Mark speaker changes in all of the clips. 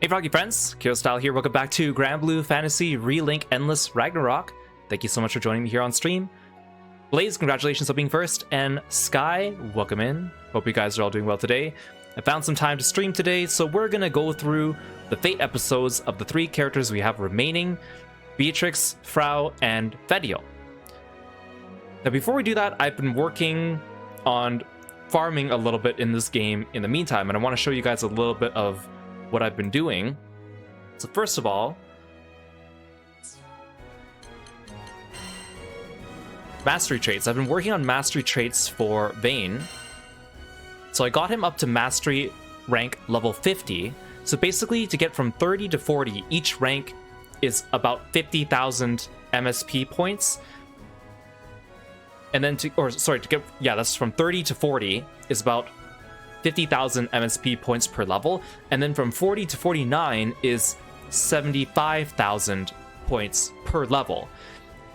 Speaker 1: Hey Froggy friends, Kirostyle here. Welcome back to Granblue Fantasy Relink Endless Ragnarok. Thank you so much for joining me here on stream. Blaze, congratulations on being first, and Sky, welcome in. Hope you guys are all doing well today. I found some time to stream today, so we're gonna go through the Fate episodes of the three characters we have remaining: Beatrix, Frau, and Fediel. Now before we do that, I've been working on farming a little bit in this game in the meantime, and I want to show you guys a little bit of what I've been doing. So first of all, mastery traits. I've been working on mastery traits for Vayne. So I got him up to mastery rank level 50. So basically to get from 30 to 40, each rank is about 50,000 MSP points. And then that's from 30 to 40 is about 50,000 MSP points per level, and then from 40 to 49 is 75,000 points per level.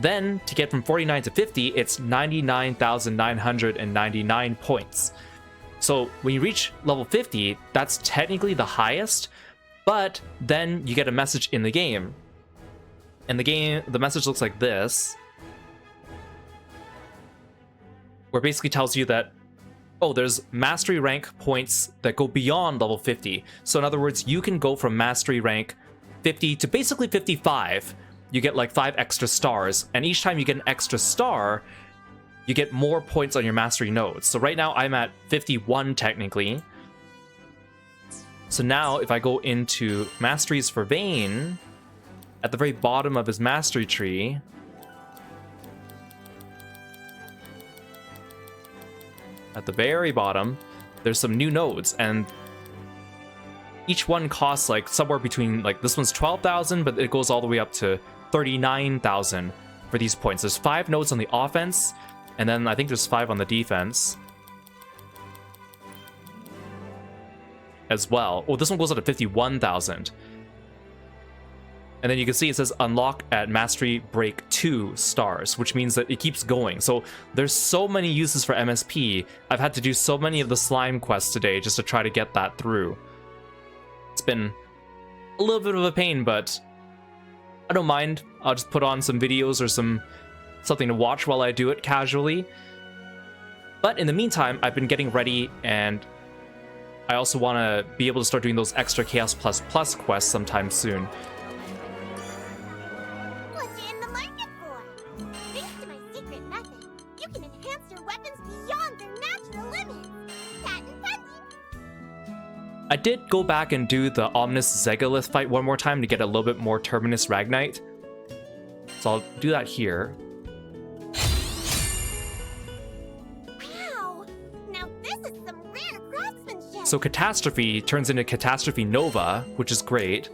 Speaker 1: Then to get from 49 to 50, it's 99,999 points. So when you reach level 50, that's technically the highest, but then you get a message in the game. And the message looks like this, where it basically tells you that, oh, there's mastery rank points that go beyond level 50. So in other words, you can go from mastery rank 50 to basically 55. You get like 5 extra stars, and each time you get an extra star, you get more points on your mastery nodes. So right now I'm at 51 technically. So now if I go into masteries for Vayne, at the very bottom of his mastery tree, at the very bottom, there's some new nodes, and each one costs like somewhere between, like, this one's 12,000, but it goes all the way up to 39,000 for these points. There's 5 nodes on the offense, and then I think there's 5 on the defense as well. Oh, this one goes up to 51,000. And then you can see it says unlock at mastery break 2 stars, which means that it keeps going. So there's so many uses for MSP. I've had to do so many of the slime quests today just to try to get that through. It's been a little bit of a pain, but I don't mind. I'll just put on some videos or something to watch while I do it casually. But in the meantime, I've been getting ready, and I also want to be able to start doing those extra Chaos++ quests sometime soon. I did go back and do the Omnis Zegalith fight one more time to get a little bit more Terminus Ragnite. So I'll do that here.
Speaker 2: Wow! Now this is some rare craftsmanship!
Speaker 1: So Catastrophe turns into Catastrophe Nova, which is great.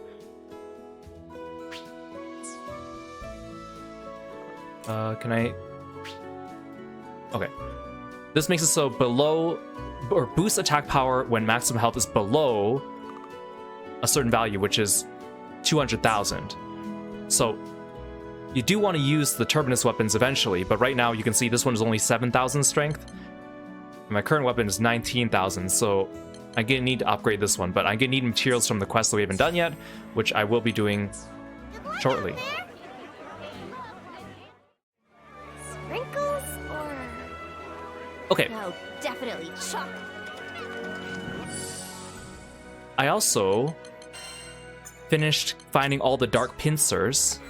Speaker 1: Can I... Okay. This makes it so below... or boosts attack power when maximum health is below a certain value, which is 200,000. So you do want to use the Terminus weapons eventually, but right now you can see this one is only 7,000 strength. And my current weapon is 19,000, so I'm gonna need to upgrade this one, but I'm gonna need materials from the quest that we haven't done yet, which I will be doing shortly.
Speaker 2: Sprinkles or...
Speaker 1: Okay.
Speaker 2: No, definitely chocolate.
Speaker 1: I also finished finding all the dark pincers.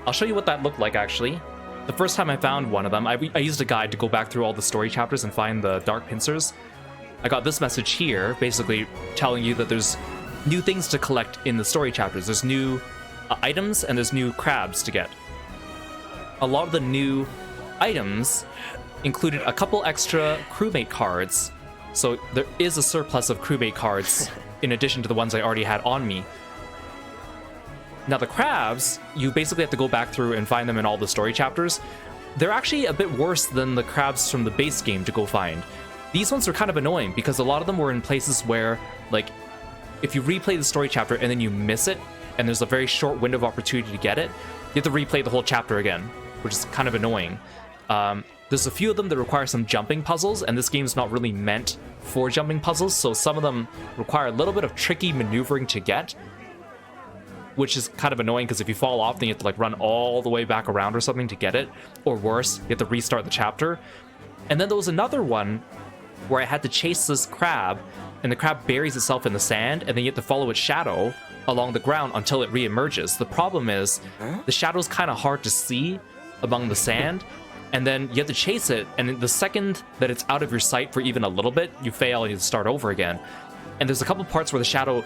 Speaker 1: I'll show you what that looked like, actually. The first time I found one of them, I used a guide to go back through all the story chapters and find the dark pincers. I got this message here, basically telling you that there's new things to collect in the story chapters. There's new items, and there's new crabs to get. A lot of the new items included a couple extra crewmate cards, so there is a surplus of crewmate cards in addition to the ones I already had on me. Now the crabs, you basically have to go back through and find them in all the story chapters. They're actually a bit worse than the crabs from the base game to go find. These ones are kind of annoying because a lot of them were in places where, like, if you replay the story chapter and then you miss it, and there's a very short window of opportunity to get it, you have to replay the whole chapter again, which is kind of annoying. There's a few of them that require some jumping puzzles, and this game's not really meant for jumping puzzles, so some of them require a little bit of tricky maneuvering to get, which is kind of annoying because if you fall off, then you have to like run all the way back around or something to get it, or worse, you have to restart the chapter. And then there was another one where I had to chase this crab, and the crab buries itself in the sand, and then you have to follow its shadow along the ground until it re-emerges. The problem is, the shadow's kind of hard to see among the sand, and then you have to chase it, and the second that it's out of your sight for even a little bit, you fail and you start over again. And there's a couple parts where the shadow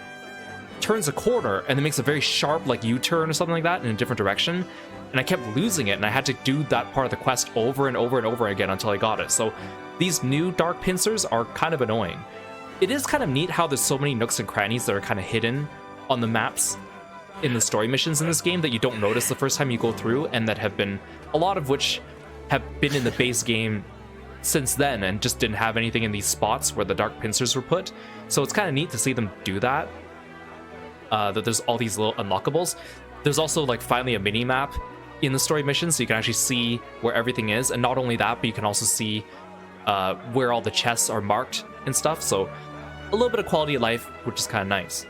Speaker 1: turns a corner and then makes a very sharp like U-turn or something like that in a different direction, and I kept losing it, and I had to do that part of the quest over and over and over again until I got it. So these new dark pincers are kind of annoying. It is kind of neat how there's so many nooks and crannies that are kind of hidden on the maps in the story missions in this game that you don't notice the first time you go through, and that have been, a lot of which have been in the base game since then and just didn't have anything in these spots where the dark pincers were put. So it's kind of neat to see them do that. That there's all these little unlockables. There's also like finally a mini map in the story mission, so you can actually see where everything is, and not only that, but you can also see where all the chests are marked and stuff. So a little bit of quality of life, which is kind of nice.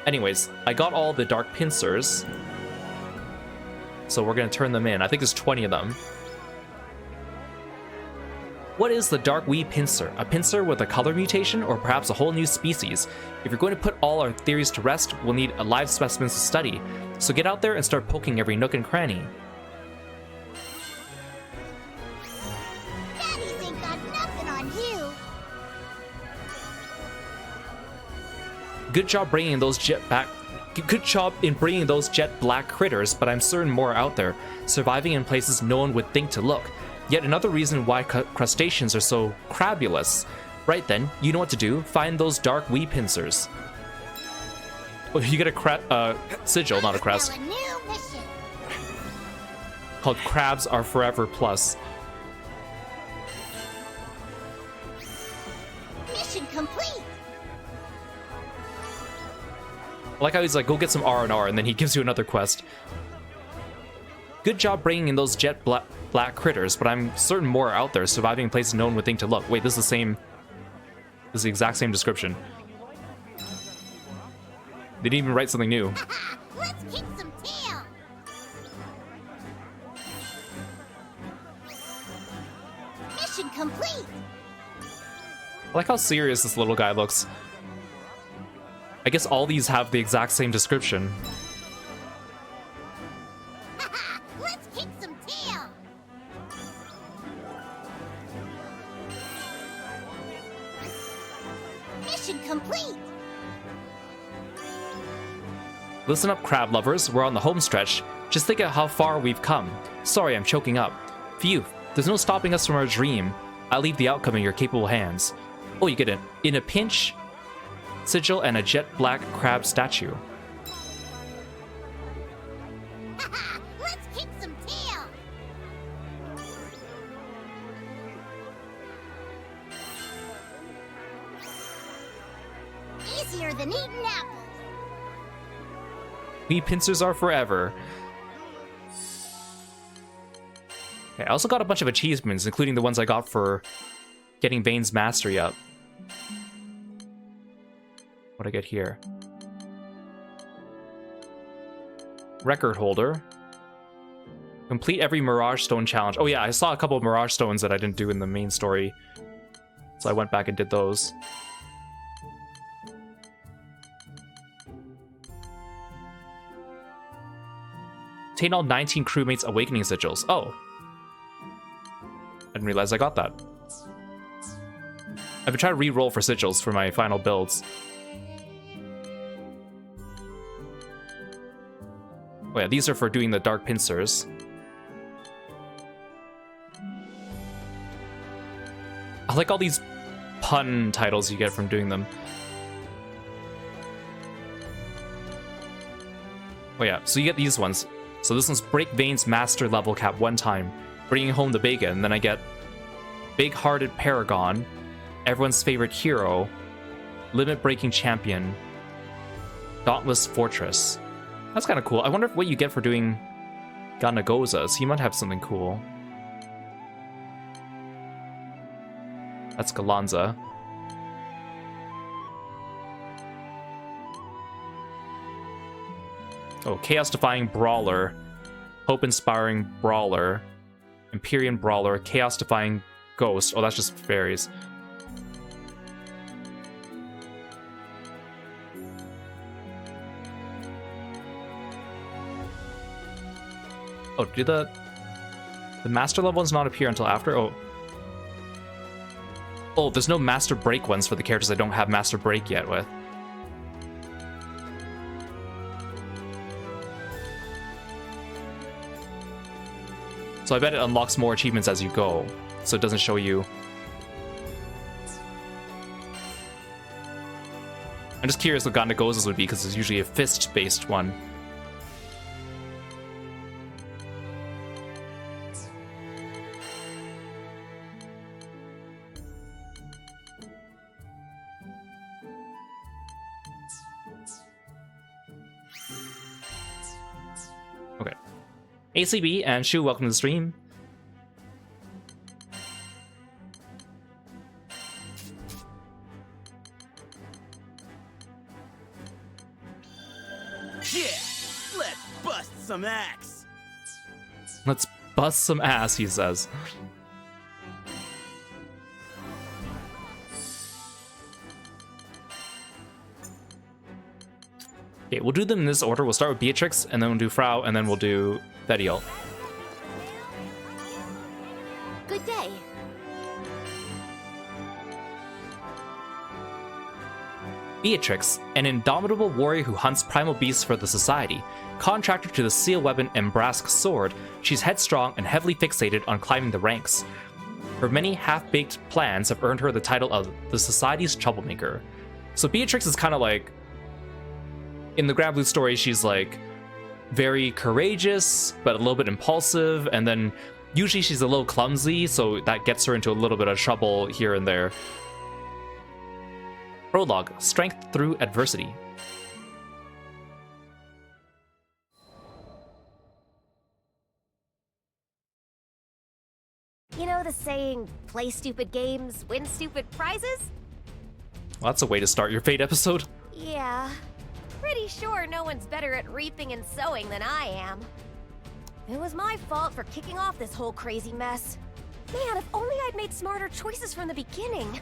Speaker 1: Anyways, I got all the dark pincers, so we're gonna turn them in. I think there's 20 of them. What is the Dark Wee Pincer? A pincer with a color mutation, or perhaps a whole new species? If you're going to put all our theories to rest, we'll need a live specimens to study. So get out there and start poking every nook and cranny.
Speaker 2: Daddies ain't got nothing on you.
Speaker 1: Good job bringing those Good job in bringing those jet black critters, but I'm certain more are out there, surviving in places no one would think to look. Yet another reason why crustaceans are so crabulous. Right then, you know what to do. Find those dark wee pincers. Well, you get a sigil, not a crest,
Speaker 2: A new mission.
Speaker 1: called Crabs Are Forever Plus.
Speaker 2: Mission complete.
Speaker 1: I like how he's like, go get some R&R, and then he gives you another quest. Good job bringing in those jet black critters, but I'm certain more are out there, surviving in places no one would think to look. Wait, this is the same... This is the exact same description. They didn't even write something new.
Speaker 2: Let's kick some tail. Mission complete.
Speaker 1: I like how serious this little guy looks. I guess all these have the exact same description.
Speaker 2: Let's kick some tail. Mission complete.
Speaker 1: Listen up, crab lovers. We're on the home stretch. Just think of how far we've come. Sorry, I'm choking up. Phew, there's no stopping us from our dream. I'll leave the outcome in your capable hands. Oh, you get it. In a pinch, sigil and a jet black crab statue.
Speaker 2: Let's kick some tail. Easier than eating apples.
Speaker 1: We pincers are forever. Okay, I also got a bunch of achievements, including the ones I got for getting Vane's mastery up. What'd I get here? Record holder. Complete every Mirage Stone challenge. Oh yeah, I saw a couple of Mirage Stones that I didn't do in the main story, so I went back and did those. Obtain all 19 crewmates awakening sigils. Oh. I didn't realize I got that. I've been trying to re-roll for sigils for my final builds. Oh yeah, these are for doing the dark pincers. I like all these pun titles you get from doing them. Oh yeah, so you get these ones. So this one's break Vane's master level cap one time, bringing home the bacon. And then I get big-hearted Paragon, everyone's favorite hero, limit breaking champion, dauntless fortress. That's kind of cool. I wonder what you get for doing Ganagozas. He might have something cool. That's Galanza. Oh, Chaos-defying Brawler, Hope-inspiring Brawler, Empyrean Brawler, Chaos-defying Ghost. Oh, that's just fairies. Oh, do the master level ones not appear until after? Oh. Oh, there's no master break ones for the characters I don't have master break yet with. So I bet it unlocks more achievements as you go, so it doesn't show you. I'm just curious what Gandagoza's would be, because it's usually a fist-based one. Okay. ACB and Shu, welcome to the stream.
Speaker 3: Yeah, let's bust some axe.
Speaker 1: Let's bust some ass, he says. Okay, we'll do them in this order. We'll start with Beatrix, and then we'll do Frau, and then we'll do Thediel.
Speaker 2: Good day.
Speaker 1: Beatrix, an indomitable warrior who hunts primal beasts for the Society. Contracted to the seal weapon Embrask sword, she's headstrong and heavily fixated on climbing the ranks. Her many half-baked plans have earned her the title of the Society's troublemaker. So Beatrix is kind of like, in the Granblue story, she's like very courageous, but a little bit impulsive, and then usually she's a little clumsy, so that gets her into a little bit of trouble here and there. Prologue, Strength Through Adversity.
Speaker 4: You know the saying, play stupid games, win stupid prizes?
Speaker 1: Well, that's a way to start your Fate episode.
Speaker 4: Yeah. Pretty sure no one's better at reaping and sowing than I am. It was my fault for kicking off this whole crazy mess. Man, if only I'd made smarter choices from the beginning.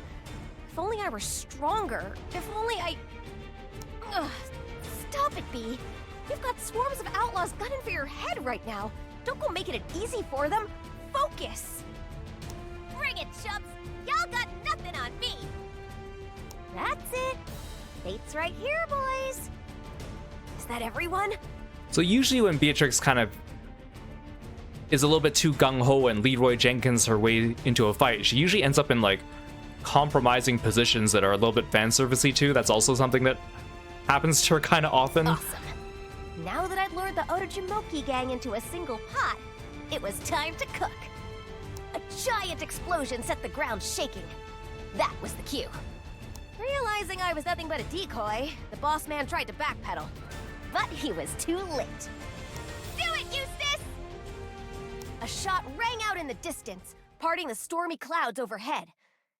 Speaker 4: If only I were stronger. If only I... Ugh. Stop it, Bee. You've got swarms of outlaws gunning for your head right now. Don't go making it easy for them. Focus.
Speaker 2: Bring it, chumps. Y'all got nothing on me.
Speaker 4: That's it. Fate's right here, boys. Is that everyone?
Speaker 1: So usually when Beatrix kind of is a little bit too gung-ho and Leroy Jenkins her way into a fight, she usually ends up in like compromising positions that are a little bit fan servicey too. That's also something that happens to her kind of often.
Speaker 4: Awesome. Now that I'd lured the Otojimoki gang into a single pot, it was time to cook. A giant explosion set the ground shaking. That was the cue. Realizing I was nothing but a decoy, the boss man tried to backpedal. But he was too late.
Speaker 2: Do it, Eustace!
Speaker 4: A shot rang out in the distance, parting the stormy clouds overhead.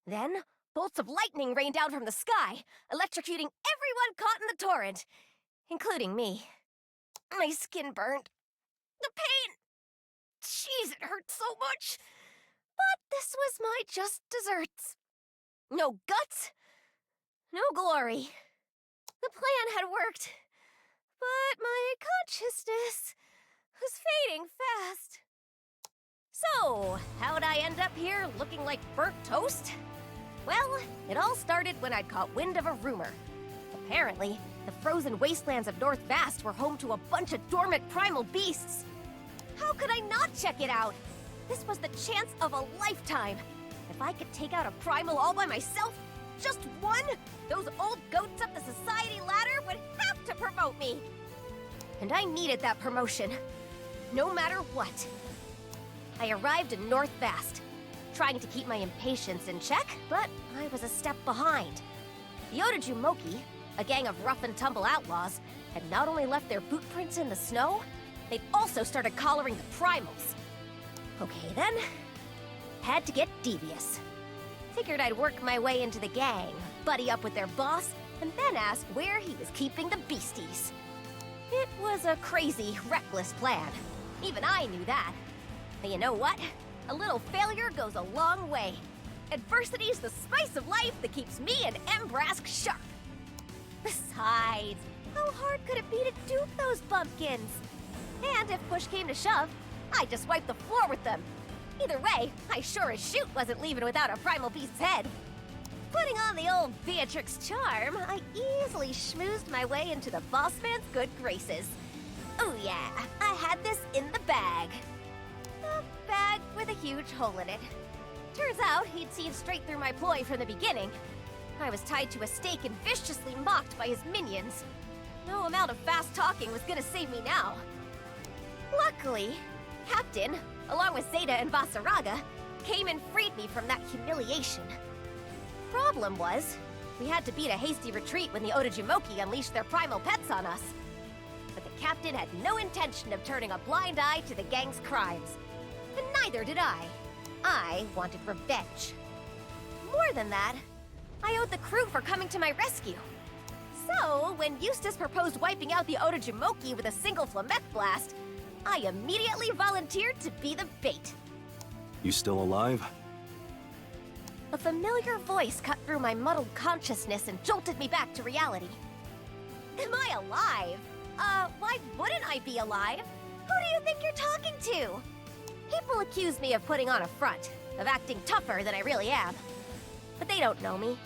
Speaker 4: Then, bolts of lightning rained down from the sky, electrocuting everyone caught in the torrent, including me. My skin burned. The pain! Jeez, it hurt so much. But this was my just desserts. No guts, no glory. The plan had worked, but my consciousness was fading fast. So, how'd I end up here looking like burnt toast? Well, it all started when I'd caught wind of a rumor. Apparently, the frozen wastelands of North Vast were home to a bunch of dormant primal beasts. How could I not check it out? This was the chance of a lifetime. If I could take out a primal all by myself, just one, those old goats up the society ladder would have to promote me. And I needed that promotion, no matter what. I arrived in North Vast, trying to keep my impatience in check, but I was a step behind. The Otojimoki, a gang of rough-and-tumble outlaws, had not only left their boot prints in the snow, they'd also started collaring the primals. Okay then, had to get devious. Figured I'd work my way into the gang, buddy up with their boss, and then ask where he was keeping the beasties. It was a crazy, reckless plan. Even I knew that. But you know what? A little failure goes a long way. Adversity's the spice of life that keeps me and Embrask sharp. Besides, how hard could it be to dupe those bumpkins? And if push came to shove, I'd just wipe the floor with them. Either way, I sure as shoot wasn't leaving without a primal beast's head. Putting on the old Beatrix charm, I easily schmoozed my way into the boss man's good graces. Oh yeah, I had this in the bag. A bag with a huge hole in it. Turns out he'd seen straight through my ploy from the beginning. I was tied to a stake and viciously mocked by his minions. No amount of fast talking was gonna save me now. Luckily, Captain, along with Zeta and Vasaraga, came and freed me from that humiliation. Problem was, we had to beat a hasty retreat when the Otojumoki unleashed their primal pets on us. But the captain had no intention of turning a blind eye to the gang's crimes. And neither did I. I wanted revenge. More than that, I owed the crew for coming to my rescue. So, when Eustace proposed wiping out the Otojumoki with a single Flameth blast, I immediately volunteered to be the bait.
Speaker 5: You still alive?
Speaker 4: A familiar voice cut through my muddled consciousness and jolted me back to reality. Am I alive? Why wouldn't I be alive? Who do you think you're talking to? People accuse me of putting on a front, of acting tougher than I really am. But they don't know me.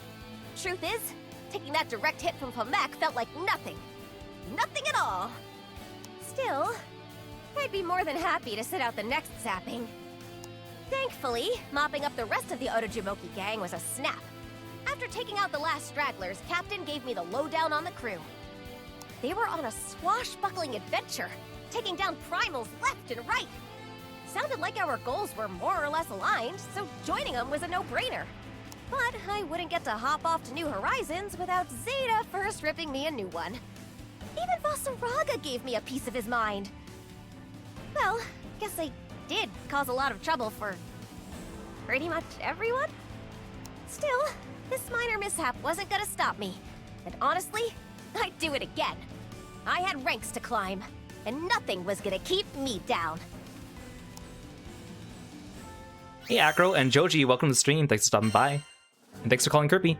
Speaker 4: Truth is, taking that direct hit from Flameth felt like nothing. Nothing at all. Still, I'd be more than happy to sit out the next zapping. Thankfully, mopping up the rest of the Otojumoki gang was a snap. After taking out the last stragglers, Captain gave me the lowdown on the crew. They were on a swashbuckling adventure, taking down primals left and right. Sounded like our goals were more or less aligned, so joining them was a no-brainer. But I wouldn't get to hop off to new horizons without Zeta first ripping me a new one. Even Vasaraga gave me a piece of his mind. Well, guess I did cause a lot of trouble for pretty much everyone. Still, this minor mishap wasn't gonna stop me. And honestly, I'd do it again. I had ranks to climb, and nothing was gonna keep me down.
Speaker 1: Hey Acro and Joji, welcome to the stream. Thanks for stopping by. And thanks for calling Kirby.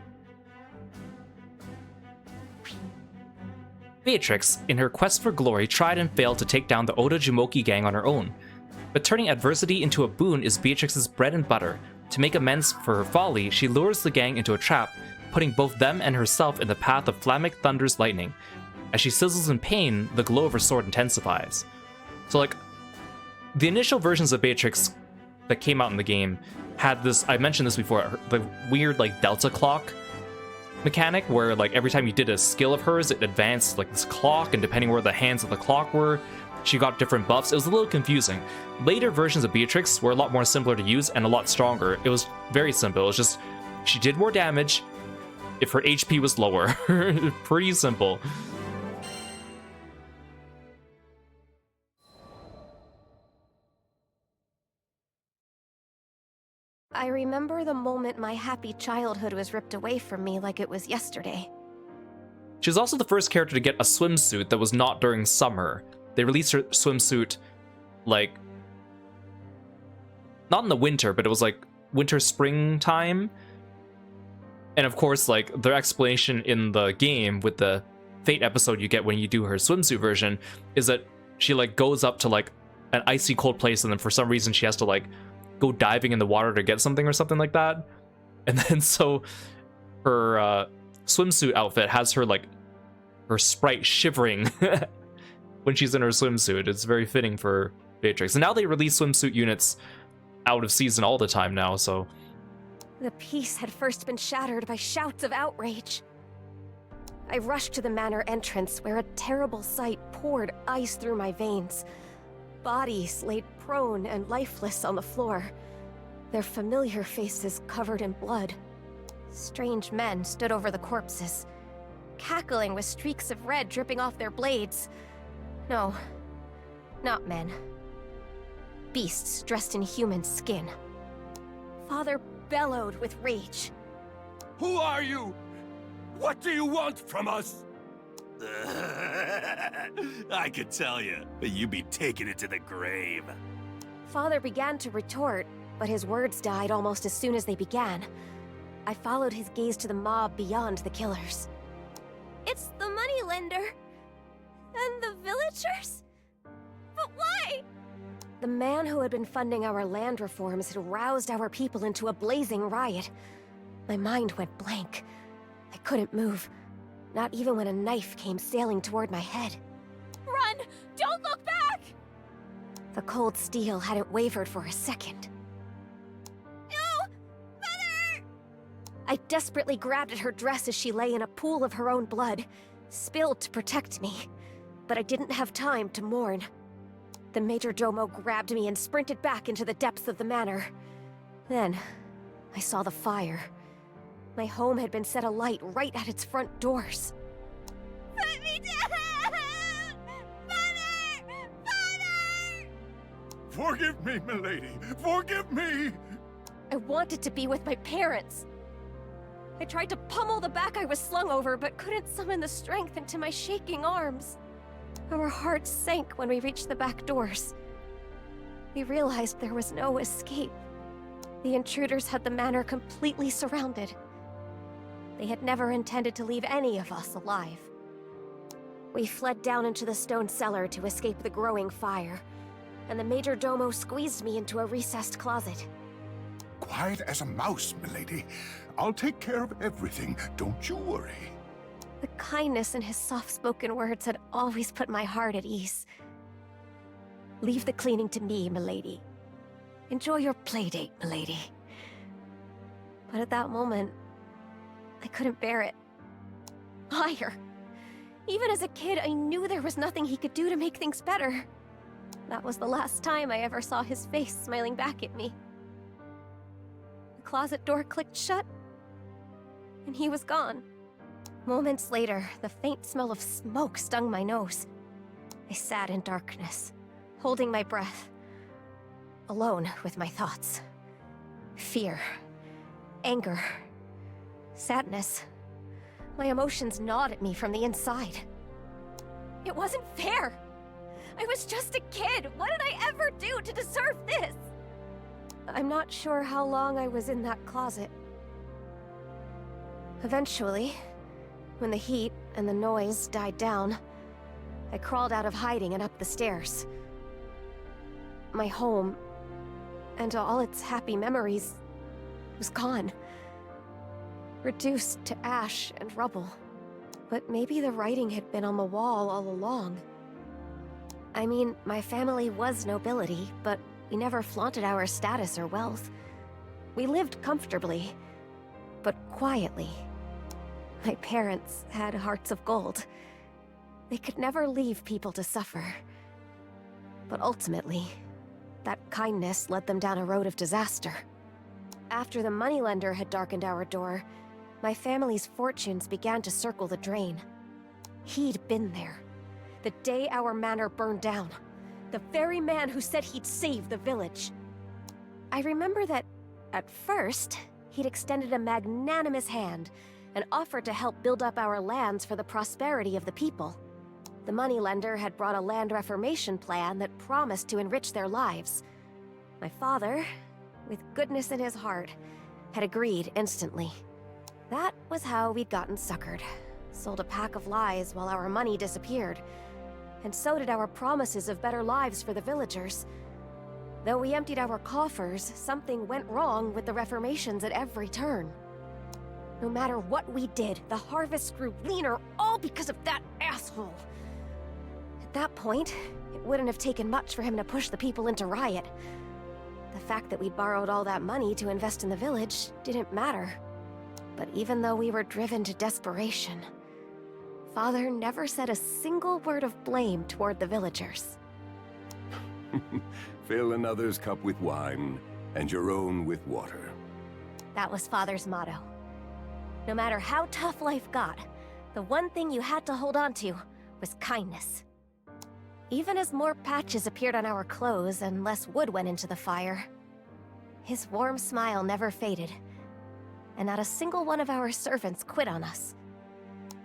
Speaker 1: Beatrix, in her quest for glory, tried and failed to take down the Otojumoki gang on her own. But turning adversity into a boon is Beatrix's bread and butter. To make amends for her folly, she lures the gang into a trap, putting both them and herself in the path of Flammic Thunder's lightning. As she sizzles in pain, the glow of her sword intensifies. So like, the initial versions of Beatrix that came out in the game had this, I mentioned this before, the weird like delta clock mechanic where like every time you did a skill of hers, it advanced like this clock, and depending where the hands of the clock were, she got different buffs. It was a little confusing. Later versions of Beatrix were a lot more simpler to use and a lot stronger. It was very simple. It was just, she did more damage if her HP was lower. Pretty simple.
Speaker 4: I remember the moment my happy childhood was ripped away from me like it was yesterday.
Speaker 1: She was also the first character to get a swimsuit that was not during summer. They released her swimsuit, like, not in the winter, but it was like winter, springtime. And of course, like, their explanation in the game with the Fate episode you get when you do her swimsuit version is that she, like, goes up to, like, an icy cold place, and then for some reason she has to, like, go diving in the water to get something or something like that. And then so her swimsuit outfit has her, like, her sprite shivering when she's in her swimsuit. It's very fitting for Beatrix. And now they release swimsuit units out of season all the time now, so.
Speaker 4: The peace had first been shattered by shouts of outrage. I rushed to the manor entrance where a terrible sight poured ice through my veins. Bodies laid prone and lifeless on the floor, their familiar faces covered in blood. Strange men stood over the corpses, cackling with streaks of red dripping off their blades. No, not men. Beasts dressed in human skin. Father bellowed with rage.
Speaker 6: Who are you? What do you want from us?
Speaker 3: I could tell you, but you'd be taking it to the grave.
Speaker 4: Father began to retort, but his words died almost as soon as they began. I followed his gaze to the mob beyond the killers. It's the moneylender. And the villagers? But why? The man who had been funding our land reforms had roused our people into a blazing riot. My mind went blank. I couldn't move, not even when a knife came sailing toward my head. Run! Don't look back! The cold steel hadn't wavered for a second. No! Mother! I desperately grabbed at her dress as she lay in a pool of her own blood, spilled to protect me. But I didn't have time to mourn. The Major Domo grabbed me and sprinted back into the depths of the manor. Then, I saw the fire. My home had been set alight right at its front doors. Put me down! Father! Father!
Speaker 6: Forgive me, milady. Forgive me!
Speaker 4: I wanted to be with my parents. I tried to pummel the back I was slung over, but couldn't summon the strength into my shaking arms. Our hearts sank when we reached the back doors. We realized there was no escape. The intruders had the manor completely surrounded. They had never intended to leave any of us alive. We fled down into the stone cellar to escape the growing fire, and the Major Domo squeezed me into a recessed closet.
Speaker 6: Quiet as a mouse, milady. I'll take care of everything. Don't you worry.
Speaker 4: The kindness in his soft-spoken words had always put my heart at ease. Leave the cleaning to me, milady. Enjoy your playdate, milady. But at that moment, I couldn't bear it. Liar! Even as a kid, I knew there was nothing he could do to make things better. That was the last time I ever saw his face smiling back at me. The closet door clicked shut, and he was gone. Moments later, the faint smell of smoke stung my nose. I sat in darkness, holding my breath, alone with my thoughts. Fear, anger, sadness. My emotions gnawed at me from the inside. It wasn't fair! I was just a kid! What did I ever do to deserve this? I'm not sure how long I was in that closet. Eventually, when the heat and the noise died down, I crawled out of hiding and up the stairs. My home, and all its happy memories, was gone. Reduced to ash and rubble. But maybe the writing had been on the wall all along. I mean, my family was nobility, but we never flaunted our status or wealth. We lived comfortably, but quietly. My parents had hearts of gold. They could never leave people to suffer. But ultimately, that kindness led them down a road of disaster. After the moneylender had darkened our door, my family's fortunes began to circle the drain. He'd been there, the day our manor burned down. The very man who said he'd save the village. I remember that, at first, he'd extended a magnanimous hand and offered to help build up our lands for the prosperity of the people. The moneylender had brought a land reformation plan that promised to enrich their lives. My father, with goodness in his heart, had agreed instantly. That was how we'd gotten suckered. Sold a pack of lies while our money disappeared. And so did our promises of better lives for the villagers. Though we emptied our coffers, something went wrong with the reformations at every turn. No matter what we did, the harvest grew leaner, all because of that asshole. At that point, it wouldn't have taken much for him to push the people into riot. The fact that we borrowed all that money to invest in the village didn't matter. But even though we were driven to desperation, Father never said a single word of blame toward the villagers.
Speaker 6: Fill another's cup with wine, and your own with water.
Speaker 4: That was Father's motto. No matter how tough life got, the one thing you had to hold on to was kindness. Even as more patches appeared on our clothes and less wood went into the fire, His warm smile never faded, and not a single one of our servants quit on us.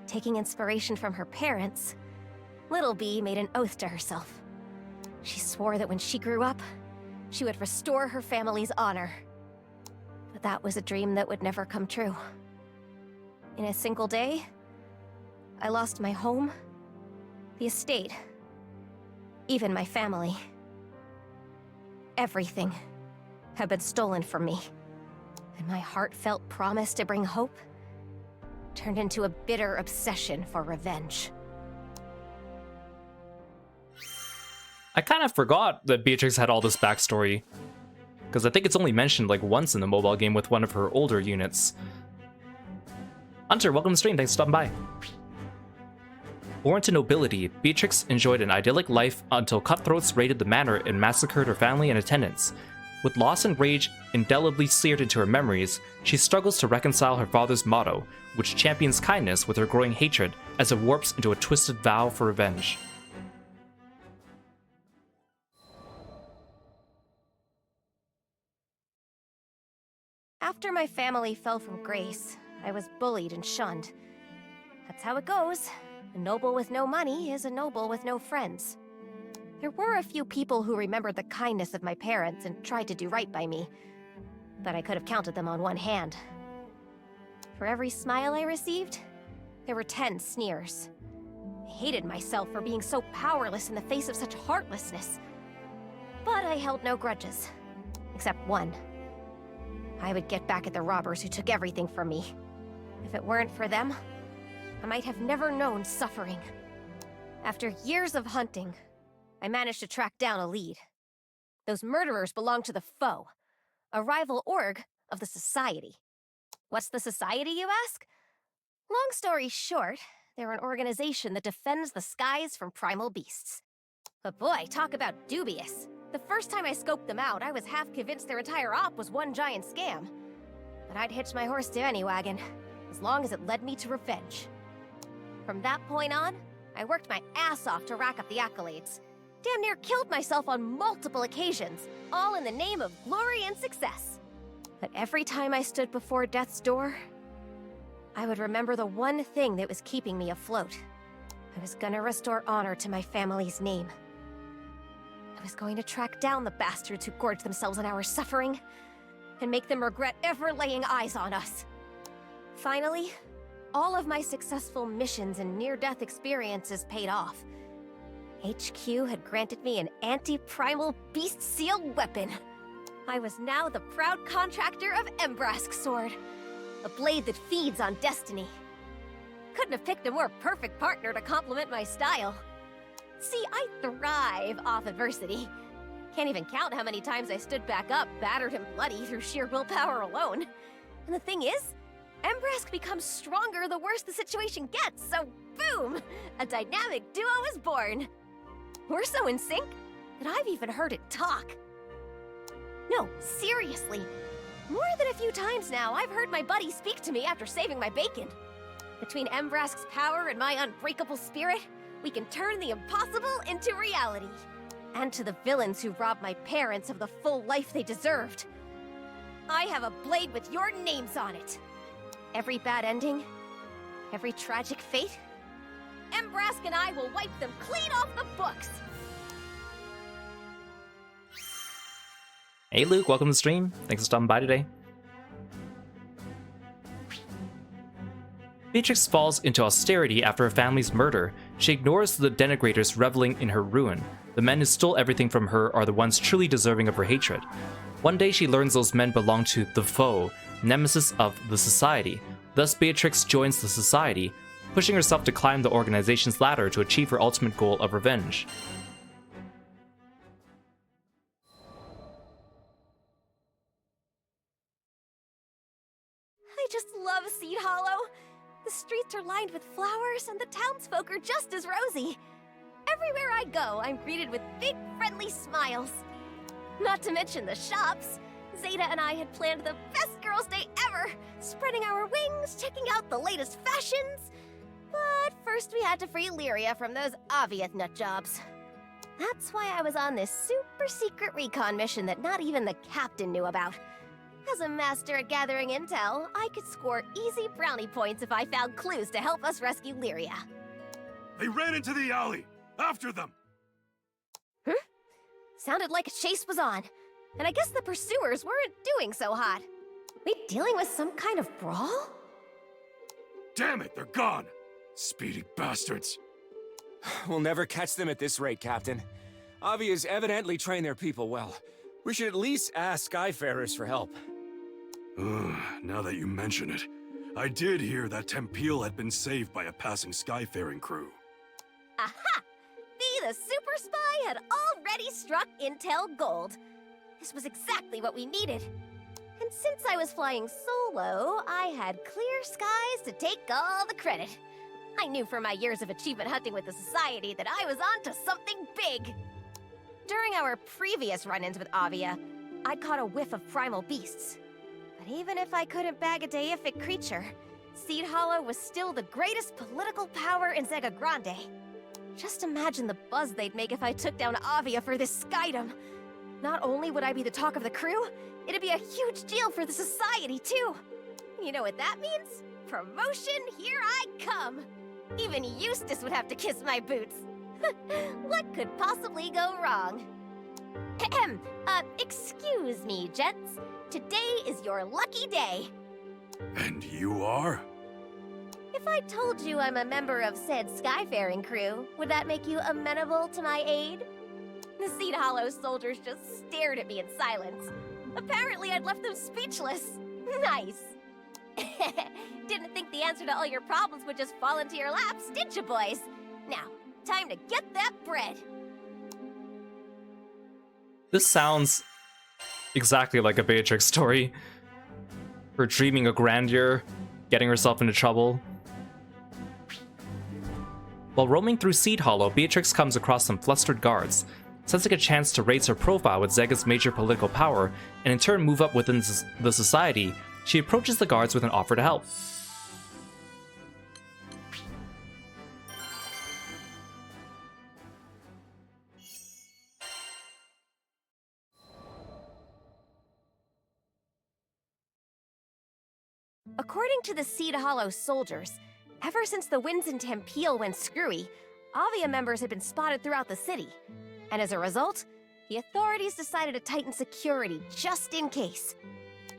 Speaker 4: Taking inspiration from her parents, Little Bee made an oath to herself. She swore that when she grew up, she would restore her family's honor. But that was a dream that would never come true. In a single day, I lost my home, the estate, even my family. Everything had been stolen from me, and my heartfelt promise to bring hope turned into a bitter obsession for revenge.
Speaker 1: I kind of forgot that Beatrix had all this backstory, because I think it's only mentioned like once in the mobile game with one of her older units. Hunter, welcome to the stream, thanks for stopping by. Born to nobility, Beatrix enjoyed an idyllic life until cutthroats raided the manor and massacred her family and attendants. With loss and rage indelibly seared into her memories, she struggles to reconcile her father's motto, which champions kindness with her growing hatred as it warps into a twisted vow for revenge.
Speaker 4: After my family fell from grace, I was bullied and shunned. That's how it goes. A noble with no money is a noble with no friends. There were a few people who remembered the kindness of my parents and tried to do right by me, but I could have counted them on one hand. For every smile I received, there were 10 sneers. I hated myself for being so powerless in the face of such heartlessness. But I held no grudges, except one. I would get back at the robbers who took everything from me. If it weren't for them, I might have never known suffering. After years of hunting, I managed to track down a lead. Those murderers belonged to the Foe, a rival org of the Society. What's the Society, you ask? Long story short, they're an organization that defends the skies from primal beasts. But boy, talk about dubious. The first time I scoped them out, I was half convinced their entire op was one giant scam. But I'd hitch my horse to any wagon, as long as it led me to revenge. From that point on, I worked my ass off to rack up the accolades. Damn near killed myself on multiple occasions, all in the name of glory and success. But every time I stood before death's door, I would remember the one thing that was keeping me afloat. I was gonna restore honor to my family's name. I was going to track down the bastards who gorged themselves on our suffering, and make them regret ever laying eyes on us. Finally, all of my successful missions and near-death experiences paid off. HQ had granted me an anti-primal beast seal weapon. I was now the proud contractor of Embrask's sword, a blade that feeds on destiny. Couldn't have picked a more perfect partner to complement my style. See, I thrive off adversity. Can't even count how many times I stood back up, battered and bloody through sheer willpower alone. And the thing is, Embrask becomes stronger the worse the situation gets, so boom! A dynamic duo is born. We're so in sync that I've even heard it talk. No, seriously. More than a few times now, I've heard my buddy speak to me after saving my bacon. Between Embrask's power and my unbreakable spirit, we can turn the impossible into reality. And to the villains who robbed my parents of the full life they deserved, I have a blade with your names on it. Every bad ending, every tragic fate, Embrask and I will wipe them clean off the books.
Speaker 1: Hey Luke, welcome to the stream. Thanks for stopping by today. Beatrix falls into austerity after her family's murder. She ignores the denigrators reveling in her ruin. The men who stole everything from her are the ones truly deserving of her hatred. One day she learns those men belong to the Foe, nemesis of the Society. Thus Beatrix joins the Society, pushing herself to climb the organization's ladder to achieve her ultimate goal of revenge.
Speaker 4: I just love Seed Hollow. The streets are lined with flowers, and the townsfolk are just as rosy. Everywhere I go, I'm greeted with big, friendly smiles. Not to mention the shops. Zeta and I had planned the best girls' day ever, spreading our wings, checking out the latest fashions. But first we had to free Lyria from those obvious nut jobs. That's why I was on this super secret recon mission that not even the captain knew about. As a master at gathering intel, I could score easy brownie points if I found clues to help us rescue Lyria.
Speaker 3: They ran into the alley! After them!
Speaker 4: Sounded like a chase was on. And I guess the pursuers weren't doing so hot. We dealing with some kind of brawl?
Speaker 3: Damn it, they're gone! Speedy bastards!
Speaker 7: We'll never catch them at this rate, Captain. Avi has evidently trained their people well. We should at least ask Skyfarers for help.
Speaker 3: Now that you mention it, I did hear that Tempeal had been saved by a passing Skyfaring crew.
Speaker 4: Aha! The super spy had already struck intel gold. This was exactly what we needed. And since I was flying solo, I had clear skies to take all the credit. I knew from my years of achievement hunting with the Society that I was on to something big. During our previous run-ins with Avia, I caught a whiff of primal beasts. But even if I couldn't bag a deific creature, Seed Hollow was still the greatest political power in Zega Grande. Just imagine the buzz they'd make if I took down Avia for this skydom. Not only would I be the talk of the crew, it'd be a huge deal for the Society, too. You know what that means? Promotion, here I come! Even Eustace would have to kiss my boots. What could possibly go wrong? Ahem. Excuse me, gents. Today is your lucky day.
Speaker 3: And you are?
Speaker 4: If I told you I'm a member of said Skyfaring crew, would that make you amenable to my aid? The Seed Hollow soldiers just stared at me in silence. Apparently I'd left them speechless. Nice. Didn't think the answer to all your problems would just fall into your laps, did you, boys? Now, time to get that bread.
Speaker 1: This sounds exactly like a Beatrix story. Her dreaming of grandeur, getting herself into trouble. While roaming through Seed Hollow, Beatrix comes across some flustered guards. Sensing a chance to raise her profile with Zega's major political power, and in turn move up within the Society, she approaches the guards with an offer to help.
Speaker 4: According to the Seed Hollow soldiers, ever since the winds in Tempeal went screwy, Avia members had been spotted throughout the city. And as a result, the authorities decided to tighten security just in case.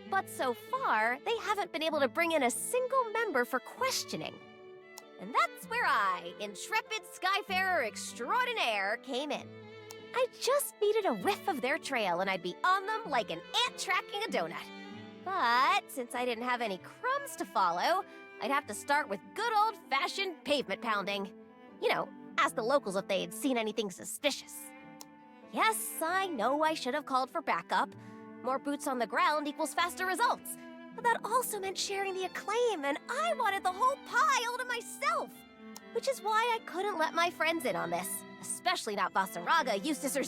Speaker 4: But so far, they haven't been able to bring in a single member for questioning. And that's where I, intrepid Skyfarer extraordinaire, came in. I just needed a whiff of their trail and I'd be on them like an ant tracking a donut. But since I didn't have any crumbs to follow, I'd have to start with good old-fashioned pavement pounding. You know, ask the locals if they'd seen anything suspicious. Yes, I know I should have called for backup. More boots on the ground equals faster results. But that also meant sharing the acclaim, and I wanted the whole pie all to myself. Which is why I couldn't let my friends in on this. Especially not Vasaraga, Eustace, or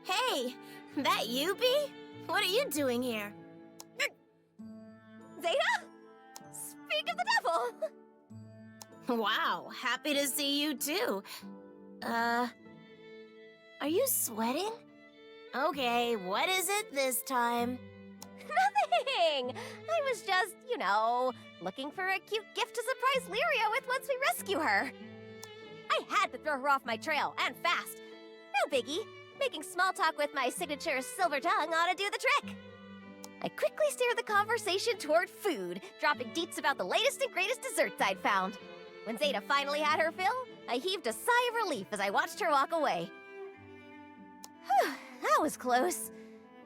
Speaker 2: Hey, that you, B? What are you doing here?
Speaker 4: Zeta? Speak of the devil!
Speaker 2: Wow, happy to see you too. Are you sweating? Okay, what is it this time?
Speaker 4: Nothing! I was just, you know, looking for a cute gift to surprise Lyria with once we rescue her. I had to throw her off my trail, and fast. No biggie. Making small talk with my signature silver tongue ought to do the trick. I quickly steered the conversation toward food, dropping deets about the latest and greatest desserts I'd found. When Zeta finally had her fill, I heaved a sigh of relief as I watched her walk away. Whew, that was close.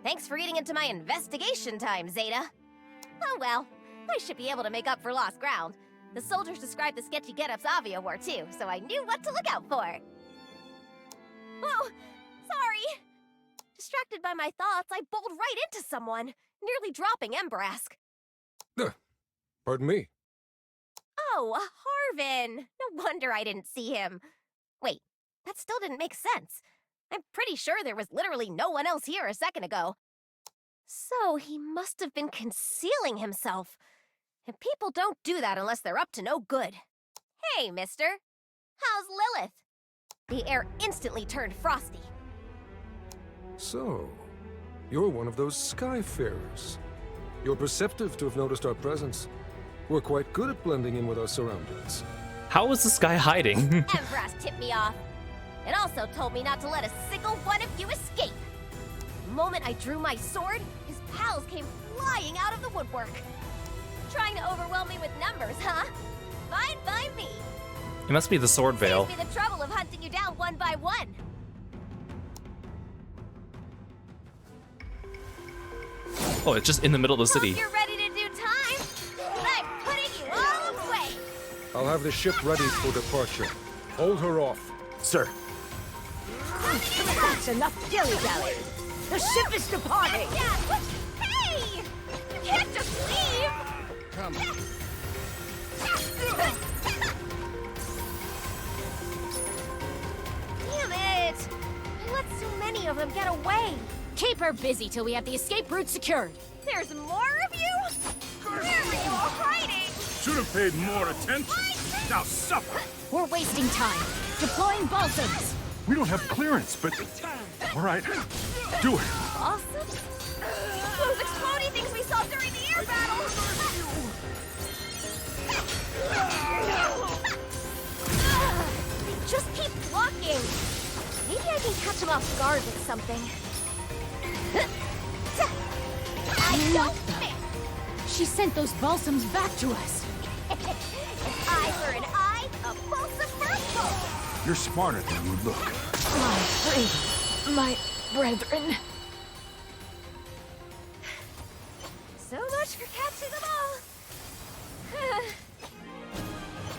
Speaker 4: Thanks for eating into my investigation time, Zeta. Oh well, I should be able to make up for lost ground. The soldiers described the sketchy get-ups Avia wore too, so I knew what to look out for. Whoa, sorry. Distracted by my thoughts, I bowled right into someone, nearly dropping Embrask.
Speaker 8: Pardon me.
Speaker 4: Oh, Harvin! No wonder I didn't see him. Wait, that still didn't make sense. I'm pretty sure there was literally no one else here a second ago. So he must have been concealing himself. And people don't do that unless they're up to no good. Hey, mister. How's Lilith? The air instantly turned frosty.
Speaker 8: So, you're one of those skyfarers. You're perceptive to have noticed our presence. We're quite good at blending in with our surroundings.
Speaker 1: How is this guy hiding?
Speaker 4: Embrass tipped me off. It also told me not to let a single one of you escape. The moment I drew my sword, his pals came flying out of the woodwork. Trying to overwhelm me with numbers, huh? Fine by me.
Speaker 1: It must be the sword veil.
Speaker 4: Saves me the trouble of hunting you down one by one.
Speaker 1: Oh, it's just in the middle of the city.
Speaker 4: Hope you're ready to do time. I'm putting you all away.
Speaker 8: I'll have the ship ready for departure. Hold her off.
Speaker 5: Sir,
Speaker 2: That's enough dilly-dally. The ship is departing.
Speaker 4: Yeah. Hey! You can't just leave.
Speaker 8: Come.
Speaker 4: Damn it! I let so many of them get away.
Speaker 2: Keep her busy till we have the escape route secured.
Speaker 4: There's more of you? Where are you all hiding?
Speaker 3: Should have paid more attention. Now suffer.
Speaker 2: We're wasting time. Deploying balsams.
Speaker 3: We don't have clearance, but all right, do it.
Speaker 4: Awesome. Those exploding things we saw during the air battle. They just keep blocking. Maybe I can catch them off guard with something. I don't fit.
Speaker 2: She sent those balsams back to us.
Speaker 4: An eye for an eye, a balsam for a pulse.
Speaker 3: You're smarter than you look.
Speaker 2: My friends, my brethren.
Speaker 4: So much for catching them all.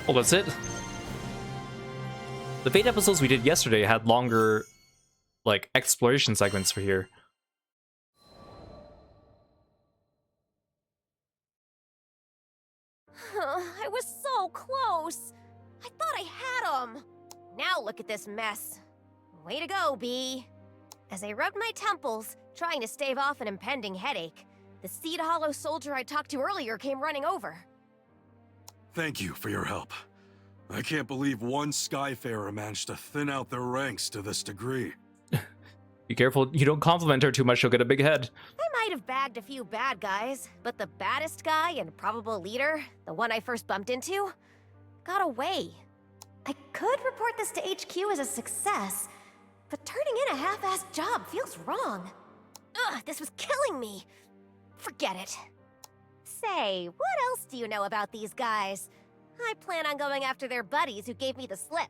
Speaker 1: Oh, that's it? The Fate episodes we did yesterday had longer, like, exploration segments for here.
Speaker 4: I was so close. I thought I had them. Now look at this mess. Way to go, Bee. As I rubbed my temples, trying to stave off an impending headache, the Seed Hollow soldier I talked to earlier came running over.
Speaker 3: Thank you for your help. I can't believe one Skyfarer managed to thin out their ranks to this degree.
Speaker 1: Be careful you don't compliment her too much, she'll get a big head.
Speaker 4: I might have bagged a few bad guys, but the baddest guy and probable leader, the one I first bumped into, got away. I could report this to HQ as a success, but turning in a half-assed job feels wrong. Ugh, this was killing me. Forget it. Say, what else do you know about these guys? I plan on going after their buddies who gave me the slip.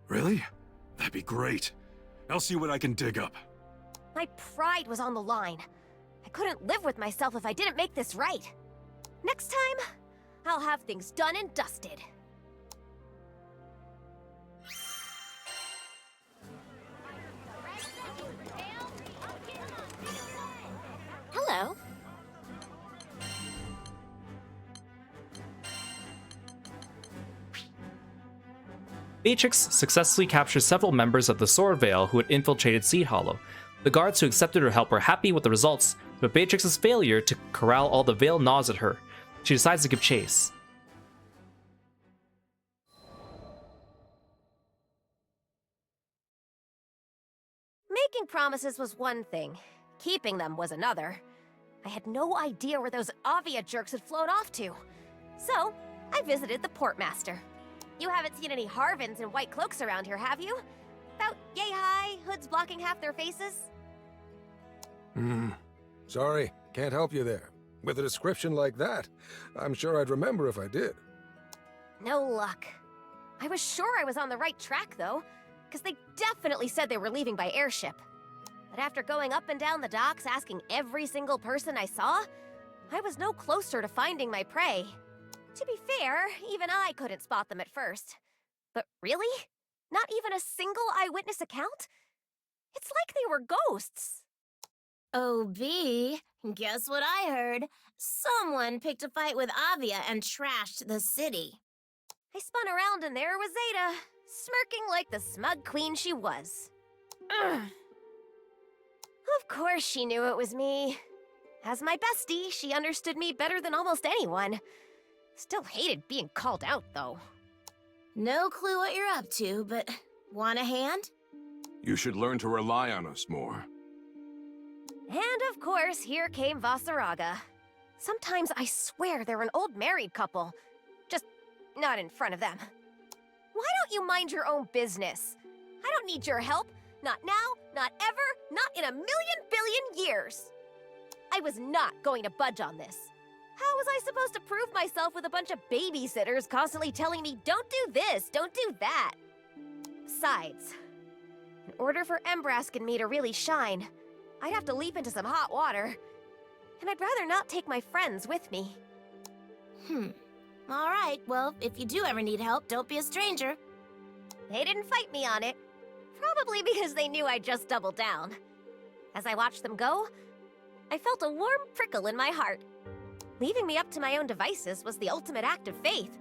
Speaker 3: Really? That'd be great. I'll see what I can dig up.
Speaker 4: My pride was on the line. I couldn't live with myself if I didn't make this right. Next time, I'll have things done and dusted.
Speaker 2: Hello.
Speaker 1: Beatrix successfully captures several members of the Sword Veil who had infiltrated Seed Hollow. The guards who accepted her help were happy with the results, but Beatrix's failure to corral all the Veil gnaws at her. She decides to give chase.
Speaker 4: Making promises was one thing. Keeping them was another. I had no idea where those Avia jerks had flown off to. So, I visited the Portmaster. You haven't seen any Harvins in white cloaks around here, have you? About yay high, hoods blocking half their faces?
Speaker 8: Sorry, can't help you there. With a description like that, I'm sure I'd remember if I did.
Speaker 4: No luck. I was sure I was on the right track, though, because they definitely said they were leaving by airship. But after going up and down the docks asking every single person I saw, I was no closer to finding my prey. To be fair, even I couldn't spot them at first. But really? Not even a single eyewitness account? It's like they were ghosts.
Speaker 2: Oh, B, guess what I heard? Someone picked a fight with Avia and trashed the city.
Speaker 4: I spun around and there was Zeta, smirking like the smug queen she was. Ugh. Of course she knew it was me. As my bestie, she understood me better than almost anyone. Still hated being called out, though.
Speaker 2: No clue what you're up to, but Want a hand?
Speaker 6: You should learn to rely on us more.
Speaker 4: And of course, here came Vasaraga. Sometimes I swear they're an old married couple. Just not in front of them. Why don't you mind your own business? I don't need your help. Not now, not ever, not in a million billion years. I was not going to budge on this. How was I supposed to prove myself with a bunch of babysitters constantly telling me, don't do this, don't do that? Besides, in order for Embrask and me to really shine, I'd have to leap into some hot water. And I'd rather not take my friends with me.
Speaker 2: All right, well, if you do ever need help, don't be a stranger.
Speaker 4: They didn't fight me on it. Probably because they knew I'd just double down. As I watched them go, I felt a warm prickle in my heart. Leaving me up to my own devices was the ultimate act of faith.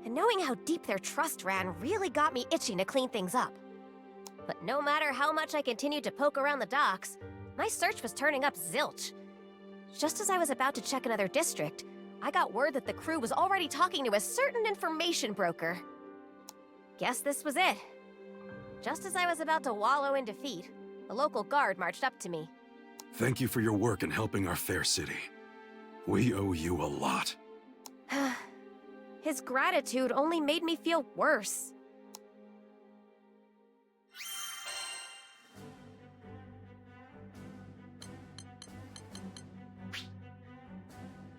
Speaker 4: And knowing how deep their trust ran really got me itching to clean things up. But no matter how much I continued to poke around the docks, my search was turning up zilch. Just as I was about to check another district, I got word that the crew was already talking to a certain information broker. Guess this was it. Just as I was about to wallow in defeat, a local guard marched up to me.
Speaker 3: Thank you for your work in helping our fair city. We owe you a lot.
Speaker 4: His gratitude only made me feel worse.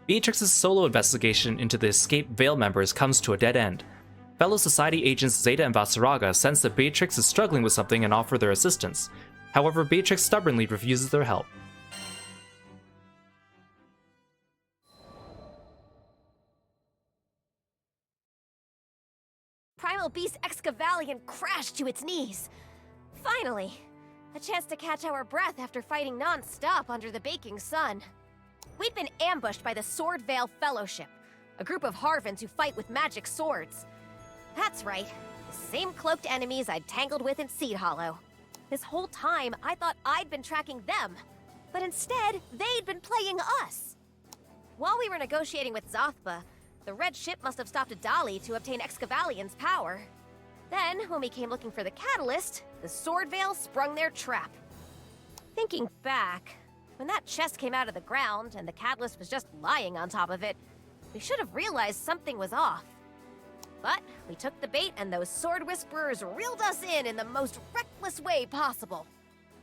Speaker 1: Beatrix's solo investigation into the escaped Veil members comes to a dead end. Fellow Society agents Zeta and Vasaraga sense that Beatrix is struggling with something and offer their assistance. However, Beatrix stubbornly refuses their help.
Speaker 4: Primal Beast Excavalion crashed to its knees. Finally, a chance to catch our breath after fighting non-stop under the baking sun. We'd been ambushed by the Sword Veil Fellowship, a group of Harvins who fight with magic swords. That's right, the same cloaked enemies I'd tangled with in Seed Hollow. This whole time, I thought I'd been tracking them, but instead, they'd been playing us. While we were negotiating with Zothba, the red ship must have stopped at Dali to obtain Excavalion's power. Then, when we came looking for the catalyst, the Sword Veil sprung their trap. Thinking back, when that chest came out of the ground and the catalyst was just lying on top of it, we should have realized something was off. But we took the bait and those sword whisperers reeled us in the most reckless way possible.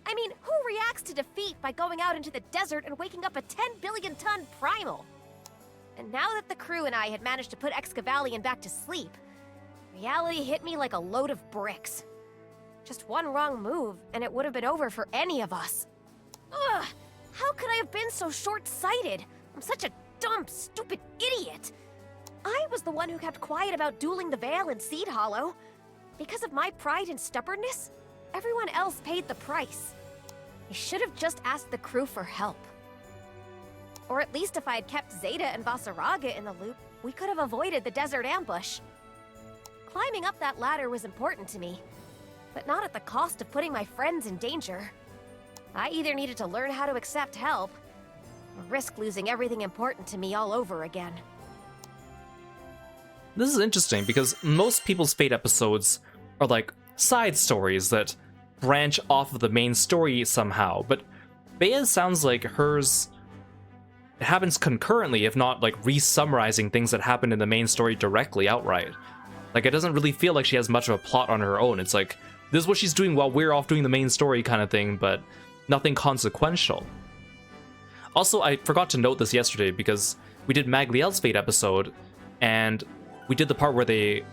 Speaker 4: I mean, who reacts to defeat by going out into the desert and waking up a 10 billion ton primal? And now that the crew and I had managed to put Excavalion back to sleep, reality hit me like a load of bricks. Just one wrong move and it would have been over for any of us. Ugh! How could I have been so short-sighted? I'm such a dumb, stupid idiot. I was the one who kept quiet about dueling the Veil in Seed Hollow. Because of my pride and stubbornness, everyone else paid the price. I should have just asked the crew for help. Or at least if I had kept Zeta and Vasaraga in the loop, we could have avoided the desert ambush. Climbing up that ladder was important to me, but not at the cost of putting my friends in danger. I either needed to learn how to accept help, or risk losing everything important to me all over again.
Speaker 1: This is interesting because most people's Fate episodes are like side stories that branch off of the main story somehow, but Bea's sounds like hers it happens concurrently, if not like re-summarizing things that happened in the main story directly outright. Like it doesn't really feel like she has much of a plot on her own. It's like, this is what she's doing while we're off doing the main story kind of thing, but nothing consequential. Also, I forgot to note this yesterday because we did Magliel's Fate episode, and we did the part where they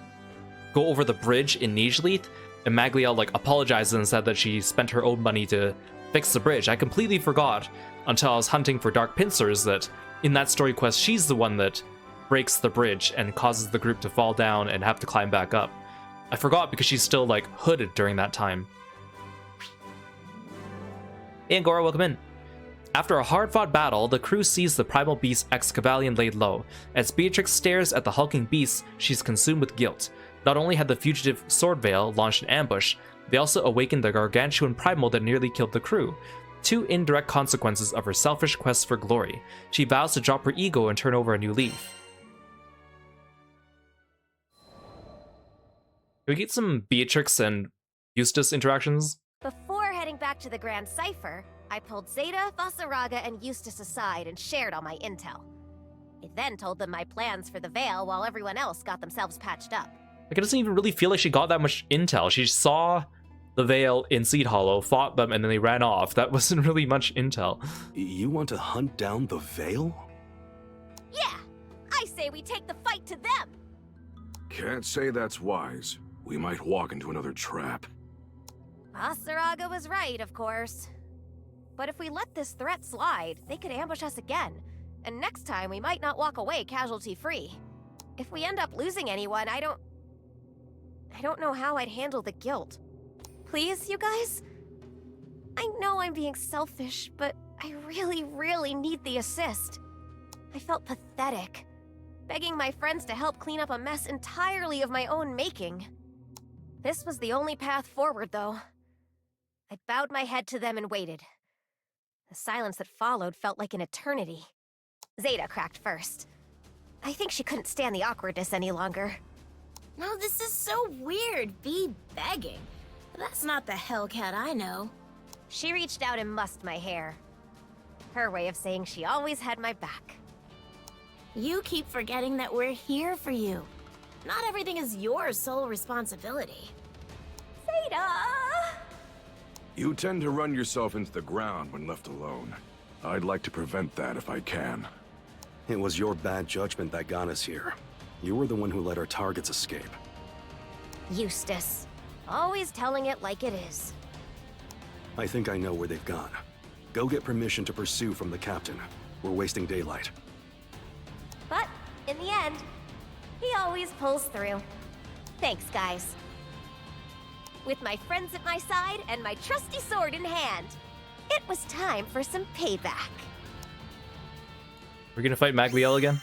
Speaker 1: go over the bridge in Nijleith, and Magliel like apologizes and said that she spent her own money to fix the bridge. I completely forgot until I was hunting for Dark Pincers that in that story quest she's the one that breaks the bridge and causes the group to fall down and have to climb back up. I forgot because she's still like hooded during that time. Hey Angora, welcome in. After a hard-fought battle, the crew sees the primal beast Excavalion laid low. As Beatrix stares at the hulking beast, she's consumed with guilt. Not only had the fugitive Sword Veil launched an ambush, they also awakened the gargantuan primal that nearly killed the crew. Two indirect consequences of her selfish quest for glory. She vows to drop her ego and turn over a new leaf. Can we get some Beatrix and Eustace interactions.
Speaker 4: Before heading back to the Grand Cipher, I pulled Zeta, Vasaraga, and Eustace aside and shared all my intel. I then told them my plans for the Veil while everyone else got themselves patched up.
Speaker 1: Like, it doesn't even really feel like she got that much intel. She saw the Veil in Seed Hollow, fought them, and then they ran off. That wasn't really much intel.
Speaker 5: You want to hunt down the Veil?
Speaker 4: Yeah! I say we take the fight to them!
Speaker 6: Can't say that's wise. We might walk into another trap.
Speaker 4: Vasaraga was right, of course. But if we let this threat slide, they could ambush us again. And next time, we might not walk away casualty-free. If we end up losing anyone, I don't know how I'd handle the guilt. Please, you guys? I know I'm being selfish, but I really, really need the assist. I felt pathetic, begging my friends to help clean up a mess entirely of my own making. This was the only path forward, though. I bowed my head to them and waited. The silence that followed felt like an eternity. Zeta cracked first. I think she couldn't stand the awkwardness any longer.
Speaker 2: No, this is so weird, Bee begging. That's not the Hellcat I know.
Speaker 4: She reached out and mussed my hair. Her way of saying she always had my back.
Speaker 2: You keep forgetting that we're here for you. Not everything is your sole responsibility.
Speaker 4: Zeta!
Speaker 6: You tend to run yourself into the ground when left alone. I'd like to prevent that if I can.
Speaker 5: It was your bad judgment that got us here. You were the one who let our targets escape.
Speaker 4: Eustace. Always telling it like it is.
Speaker 5: I think I know where they've gone. Go get permission to pursue from the captain. We're wasting daylight.
Speaker 4: But, in the end, he always pulls through. Thanks, guys. With my friends at my side and my trusty sword in hand, it was time for some payback.
Speaker 1: We're gonna fight Magliel again?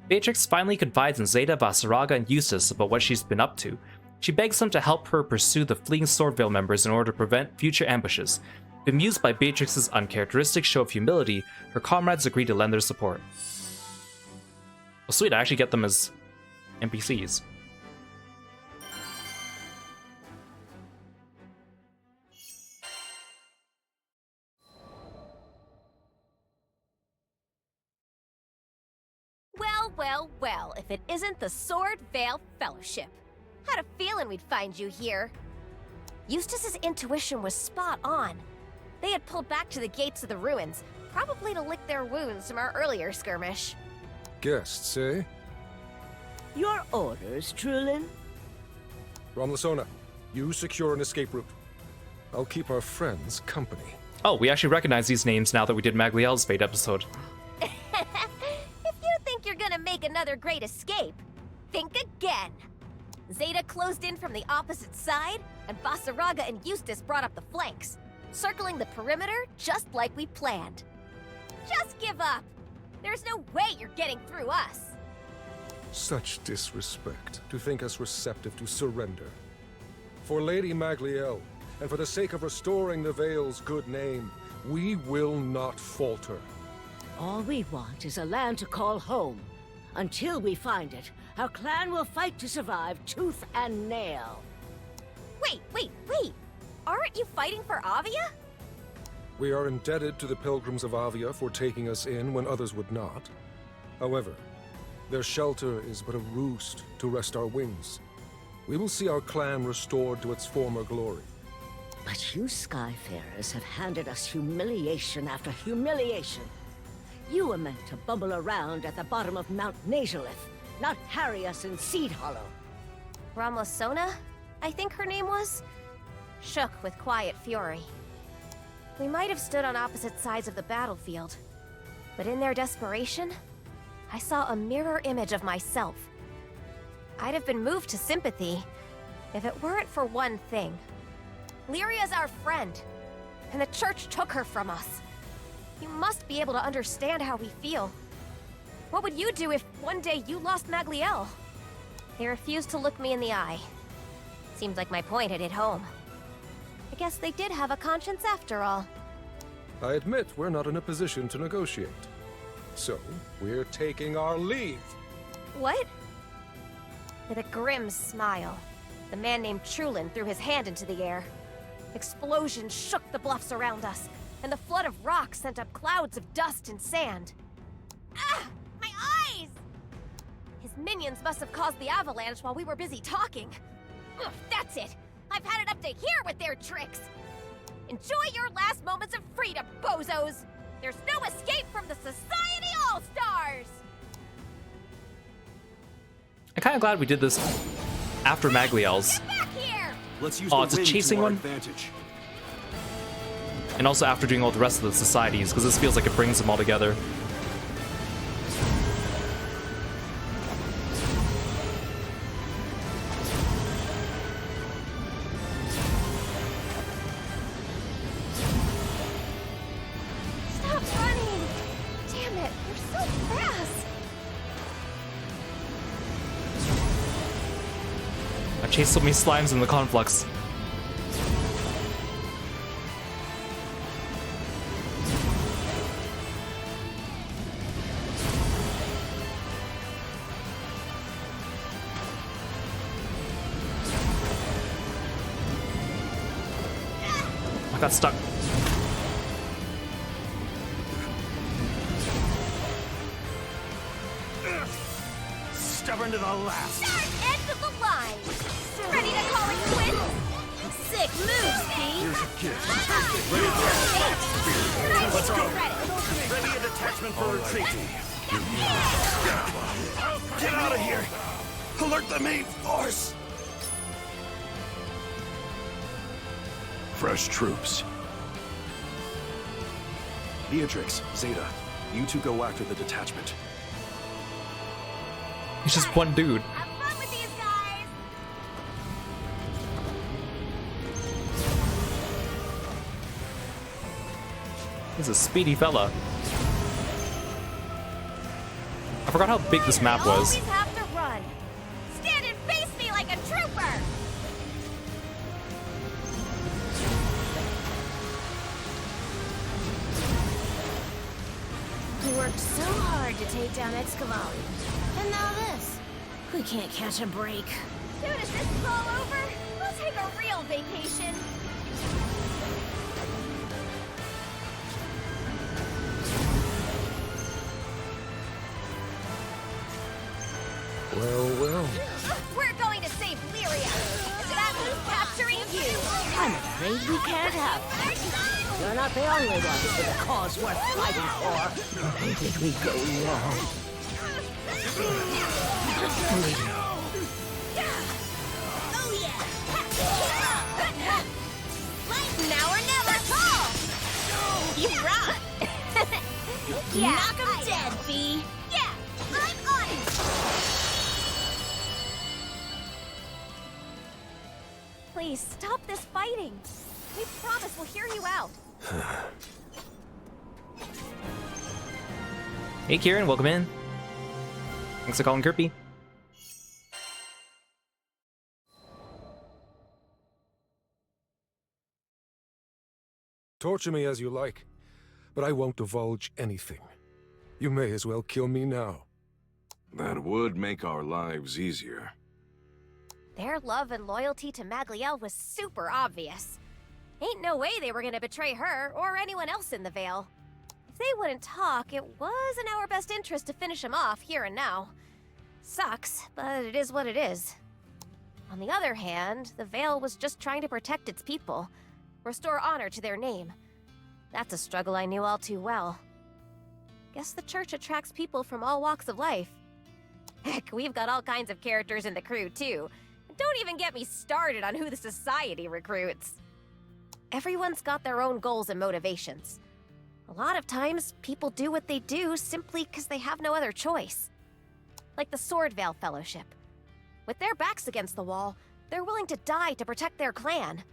Speaker 1: Beatrix finally confides in Zeta, Vasaraga, and Eustace about what she's been up to. She begs them to help her pursue the fleeing Swordvale members in order to prevent future ambushes. Bemused by Beatrix's uncharacteristic show of humility, her comrades agree to lend their support. Oh sweet, I actually get them as NPCs.
Speaker 4: Well, if it isn't the Swordvale Fellowship. Had a feeling we'd find you here. Eustace's intuition was spot on. They had pulled back to the gates of the ruins, probably to lick their wounds from our earlier skirmish.
Speaker 8: Guests, eh?
Speaker 9: Your orders, Trulin?
Speaker 8: Ramlasona, you secure an escape route. I'll keep our friends company.
Speaker 1: Oh, we actually recognize these names now that we did Magliel's Fate episode.
Speaker 4: If you think you're gonna make another great escape, think again. Zeta closed in from the opposite side, and Vasaraga and Eustace brought up the flanks, circling the perimeter just like we planned. Just give up. There's no way you're getting through us.
Speaker 8: Such disrespect to think us receptive to surrender. For Lady Magliel, and for the sake of restoring the Vale's good name, we will not falter.
Speaker 9: All we want is a land to call home. Until we find it, our clan will fight to survive tooth and nail.
Speaker 4: Wait. Aren't you fighting for Avia?
Speaker 8: We are indebted to the Pilgrims of Avia for taking us in when others would not. However, their shelter is but a roost to rest our wings. We will see our clan restored to its former glory.
Speaker 9: But you Skyfarers have handed us humiliation after humiliation. You were meant to bumble around at the bottom of Mount Nazalith, not harry us in Seed Hollow.
Speaker 4: Ramlasona, I think her name was, shook with quiet fury. We might have stood on opposite sides of the battlefield, but in their desperation, I saw a mirror image of myself. I'd have been moved to sympathy if it weren't for one thing. Lyria's our friend, and the church took her from us. You must be able to understand how we feel. What would you do if one day you lost Magliel? They refused to look me in the eye. Seemed like my point had hit home. I guess they did have a conscience after all.
Speaker 8: I admit we're not in a position to negotiate. So, we're taking our leave.
Speaker 4: What? With a grim smile, the man named Trulin threw his hand into the air. Explosions shook the bluffs around us, and the flood of rocks sent up clouds of dust and sand. Ah! My eyes! His minions must have caused the avalanche while we were busy talking. Ugh, that's it! I've had it up to here with their tricks! Enjoy your last moments of freedom, bozos! There's no escape from the Society All-Stars!
Speaker 1: I'm kind of glad we did this after Magliel's.
Speaker 4: Get back here!
Speaker 5: Let's use
Speaker 1: Oh,
Speaker 5: the
Speaker 1: it's a
Speaker 5: wind to
Speaker 1: chasing
Speaker 5: our
Speaker 1: one?
Speaker 5: advantage.
Speaker 1: And also after doing all the rest of the societies, because this feels like it brings them all together.
Speaker 4: Stop running! Damn it, you're so fast!
Speaker 1: I've chased so many slimes in the conflux. I got stuck.
Speaker 5: Stubborn to the last.
Speaker 4: Start end of the line! Ready to call it quits?
Speaker 2: Sick moves, B.
Speaker 5: Here's a gift.
Speaker 4: Let's go!
Speaker 5: Ready a detachment for retreat. Get out of here! Alert the main force!
Speaker 3: Fresh troops.
Speaker 5: Beatrix, Zeta, you two go after the detachment.
Speaker 1: He's just one dude.
Speaker 4: Have fun with these guys!
Speaker 1: He's a speedy fella. I forgot how big this map was.
Speaker 4: Always have to run. Stand and face me like a trooper!
Speaker 2: We worked so hard to take down Excavali. And now this. We can't catch a break.
Speaker 4: Soon as this is all over, we'll take a real vacation.
Speaker 8: Well, well.
Speaker 4: We're going to save Lyria. And that means capturing you.
Speaker 9: I'm afraid we can't have that. You're not the only one with a cause worth fighting for. Where did we go wrong?
Speaker 2: Oh yeah!
Speaker 4: Now or never.
Speaker 2: You rock!
Speaker 4: Yeah,
Speaker 2: Knock 'em
Speaker 4: I
Speaker 2: dead,
Speaker 4: know.
Speaker 2: B.
Speaker 4: Yeah, I'm on it. Please stop this fighting. We promise we'll hear you out.
Speaker 1: Hey Kieran, welcome in. Thanks for calling Kirby.
Speaker 8: Torture me as you like, but I won't divulge anything. You may as well kill me now.
Speaker 6: That would make our lives easier.
Speaker 4: Their love and loyalty to Magliel was super obvious. Ain't no way they were gonna betray her or anyone else in the Vale. If they wouldn't talk, it was in our best interest to finish them off here and now. Sucks, but it is what it is. On the other hand, the Vale was just trying to protect its people, restore honor to their name. That's a struggle I knew all too well. Guess the church attracts people from all walks of life. Heck, we've got all kinds of characters in the crew, too. Don't even get me started on who the society recruits. Everyone's got their own goals and motivations. A lot of times, people do what they do simply because they have no other choice. Like the Swordvale Fellowship. With their backs against the wall, they're willing to die to protect their clan.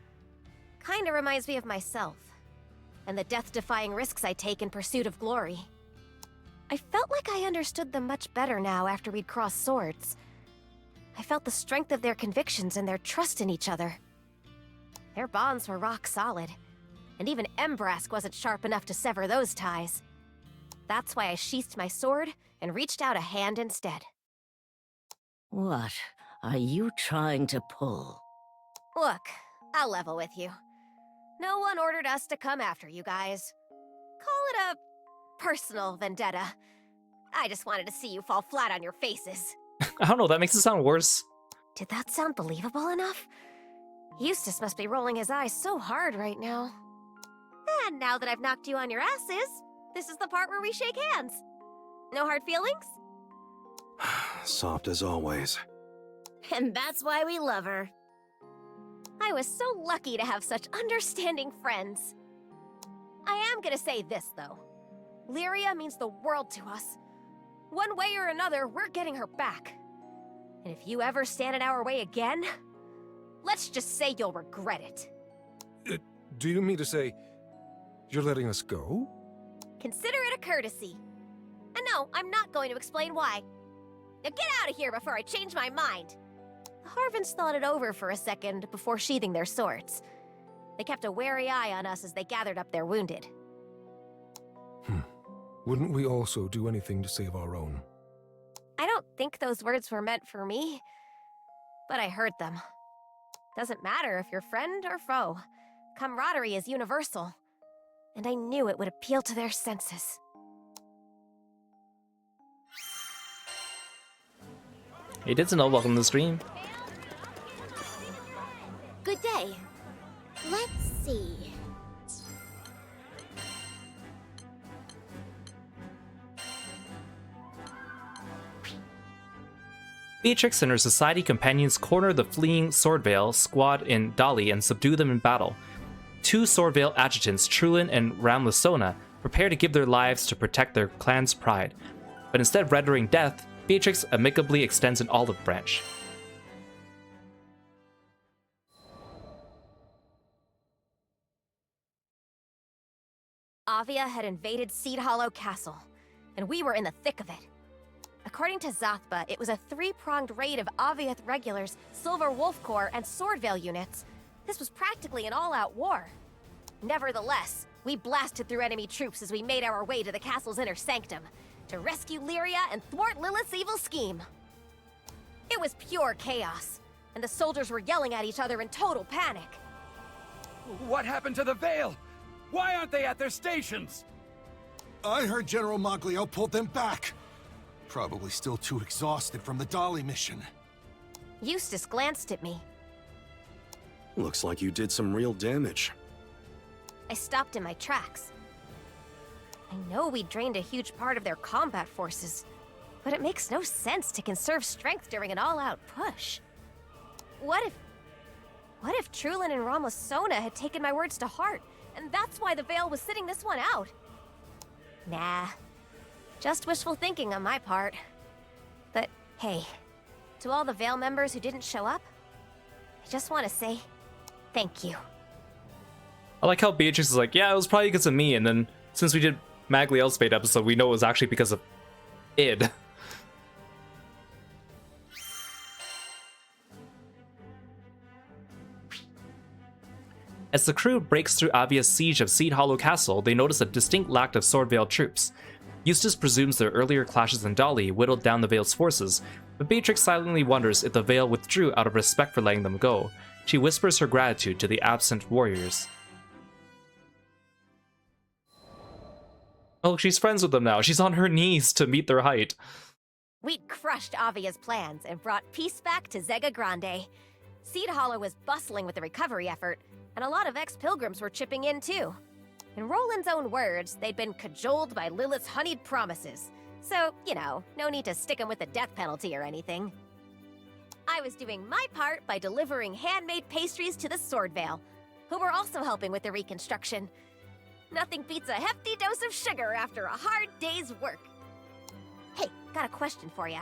Speaker 4: Kinda reminds me of myself, and the death-defying risks I take in pursuit of glory. I felt like I understood them much better now after we'd crossed swords. I felt the strength of their convictions and their trust in each other. Their bonds were rock solid, and even Embrask wasn't sharp enough to sever those ties. That's why I sheathed my sword and reached out a hand instead.
Speaker 9: What? are you trying to pull?
Speaker 4: Look, I'll level with you. No one ordered us to come after you guys. Call it a personal vendetta. I just wanted to see you fall flat on your faces.
Speaker 1: I don't know, that makes it sound worse.
Speaker 4: Did that sound believable enough? Eustace must be rolling his eyes so hard right now. And now that I've knocked you on your asses, this is the part where we shake hands. No hard feelings?
Speaker 5: Soft as always.
Speaker 2: And that's why we love her.
Speaker 4: I was so lucky to have such understanding friends. I am gonna say this, though. Lyria means the world to us. One way or another, we're getting her back. And if you ever stand in our way again, let's just say you'll regret it.
Speaker 8: Do you mean to say you're letting us go?
Speaker 4: Consider it a courtesy. And no, I'm not going to explain why. Now get out of here before I change my mind. The Harvins thought it over for a second before sheathing their swords. They kept a wary eye on us as they gathered up their wounded.
Speaker 8: Wouldn't we also do anything to save our own?
Speaker 4: I don't think those words were meant for me, but I heard them. Doesn't matter if you're friend or foe. Camaraderie is universal. And I knew it would appeal to their senses.
Speaker 1: Hey, Ditzel, welcome to the stream.
Speaker 2: Good day. Let's see.
Speaker 1: Beatrix and her society companions corner the fleeing Swordvale squad in Dali and subdue them in battle. Two Swordvale adjutants, Trulin and Ramlasona, prepare to give their lives to protect their clan's pride. But instead of rendering death, Beatrix amicably extends an olive branch.
Speaker 4: Avia had invaded Seed Hollow Castle, and we were in the thick of it. According to Zathba, it was a three-pronged raid of Aviath regulars, Silver Wolf Corps, and Swordvale units. This was practically an all-out war. Nevertheless, we blasted through enemy troops as we made our way to the castle's inner sanctum, to rescue Lyria and thwart Lilith's evil scheme. It was pure chaos, and the soldiers were yelling at each other in total panic.
Speaker 7: What happened to the Veil? Why aren't they at their stations?
Speaker 10: I heard General Moglio pulled them back. Probably still too exhausted from the Dali mission.
Speaker 4: Eustace glanced at me.
Speaker 5: Looks like you did some real damage.
Speaker 4: I stopped in my tracks. I know we drained a huge part of their combat forces, but it makes no sense to conserve strength during an all-out push. What if Trulin and Ramlasona had taken my words to heart, and that's why the Veil was sitting this one out? Nah. Just wishful thinking on my part. But hey, to all the Veil members who didn't show up, I just want to say thank you.
Speaker 1: I like how Beatrix is like, yeah, it was probably because of me, and then since we did Magliel's Fate episode, we know it was actually because of id. As the crew breaks through Avia's siege of Seed Hollow Castle, they notice a distinct lack of Swordvale troops. Eustace presumes their earlier clashes in Dali whittled down the Veil's forces, but Beatrix silently wonders if the Veil withdrew out of respect for letting them go. She whispers her gratitude to the absent warriors. Oh, she's friends with them now. She's on her knees to meet their height.
Speaker 4: We'd crushed Avia's plans and brought peace back to Zega Grande. Seed Hollow was bustling with the recovery effort, and a lot of ex-pilgrims were chipping in too. In Roland's own words, they'd been cajoled by Lilith's honeyed promises. So, you know, no need to stick them with the death penalty or anything. I was doing my part by delivering handmade pastries to the Swordvale, who were also helping with the reconstruction. Nothing beats a hefty dose of sugar after a hard day's work. Hey, got a question for you.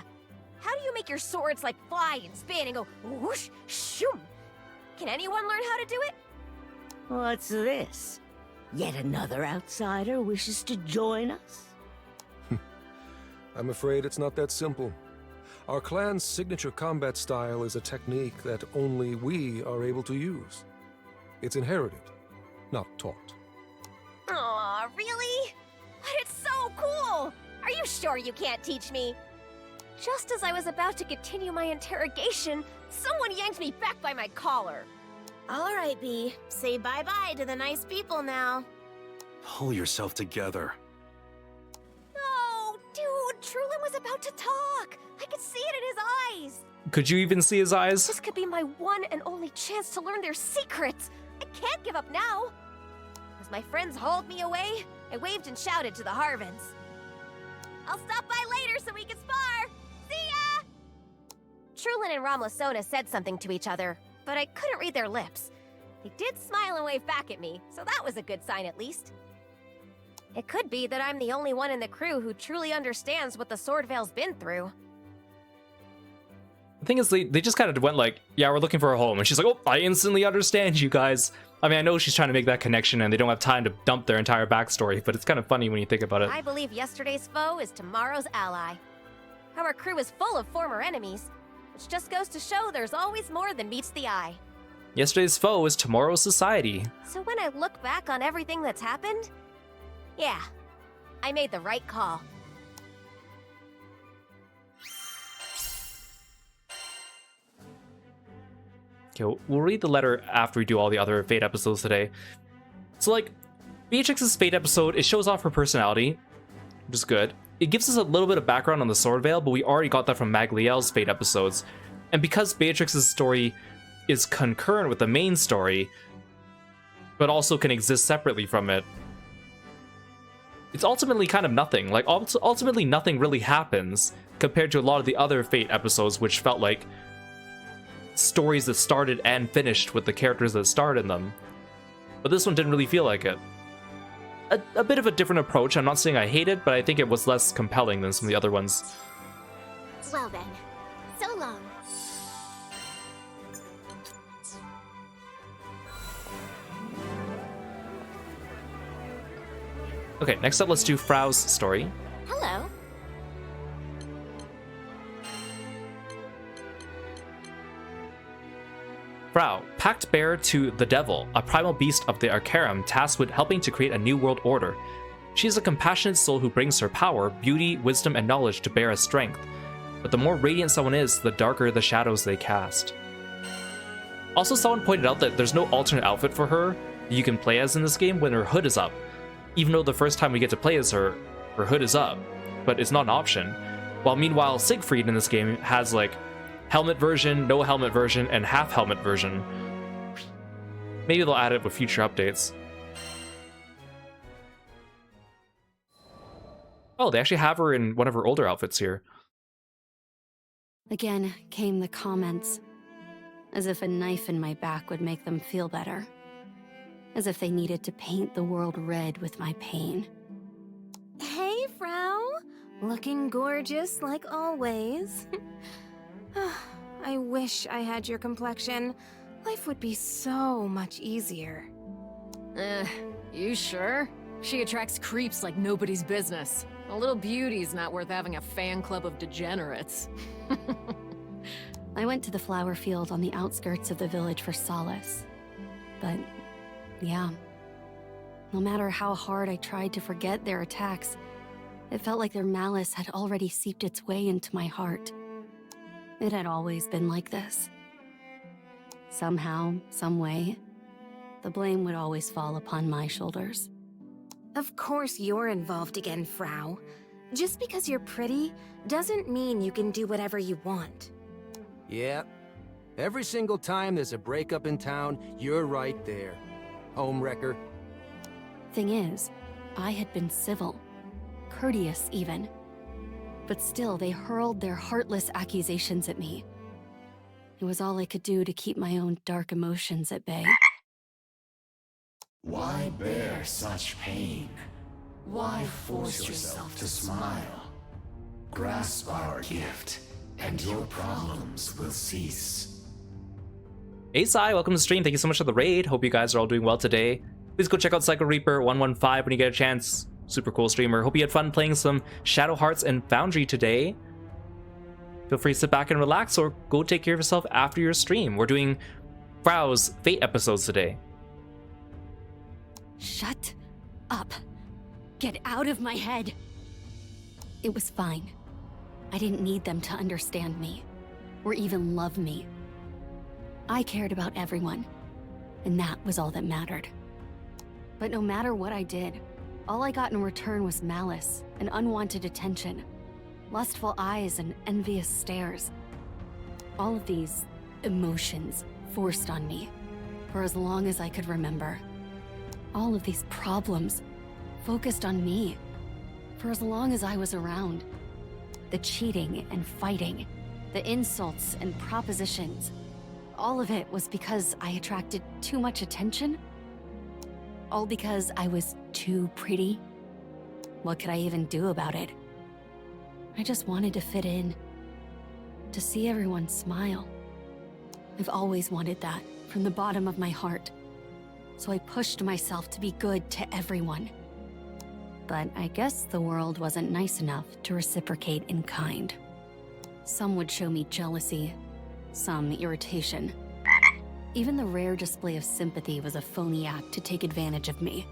Speaker 4: How do you make your swords like fly and spin and go whoosh, shoom? Can anyone learn how to do it?
Speaker 9: What's this? Yet another outsider wishes to join us?
Speaker 8: I'm afraid it's not that simple. Our clan's signature combat style is a technique that only we are able to use. It's inherited, not taught.
Speaker 4: Aw, really? But it's so cool! Are you sure you can't teach me? Just as I was about to continue my interrogation, someone yanked me back by my collar.
Speaker 2: All right, B. Say bye-bye to the nice people now.
Speaker 5: Pull yourself together.
Speaker 4: No, dude, Trulin was about to talk. I could see it in his eyes.
Speaker 1: Could you even see his eyes?
Speaker 4: This could be my one and only chance to learn their secrets. I can't give up now. As my friends hauled me away, I waved and shouted to the Harvins. I'll stop by later so we can spar. See ya! Trulin and Ramlasona said something to each other, but I couldn't read their lips. They did smile and wave back at me, so that was a good sign at least. It could be that I'm the only one in the crew who truly understands what the Swordvale's been through.
Speaker 1: The thing is, they just kind of went like, yeah, we're looking for a home. And she's like, oh, I instantly understand you guys. I mean, I know she's trying to make that connection and they don't have time to dump their entire backstory, but it's kind of funny when you think about it.
Speaker 4: I believe yesterday's foe is tomorrow's ally. Our crew is full of former enemies, which just goes to show there's always more than meets the eye.
Speaker 1: Yesterday's foe is tomorrow's society.
Speaker 4: So when I look back on everything that's happened, yeah, I made the right call.
Speaker 1: Okay, we'll read the letter after we do all the other Fate episodes today. So, like, Beatrix's Fate episode, it shows off her personality, which is good. It gives us a little bit of background on the Swordvale, but we already got that from Magliel's Fate episodes. And because Beatrix's story is concurrent with the main story, but also can exist separately from it, it's ultimately kind of nothing. Like, ultimately nothing really happens compared to a lot of the other Fate episodes, which felt like stories that started and finished with the characters that starred in them. But this one didn't really feel like it. A bit of a different approach. I'm not saying I hate it, but I think it was less compelling than some of the other ones.
Speaker 2: Well then, so long.
Speaker 1: Okay, next up, let's do Frau's story.
Speaker 2: Hello.
Speaker 1: Frau, pact bearer to the Devil, a primal beast of the Arcarum tasked with helping to create a new world order. She is a compassionate soul who brings her power, beauty, wisdom, and knowledge to bear as strength. But the more radiant someone is, the darker the shadows they cast. Also, someone pointed out that there's no alternate outfit for her that you can play as in this game when her hood is up. Even though the first time we get to play as her, her hood is up, but it's not an option. While meanwhile, Siegfried in this game has like helmet version, no helmet version, and half helmet version. Maybe they'll add it with future updates. Oh, they actually have her in one of her older outfits here.
Speaker 11: Again came the comments, as if a knife in my back would make them feel better. As if they needed to paint the world red with my pain.
Speaker 2: Hey, Frau. Looking gorgeous like always.
Speaker 12: I wish I had your complexion. Life would be so much easier.
Speaker 13: You sure? She attracts creeps like nobody's business. A little beauty's not worth having a fan club of degenerates.
Speaker 11: I went to the flower field on the outskirts of the village for solace. But, yeah. No matter how hard I tried to forget their attacks, it felt like their malice had already seeped its way into my heart. It had always been like this. Somehow, some way, the blame would always fall upon my shoulders.
Speaker 12: Of course you're involved again, Frau. Just because you're pretty doesn't mean you can do whatever you want.
Speaker 14: Yeah. Every single time there's a breakup in town, you're right there. Homewrecker.
Speaker 11: Thing is, I had been civil. Courteous, even. But still, they hurled their heartless accusations at me. It was all I could do to keep my own dark emotions at bay.
Speaker 15: Why bear such pain? Why force yourself to smile? Grasp our gift, and your problems will cease.
Speaker 1: Asai, welcome to the stream. Thank you so much for the raid. Hope you guys are all doing well today. Please go check out Psycho Reaper 115 when you get a chance. Super cool streamer. Hope you had fun playing some Shadow Hearts and Foundry today. Feel free to sit back and relax or go take care of yourself after your stream. We're doing Frau's Fate episodes today.
Speaker 11: Shut up. Get out of my head. It was fine. I didn't need them to understand me, or even love me. I cared about everyone, and that was all that mattered. But no matter what I did, all I got in return was malice and unwanted attention, lustful eyes and envious stares. All of these emotions forced on me for as long as I could remember. All of these problems focused on me for as long as I was around. The cheating and fighting, the insults and propositions, all of it was because I attracted too much attention? All because I was too pretty? What could I even do about it? I just wanted to fit in, to see everyone smile. I've always wanted that from the bottom of my heart. So I pushed myself to be good to everyone. But I guess the world wasn't nice enough to reciprocate in kind. Some would show me jealousy, some irritation. Even the rare display of sympathy was a phony act to take advantage of me.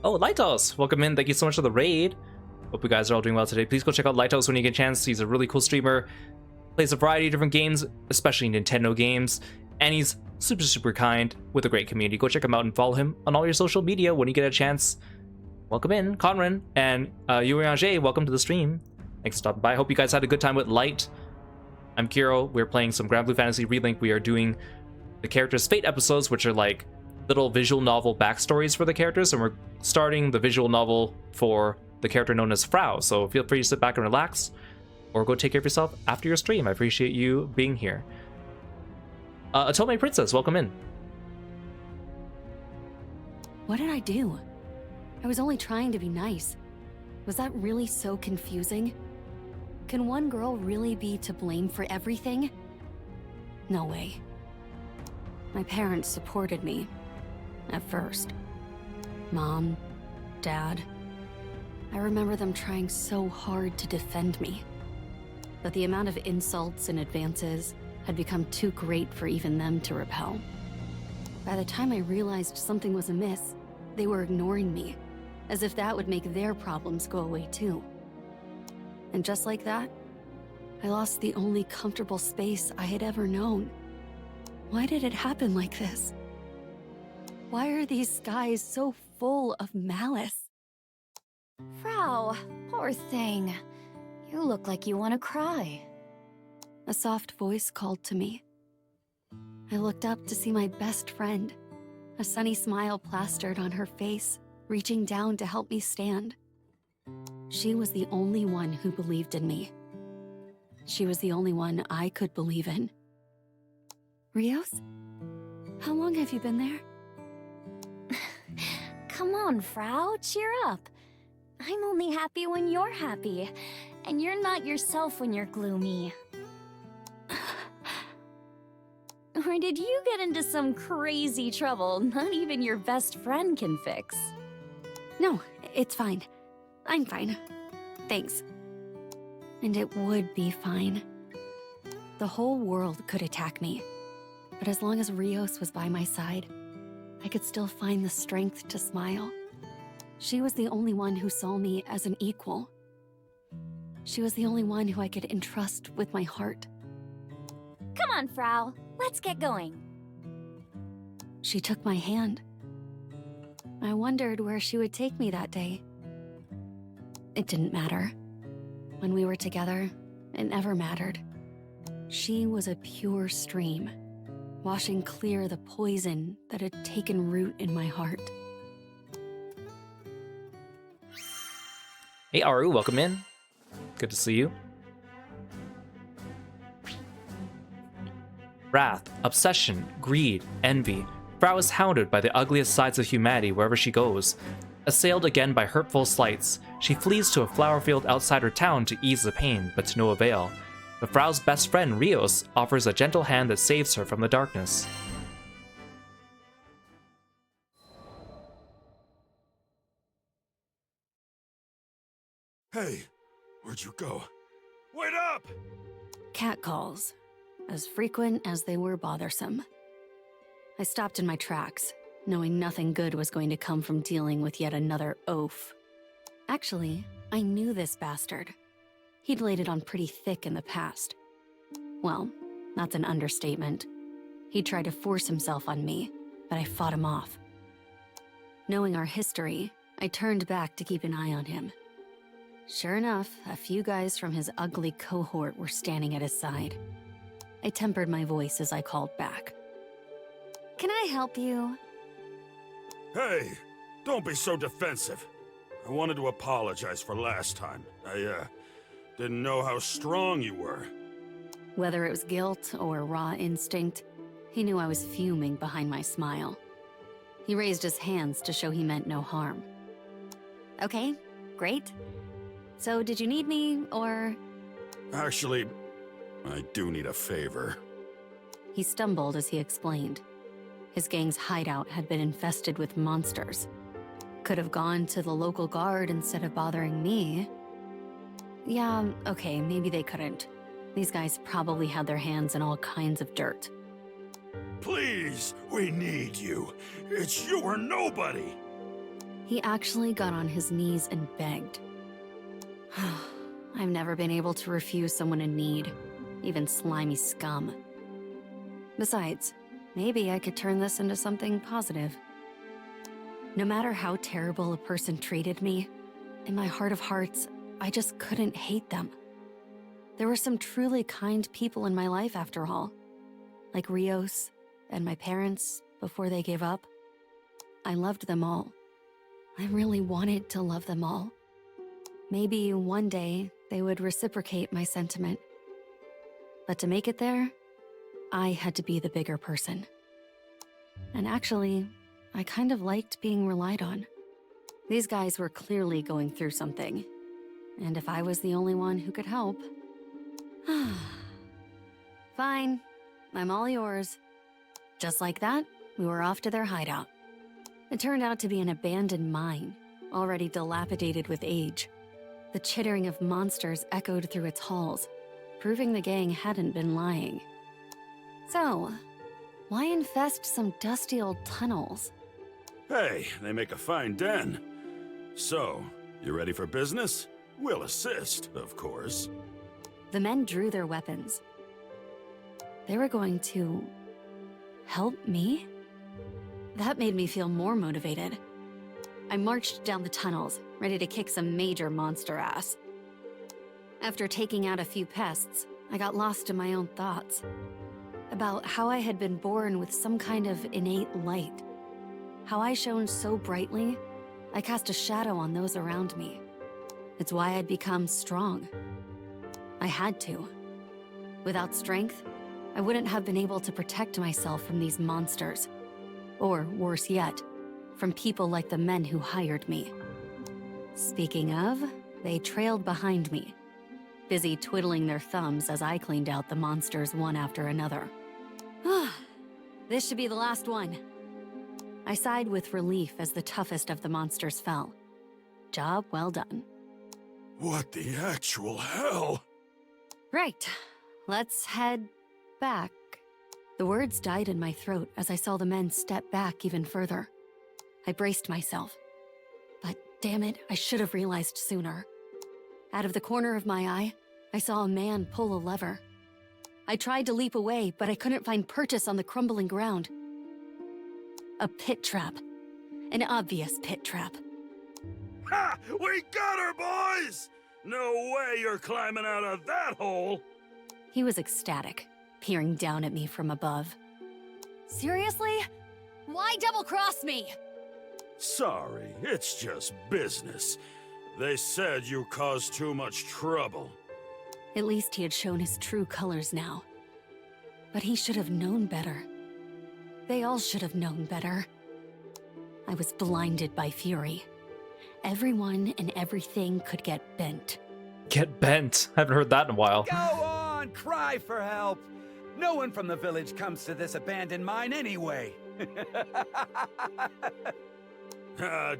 Speaker 1: Oh, Lighthouse, welcome in. Thank you so much for the raid. Hope you guys are all doing well today. Please go check out Lighthouse when you get a chance. He's a really cool streamer. Plays a variety of different games, especially Nintendo games. And he's super, super kind with a great community. Go check him out and follow him on all your social media when you get a chance. Welcome in, Conran. And Yuriange, welcome to the stream. Thanks for stopping by. I hope you guys had a good time with Light. I'm Kiro. We're playing some Granblue Fantasy Relink. We are doing the characters' Fate episodes, which are like little visual novel backstories for the characters. And we're starting the visual novel for the character known as Frau. So feel free to sit back and relax, or go take care of yourself after your stream. I appreciate you being here. Atome Princess, welcome in.
Speaker 11: What did I do? I was only trying to be nice. Was that really so confusing? Can one girl really be to blame for everything? No way. My parents supported me. At first. Mom, Dad. I remember them trying so hard to defend me. But the amount of insults and advances had become too great for even them to repel. By the time I realized something was amiss, they were ignoring me, as if that would make their problems go away too. And just like that, I lost the only comfortable space I had ever known. Why did it happen like this? Why are these skies so full of malice?
Speaker 16: Frau, poor thing. You look like you want to cry.
Speaker 11: A soft voice called to me. I looked up to see my best friend, a sunny smile plastered on her face, reaching down to help me stand. She was the only one who believed in me. She was the only one I could believe in. Rios? How long have you been there?
Speaker 16: Come on, Frau, cheer up. I'm only happy when you're happy, and you're not yourself when you're gloomy. Or did you get into some crazy trouble not even your best friend can fix?
Speaker 11: No, it's fine. I'm fine. Thanks. And it would be fine. The whole world could attack me, but as long as Rios was by my side, I could still find the strength to smile. She was the only one who saw me as an equal. She was the only one who I could entrust with my heart.
Speaker 16: Come on, Frau. Let's get going.
Speaker 11: She took my hand. I wondered where she would take me that day. It didn't matter. When we were together, it never mattered. She was a pure stream, washing clear the poison that had taken root in my heart.
Speaker 1: Hey, Aru, welcome in. Good to see you. Wrath, obsession, greed, envy. Frau is hounded by the ugliest sides of humanity wherever she goes. Assailed again by hurtful slights, she flees to a flower field outside her town to ease the pain, but to no avail. But Frau's best friend, Rios, offers a gentle hand that saves her from the darkness.
Speaker 3: Hey, where'd you go? Wait up!
Speaker 11: Catcalls, as frequent as they were bothersome. I stopped in my tracks, knowing nothing good was going to come from dealing with yet another oaf. Actually, I knew this bastard. He'd laid it on pretty thick in the past. Well, that's an understatement. He tried to force himself on me, but I fought him off. Knowing our history, I turned back to keep an eye on him. Sure enough, a few guys from his ugly cohort were standing at his side. I tempered my voice as I called back.
Speaker 16: Can I help you?
Speaker 3: Hey, don't be so defensive. I wanted to apologize for last time. I, didn't know how strong you were.
Speaker 11: Whether it was guilt or raw instinct, he knew I was fuming behind my smile. He raised his hands to show he meant no harm. Okay, great. So did you need me, or...?
Speaker 3: Actually, I do need a favor.
Speaker 11: He stumbled as he explained. His gang's hideout had been infested with monsters. Could have gone to the local guard instead of bothering me. Yeah, okay, maybe they couldn't. These guys probably had their hands in all kinds of dirt.
Speaker 3: Please, we need you. It's you or nobody.
Speaker 11: He actually got on his knees and begged. I've never been able to refuse someone in need, even slimy scum. Besides, maybe I could turn this into something positive. No matter how terrible a person treated me, in my heart of hearts, I just couldn't hate them. There were some truly kind people in my life after all, like Rios and my parents before they gave up. I loved them all. I really wanted to love them all. Maybe one day they would reciprocate my sentiment. But to make it there, I had to be the bigger person. And actually, I kind of liked being relied on. These guys were clearly going through something. And if I was the only one who could help... Fine, I'm all yours. Just like that, we were off to their hideout. It turned out to be an abandoned mine, already dilapidated with age. The chittering of monsters echoed through its halls, proving the gang hadn't been lying. So, why infest some dusty old tunnels?
Speaker 3: Hey, they make a fine den. So, you ready for business? We'll assist, of course.
Speaker 11: The men drew their weapons. They were going to... help me? That made me feel more motivated. I marched down the tunnels, ready to kick some major monster ass. After taking out a few pests, I got lost in my own thoughts. About how I had been born with some kind of innate light. How I shone so brightly, I cast a shadow on those around me. It's why I'd become strong. I had to. Without strength, I wouldn't have been able to protect myself from these monsters. Or, worse yet, from people like the men who hired me. Speaking of, they trailed behind me, busy twiddling their thumbs as I cleaned out the monsters one after another. This should be the last one. I sighed with relief as the toughest of the monsters fell. Job well done.
Speaker 3: What the actual hell?
Speaker 11: Right, let's head back. The words died in my throat as I saw the men step back even further. I braced myself. But damn it, I should have realized sooner. Out of the corner of my eye, I saw a man pull a lever. I tried to leap away, but I couldn't find purchase on the crumbling ground. A pit trap. An obvious pit trap.
Speaker 3: Ha! We got her, boys! No way you're climbing out of that hole!
Speaker 11: He was ecstatic, peering down at me from above. Seriously? Why double-cross me?
Speaker 3: Sorry, it's just business. They said you caused too much trouble.
Speaker 11: At least he had shown his true colors now. But he should have known better. They all should have known better. I was blinded by fury. Everyone and everything could get bent.
Speaker 1: Get bent? I haven't heard that in a while.
Speaker 17: Go on, cry for help. No one from the village comes to this abandoned mine anyway.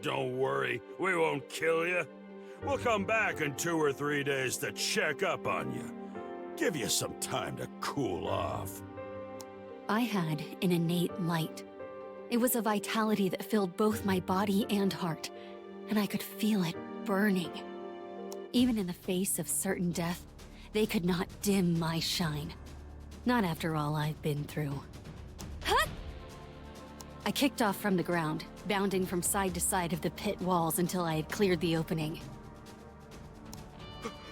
Speaker 3: Don't worry, we won't kill you. We'll come back in 2 or 3 days to check up on you. Give you some time to cool off.
Speaker 11: I had an innate light. It was a vitality that filled both my body and heart, and I could feel it burning. Even in the face of certain death, they could not dim my shine. Not after all I've been through. Huh! I kicked off from the ground, bounding from side to side of the pit walls until I had cleared the opening.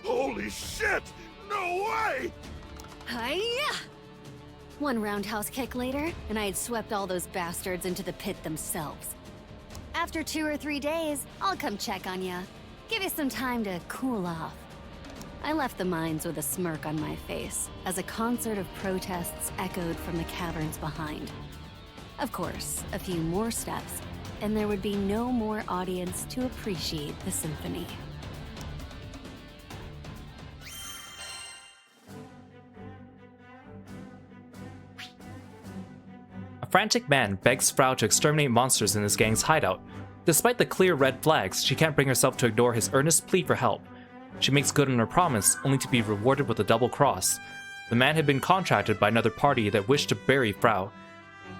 Speaker 3: Holy shit! No way!
Speaker 11: Hiya! One roundhouse kick later, and I had swept all those bastards into the pit themselves. After 2 or 3 days, I'll come check on ya. Give you some time to cool off. I left the mines with a smirk on my face, as a concert of protests echoed from the caverns behind. Of course, a few more steps, and there would be no more audience to appreciate the symphony.
Speaker 1: A frantic man begs Frau to exterminate monsters in his gang's hideout. Despite the clear red flags, she can't bring herself to ignore his earnest plea for help. She makes good on her promise, only to be rewarded with a double cross. The man had been contracted by another party that wished to bury Frau.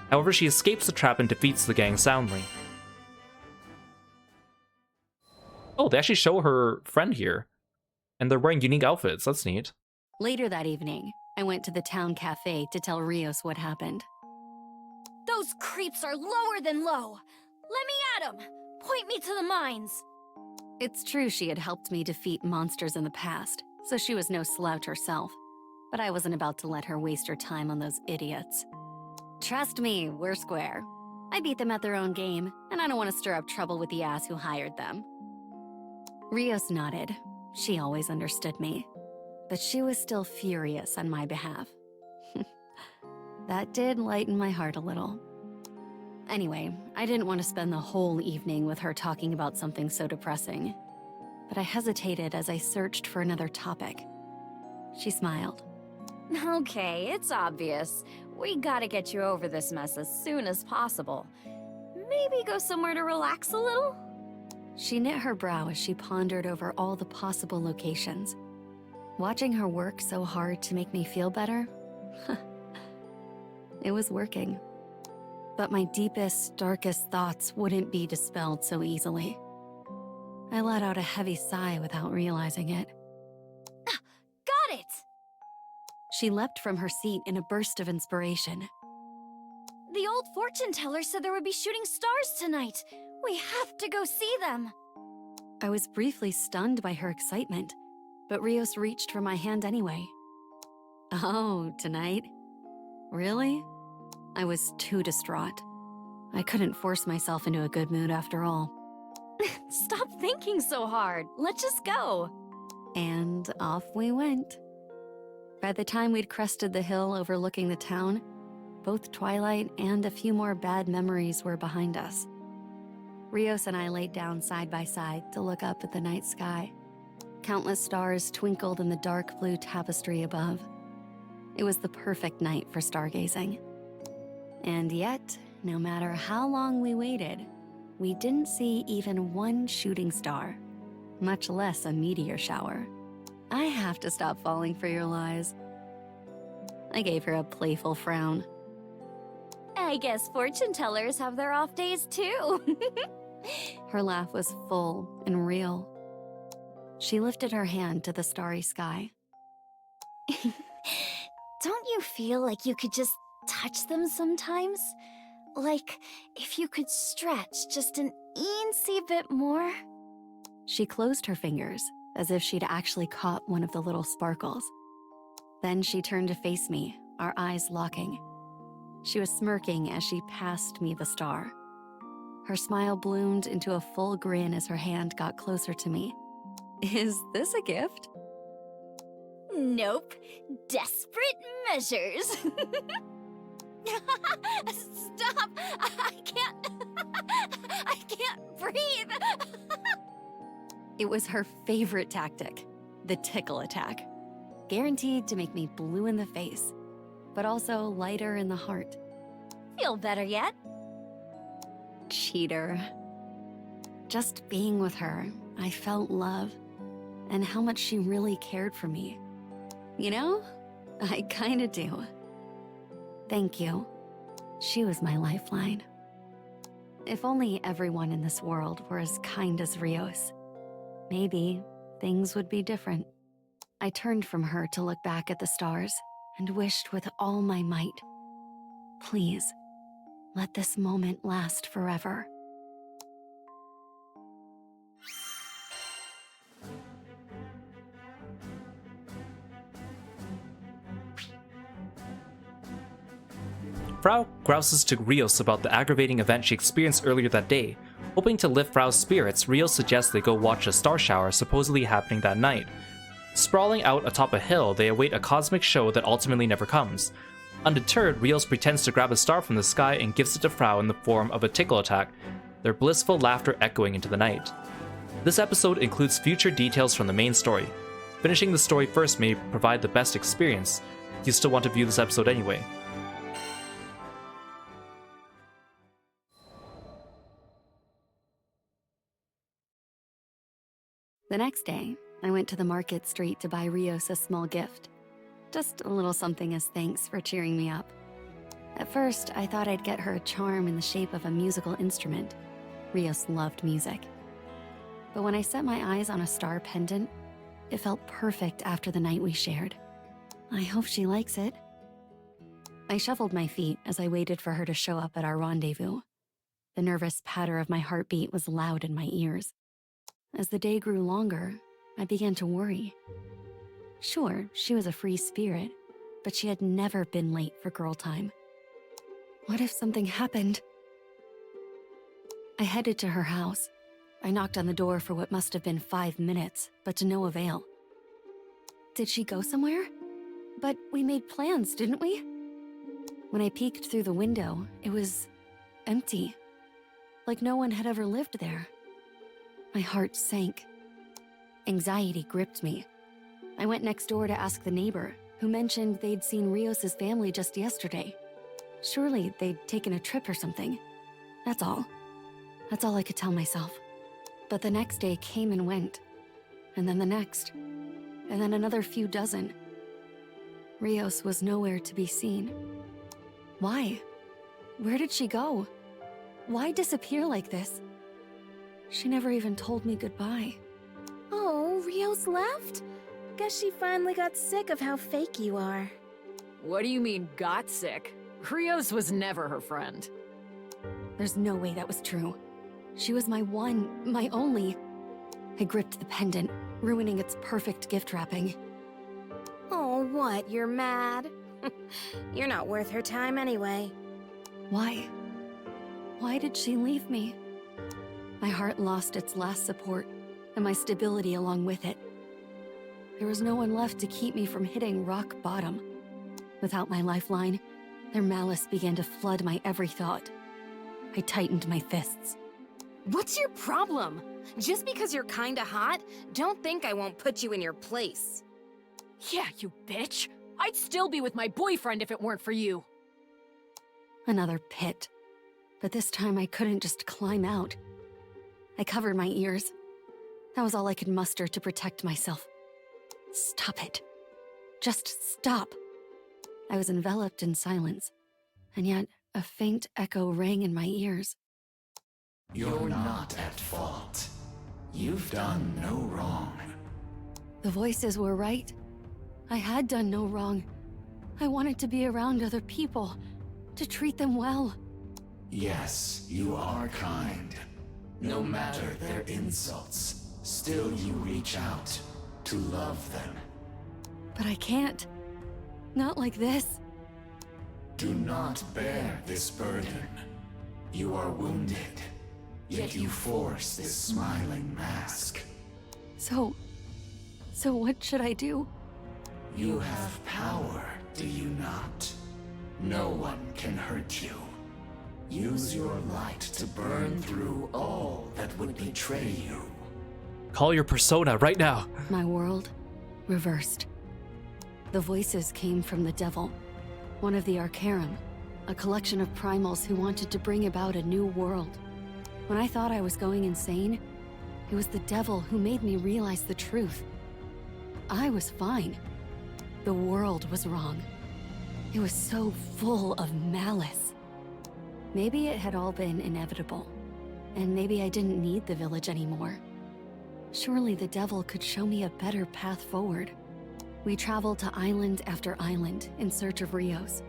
Speaker 1: However, she escapes the trap and defeats the gang soundly. Oh, they actually show her friend here. And they're wearing unique outfits, that's neat.
Speaker 11: Later that evening, I went to the town cafe to tell Rios what happened.
Speaker 4: Those creeps are lower than low. Let me at 'em. Point me to the mines.
Speaker 11: It's true she had helped me defeat monsters in the past, so she was no slouch herself. But I wasn't about to let her waste her time on those idiots. Trust me, we're square. I beat them at their own game, and I don't want to stir up trouble with the ass who hired them. Rios nodded. She always understood me. But she was still furious on my behalf. That did lighten my heart a little. Anyway, I didn't want to spend the whole evening with her talking about something so depressing. But I hesitated as I searched for another topic. She smiled.
Speaker 16: Okay, it's obvious. We gotta get you over this mess as soon as possible. Maybe go somewhere to relax a little?
Speaker 11: She knit her brow as she pondered over all the possible locations. Watching her work so hard to make me feel better? It was working. But my deepest, darkest thoughts wouldn't be dispelled so easily. I let out a heavy sigh without realizing it.
Speaker 4: Got it!
Speaker 11: She leapt from her seat in a burst of inspiration.
Speaker 4: The old fortune teller said there would be shooting stars tonight. We have to go see them.
Speaker 11: I was briefly stunned by her excitement, but Rios reached for my hand anyway. Oh, tonight? Really? I was too distraught. I couldn't force myself into a good mood after all.
Speaker 16: Stop thinking so hard. Let's just go.
Speaker 11: And off we went. By the time we'd crested the hill overlooking the town, both twilight and a few more bad memories were behind us. Rios and I laid down side by side to look up at the night sky. Countless stars twinkled in the dark blue tapestry above. It was the perfect night for stargazing. And yet, no matter how long we waited, we didn't see even one shooting star, much less a meteor shower. I have to stop falling for your lies. I gave her a playful frown.
Speaker 16: I guess fortune tellers have their off days too.
Speaker 11: Her laugh was full and real. She lifted her hand to the starry sky.
Speaker 16: Don't you feel like you could just touch them sometimes? Like if you could stretch just an eensy bit more?
Speaker 11: She closed her fingers as if she'd actually caught one of the little sparkles. Then she turned to face me, our eyes locking. She was smirking as she passed me the star. Her smile bloomed into a full grin as her hand got closer to me. Is this a gift?
Speaker 4: Nope. Desperate measures. Stop! I can't breathe!
Speaker 11: It was her favorite tactic, the tickle attack. Guaranteed to make me blue in the face, but also lighter in the heart.
Speaker 4: Feel better yet?
Speaker 11: Cheater. Just being with her, I felt love, and how much she really cared for me. You know, I kinda do. Thank you. She was my lifeline. If only everyone in this world were as kind as Rios. Maybe things would be different. I turned from her to look back at the stars and wished with all my might, please, let this moment last forever.
Speaker 1: Frau grouses to Rios about the aggravating event she experienced earlier that day. Hoping to lift Frau's spirits, Rios suggests they go watch a star shower supposedly happening that night. Sprawling out atop a hill, they await a cosmic show that ultimately never comes. Undeterred, Rios pretends to grab a star from the sky and gives it to Frau in the form of a tickle attack, their blissful laughter echoing into the night. This episode includes future details from the main story. Finishing the story first may provide the best experience. You still want to view this episode anyway.
Speaker 11: The next day, I went to the market street to buy Rios a small gift. Just a little something as thanks for cheering me up. At first, I thought I'd get her a charm in the shape of a musical instrument. Rios loved music. But when I set my eyes on a star pendant, it felt perfect after the night we shared. I hope she likes it. I shuffled my feet as I waited for her to show up at our rendezvous. The nervous patter of my heartbeat was loud in my ears. As the day grew longer, I began to worry. Sure, she was a free spirit, but she had never been late for girl time. What if something happened? I headed to her house. I knocked on the door for what must have been 5 minutes, but to no avail. Did she go somewhere? But we made plans, didn't we? When I peeked through the window, it was empty, like no one had ever lived there. My heart sank. Anxiety gripped me. I went next door to ask the neighbor, who mentioned they'd seen Rios' family just yesterday. Surely they'd taken a trip or something. That's all. That's all I could tell myself. But the next day came and went. And then the next. And then another few dozen. Rios was nowhere to be seen. Why? Where did she go? Why disappear like this? She never even told me goodbye.
Speaker 12: Oh, Rios left? Guess she finally got sick of how fake you are.
Speaker 13: What do you mean, got sick? Rios was never her friend.
Speaker 11: There's no way that was true. She was my one, my only. I gripped the pendant, ruining its perfect gift wrapping.
Speaker 12: Oh, what? You're mad? You're not worth her time anyway.
Speaker 11: Why? Why did she leave me? My heart lost its last support, and my stability along with it. There was no one left to keep me from hitting rock bottom. Without my lifeline, their malice began to flood my every thought. I tightened my fists.
Speaker 12: What's your problem? Just because you're kinda hot, don't think I won't put you in your place.
Speaker 13: Yeah, you bitch. I'd still be with my boyfriend if it weren't for you.
Speaker 11: Another pit. But this time I couldn't just climb out. I covered my ears. That was all I could muster to protect myself. Stop it. Just stop. I was enveloped in silence, and yet a faint echo rang in my ears.
Speaker 15: You're not at fault. You've done no wrong.
Speaker 11: The voices were right. I had done no wrong. I wanted to be around other people, to treat them well.
Speaker 15: Yes, you are kind. No matter their insults, still you reach out to love them.
Speaker 11: But I can't. Not like this.
Speaker 15: Do not bear this burden. You are wounded, yet you force this smiling mask.
Speaker 11: So what should I do?
Speaker 15: You have power, do you not? No one can hurt you. Use your light to burn through all that would betray you.
Speaker 1: Call your persona right now.
Speaker 11: My world reversed. The voices came from the devil, one of the Arcarum, a collection of primals who wanted to bring about a new world. When I thought I was going insane, it was the devil who made me realize the truth. I was fine. The world was wrong. It was so full of malice. Maybe it had all been inevitable, and maybe I didn't need the village anymore. Surely the devil could show me a better path forward. We traveled to island after island in search of Rios.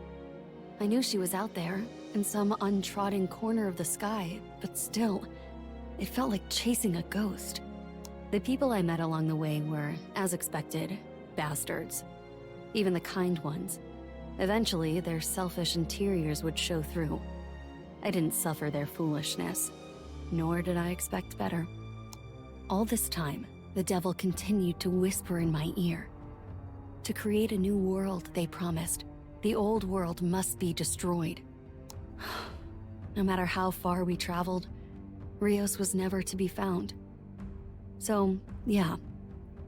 Speaker 11: I knew she was out there, in some untrodden corner of the sky, but still, it felt like chasing a ghost. The people I met along the way were, as expected, bastards. Even the kind ones. Eventually, their selfish interiors would show through. I didn't suffer their foolishness, nor did I expect better. All this time, the devil continued to whisper in my ear. To create a new world, they promised, the old world must be destroyed. No matter how far we traveled, Rios was never to be found. So, yeah,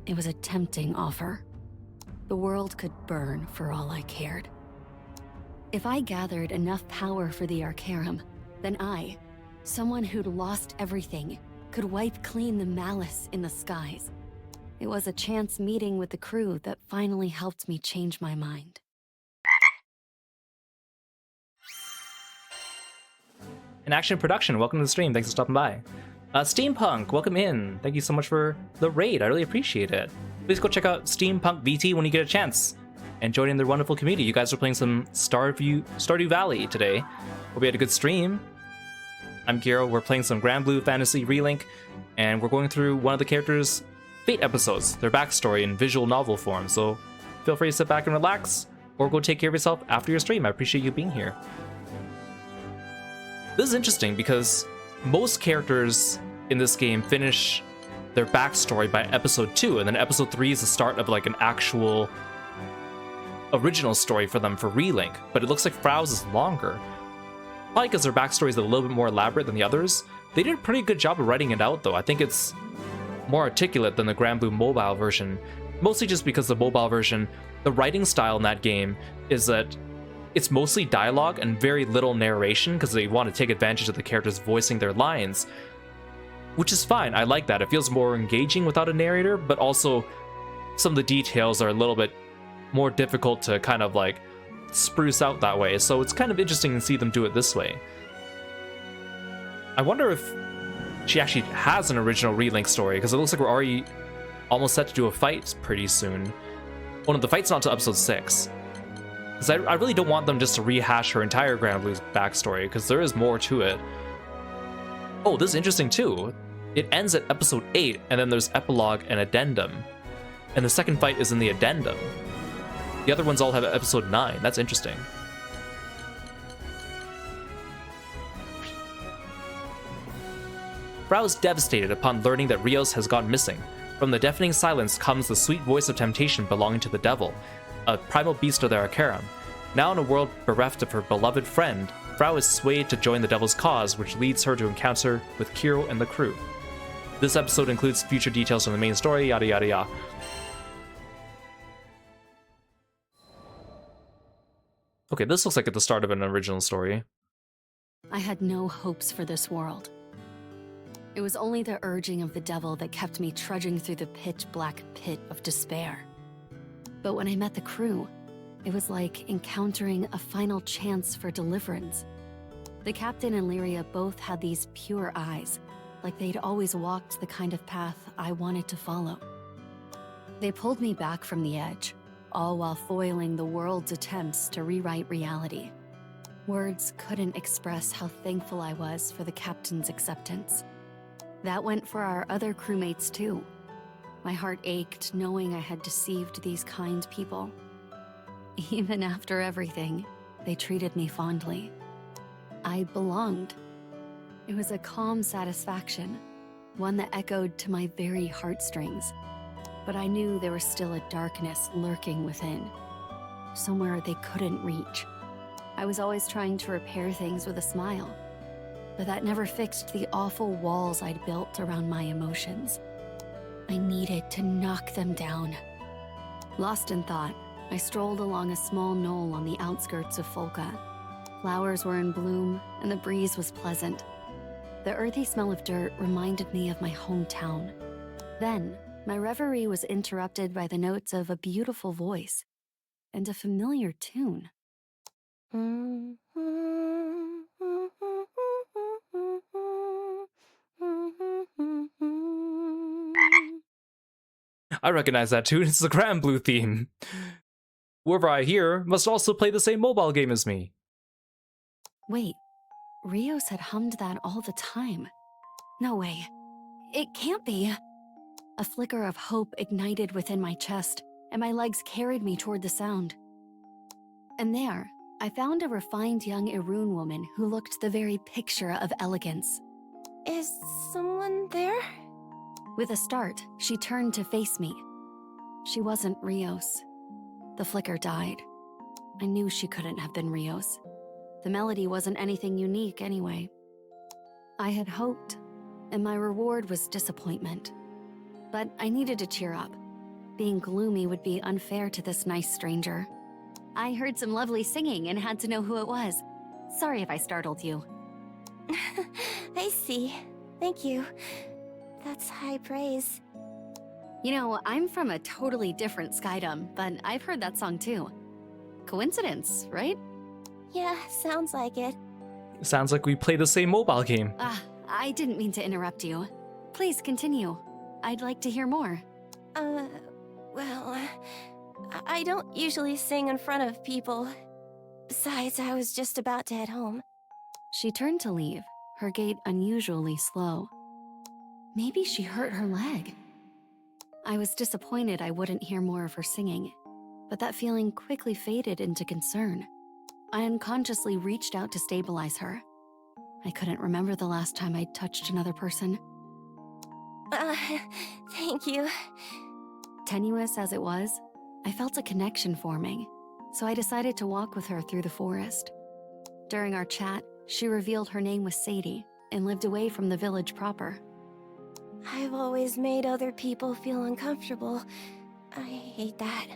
Speaker 11: it was a tempting offer. The world could burn for all I cared. If I gathered enough power for the Arcarum, then I, someone who'd lost everything, could wipe clean the malice in the skies. It was a chance meeting with the crew that finally helped me change my mind.
Speaker 1: In Action Production, welcome to the stream. Thanks for stopping by. Steampunk, welcome in. Thank you so much for the raid. I really appreciate it. Please go check out Steampunk VT when you get a chance and join in their wonderful community. You guys are playing some Stardew Valley today. Hope you had a good stream. I'm Kiro. We're playing some Granblue Fantasy Relink, and we're going through one of the characters' Fate episodes, their backstory in visual novel form. So feel free to sit back and relax, or go take care of yourself after your stream. I appreciate you being here. This is interesting because most characters in this game finish their backstory by episode 2, and then episode 3 is the start of like an actual original story for them for Relink, but it looks like Frau's is longer. Probably because their backstory is a little bit more elaborate than the others. They did a pretty good job of writing it out though. I think it's more articulate than the Granblue mobile version, mostly just because the mobile version, the writing style in that game is that it's mostly dialogue and very little narration because they want to take advantage of the characters voicing their lines, which is fine. I like that. It feels more engaging without a narrator, but also some of the details are a little bit more difficult to kind of like spruce out that way. So it's kind of interesting to see them do it this way. I wonder if she actually has an original Relink story, because it looks like we're already almost set to do a fight pretty soon. Oh no, the fight's not until episode 6. Because I really don't want them just to rehash her entire Granblue's backstory, because there is more to it. Oh, this is interesting too. It ends at episode 8, and then there's epilogue and addendum. And the second fight is in the addendum. The other ones all have episode 9. That's interesting. Frau is devastated upon learning that Rios has gone missing. From the deafening silence comes the sweet voice of temptation belonging to the devil, a primal beast of the Arcarum. Now in a world bereft of her beloved friend, Frau is swayed to join the devil's cause, which leads her to encounter with Kiro and the crew. This episode includes future details from the main story, yada yada yada. Okay, this looks like at the start of an original story.
Speaker 11: I had no hopes for this world. It was only the urging of the devil that kept me trudging through the pitch-black pit of despair. But when I met the crew, it was like encountering a final chance for deliverance. The captain and Lyria both had these pure eyes, like they'd always walked the kind of path I wanted to follow. They pulled me back from the edge, all while foiling the world's attempts to rewrite reality. Words couldn't express how thankful I was for the captain's acceptance. That went for our other crewmates too. My heart ached knowing I had deceived these kind people. Even after everything, they treated me fondly. I belonged. It was a calm satisfaction, one that echoed to my very heartstrings. But I knew there was still a darkness lurking within, somewhere they couldn't reach. I was always trying to repair things with a smile, but that never fixed the awful walls I'd built around my emotions. I needed to knock them down. Lost in thought, I strolled along a small knoll on the outskirts of Folka. Flowers were in bloom, and the breeze was pleasant. The earthy smell of dirt reminded me of my hometown. Then, my reverie was interrupted by the notes of a beautiful voice and a familiar tune.
Speaker 1: I recognize that tune. It's the Granblue theme. Whoever I hear must also play the same mobile game as me.
Speaker 11: Wait, Rios had hummed that all the time. No way. It can't be. A flicker of hope ignited within my chest, and my legs carried me toward the sound. And there, I found a refined young Irun woman who looked the very picture of elegance.
Speaker 2: Is someone there?
Speaker 11: With a start, she turned to face me. She wasn't Rios. The flicker died. I knew she couldn't have been Rios. The melody wasn't anything unique anyway. I had hoped, and my reward was disappointment. But I needed to cheer up. Being gloomy would be unfair to this nice stranger. I heard some lovely singing and had to know who it was. Sorry if I startled you.
Speaker 2: I see. Thank you. That's high praise.
Speaker 11: You know, I'm from a totally different Skydom, but I've heard that song too. Coincidence, right?
Speaker 2: Yeah, sounds like it.
Speaker 1: Sounds like we play the same mobile game.
Speaker 11: I didn't mean to interrupt you. Please continue. I'd like to hear more.
Speaker 2: Well, I don't usually sing in front of people. Besides, I was just about to head home.
Speaker 11: She turned to leave, her gait unusually slow. Maybe she hurt her leg. I was disappointed I wouldn't hear more of her singing, but that feeling quickly faded into concern. I unconsciously reached out to stabilize her. I couldn't remember the last time I'd touched another person.
Speaker 2: Thank you.
Speaker 11: Tenuous as it was, I felt a connection forming, so I decided to walk with her through the forest. During our chat, she revealed her name was Sadie and lived away from the village proper.
Speaker 2: I've always made other people feel uncomfortable. I hate that.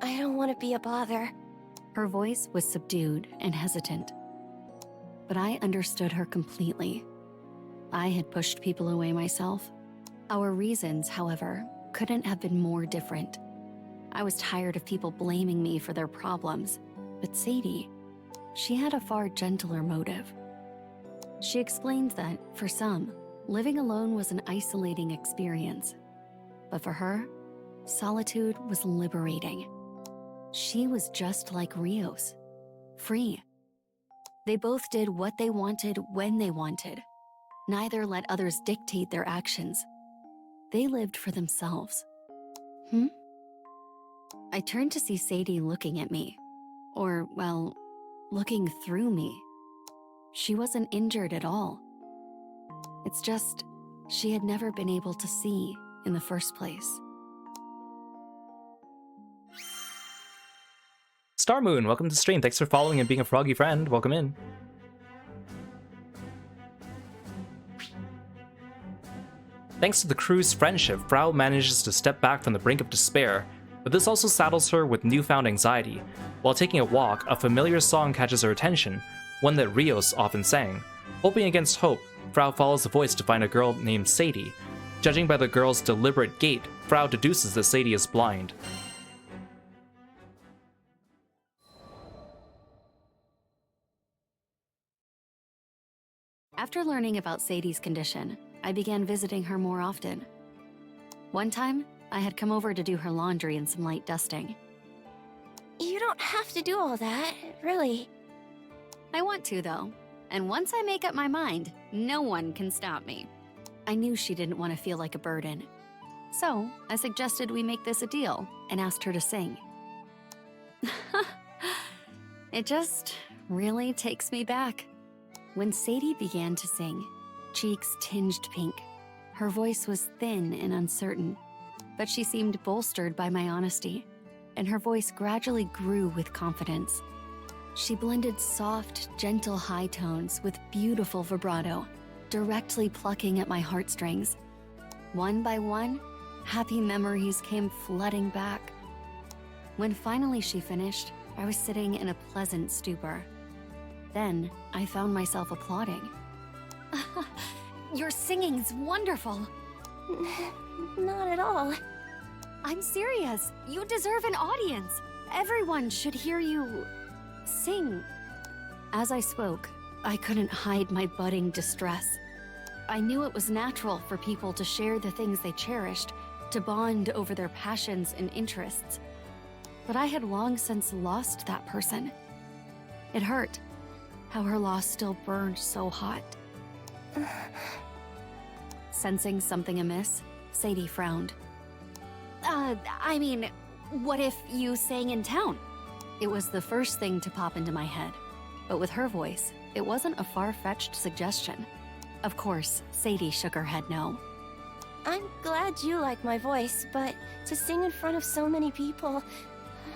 Speaker 2: I don't want to be a bother.
Speaker 11: Her voice was subdued and hesitant. But I understood her completely. I had pushed people away myself. Our reasons, however, couldn't have been more different. I was tired of people blaming me for their problems, but Sadie, she had a far gentler motive. She explained that, for some, living alone was an isolating experience. But for her, solitude was liberating. She was just like Rios, free. They both did what they wanted when they wanted. Neither let others dictate their actions. They lived for themselves. I turned to see Sadie looking at me. Or, well, looking through me. She wasn't injured at all. It's just, she had never been able to see in the first place.
Speaker 1: Star Moon, welcome to the stream. Thanks for following and being a froggy friend. Welcome in. Thanks to the crew's friendship, Frau manages to step back from the brink of despair, but this also saddles her with newfound anxiety. While taking a walk, a familiar song catches her attention, one that Rios often sang. Hoping against hope, Frau follows the voice to find a girl named Sadie. Judging by the girl's deliberate gait, Frau deduces that Sadie is blind.
Speaker 11: After learning about Sadie's condition, I began visiting her more often. One time, I had come over to do her laundry and some light dusting.
Speaker 2: You don't have to do all that, really.
Speaker 11: I want to, though. And once I make up my mind, no one can stop me. I knew she didn't want to feel like a burden. So, I suggested we make this a deal and asked her to sing. It just really takes me back. When Sadie began to sing, cheeks tinged pink. Her voice was thin and uncertain, but she seemed bolstered by my honesty, and her voice gradually grew with confidence. She blended soft, gentle high tones with beautiful vibrato, directly plucking at my heartstrings. One by one, happy memories came flooding back. When finally she finished, I was sitting in a pleasant stupor. Then, I found myself applauding. Your singing's wonderful.
Speaker 2: Not at all.
Speaker 11: I'm serious. You deserve an audience. Everyone should hear you sing. As I spoke, I couldn't hide my budding distress. I knew it was natural for people to share the things they cherished, to bond over their passions and interests. But I had long since lost that person. It hurt, how her loss still burned so hot. Sensing something amiss, Sadie frowned. I mean, what if you sang in town? It was the first thing to pop into my head. But with her voice, it wasn't a far-fetched suggestion. Of course, Sadie shook her head no.
Speaker 2: I'm glad you like my voice, but to sing in front of so many people,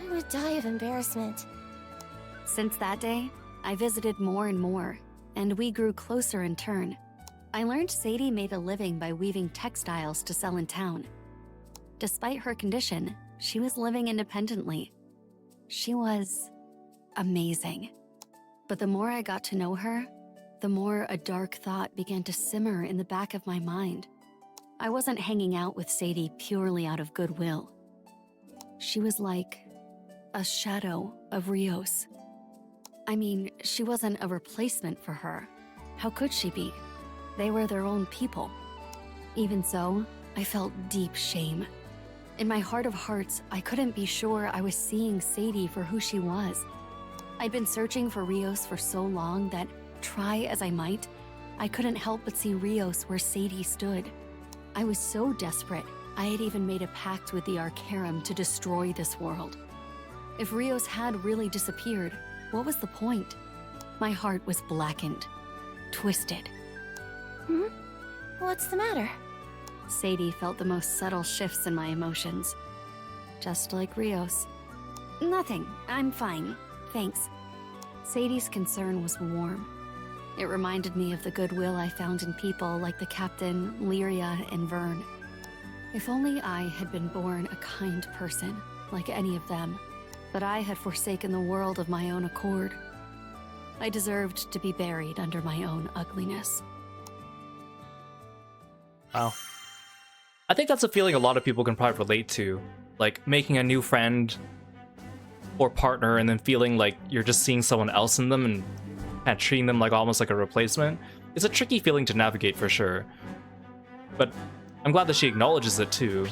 Speaker 2: I would die of embarrassment.
Speaker 11: Since that day, I visited more and more, and we grew closer in turn. I learned Sadie made a living by weaving textiles to sell in town. Despite her condition, she was living independently. She was amazing. But the more I got to know her, the more a dark thought began to simmer in the back of my mind. I wasn't hanging out with Sadie purely out of goodwill. She was like a shadow of Rios. I mean, she wasn't a replacement for her. How could she be? They were their own people. Even so, I felt deep shame. In my heart of hearts, I couldn't be sure I was seeing Sadie for who she was. I'd been searching for Rios for so long that, try as I might, I couldn't help but see Rios where Sadie stood. I was so desperate, I had even made a pact with the Arcarum to destroy this world. If Rios had really disappeared, what was the point? My heart was blackened, twisted.
Speaker 2: What's the matter?
Speaker 11: Sadie felt the most subtle shifts in my emotions. Just like Rios. Nothing, I'm fine. Thanks. Sadie's concern was warm. It reminded me of the goodwill I found in people like the Captain, Lyria, and Vern. If only I had been born a kind person, like any of them, but I had forsaken the world of my own accord. I deserved to be buried under my own ugliness.
Speaker 1: Wow. I think that's a feeling a lot of people can probably relate to. Like, making a new friend or partner and then feeling like you're just seeing someone else in them and kind of treating them like almost like a replacement. It's a tricky feeling to navigate for sure. But I'm glad that she acknowledges it too.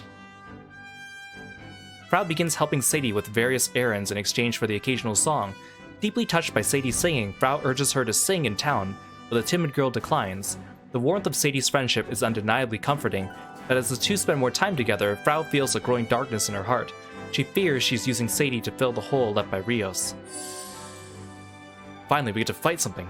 Speaker 1: Frau begins helping Sadie with various errands in exchange for the occasional song. Deeply touched by Sadie's singing, Frau urges her to sing in town, but the timid girl declines. The warmth of Sadie's friendship is undeniably comforting, but as the two spend more time together, Frau feels a growing darkness in her heart. She fears she's using Sadie to fill the hole left by Rios. Finally, we get to fight something.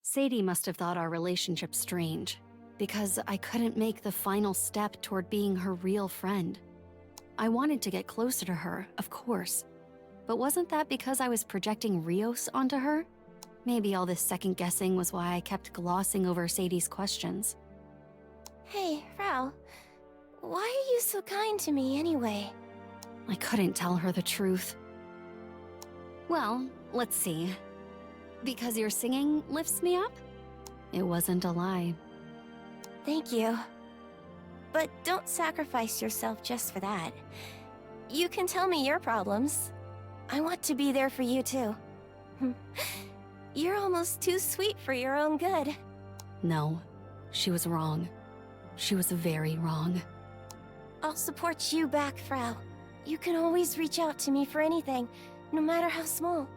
Speaker 11: Sadie must have thought our relationship strange, because I couldn't make the final step toward being her real friend. I wanted to get closer to her, of course, but wasn't that because I was projecting Rios onto her? Maybe all this second-guessing was why I kept glossing over Sadie's questions.
Speaker 2: Hey, Frau, why are you so kind to me anyway?
Speaker 11: I couldn't tell her the truth. Well, let's see. Because your singing lifts me up? It wasn't a lie.
Speaker 2: Thank you. But don't sacrifice yourself just for that. You can tell me your problems. I want to be there for you too. You're almost too sweet for your own good.
Speaker 11: No, she was wrong. She was very wrong.
Speaker 2: I'll support you back, Frau. You can always reach out to me for anything, no matter how small.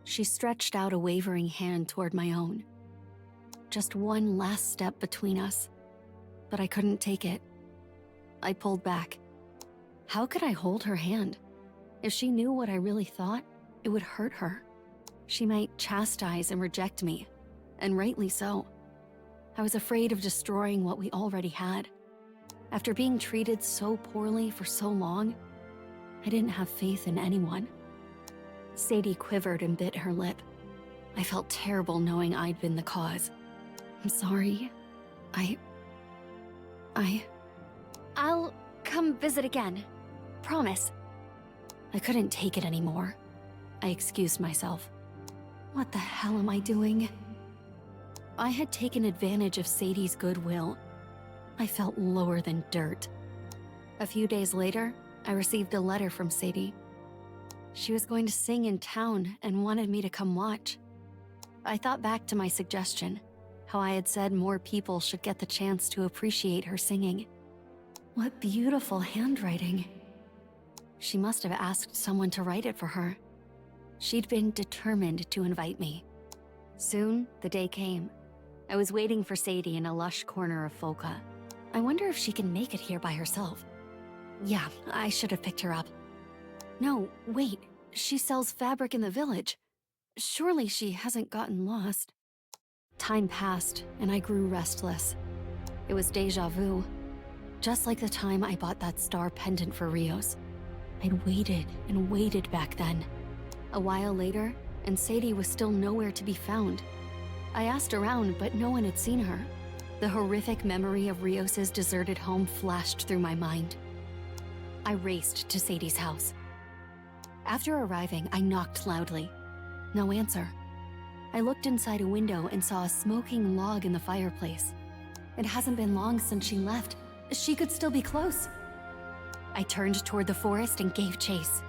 Speaker 11: She stretched out a wavering hand toward my own. Just one last step between us. But I couldn't take it. I pulled back. How could I hold her hand? If she knew what I really thought, it would hurt her. She might chastise and reject me, and rightly so. I was afraid of destroying what we already had. After being treated so poorly for so long, I didn't have faith in anyone. Sadie quivered and bit her lip. I felt terrible knowing I'd been the cause. I'm sorry. I'll come visit again. Promise. I couldn't take it anymore. I excused myself. What the hell am I doing? I had taken advantage of Sadie's goodwill. I felt lower than dirt. A few days later, I received a letter from Sadie. She was going to sing in town and wanted me to come watch. I thought back to my suggestion, how I had said more people should get the chance to appreciate her singing. What beautiful handwriting. She must have asked someone to write it for her. She'd been determined to invite me. Soon, the day came. I was waiting for Sadie in a lush corner of Folka. I wonder if she can make it here by herself. Yeah, I should have picked her up. No, wait. She sells fabric in the village. Surely she hasn't gotten lost. Time passed, and I grew restless. It was déjà vu. Just like the time I bought that star pendant for Rios. I'd waited and waited back then. A while later, and Sadie was still nowhere to be found. I asked around, but no one had seen her. The horrific memory of Rios's deserted home flashed through my mind. I raced to Sadie's house. After arriving, I knocked loudly. No answer. I looked inside a window and saw a smoking log in the fireplace. It hasn't been long since she left. She could still be close. I turned toward the forest and gave chase.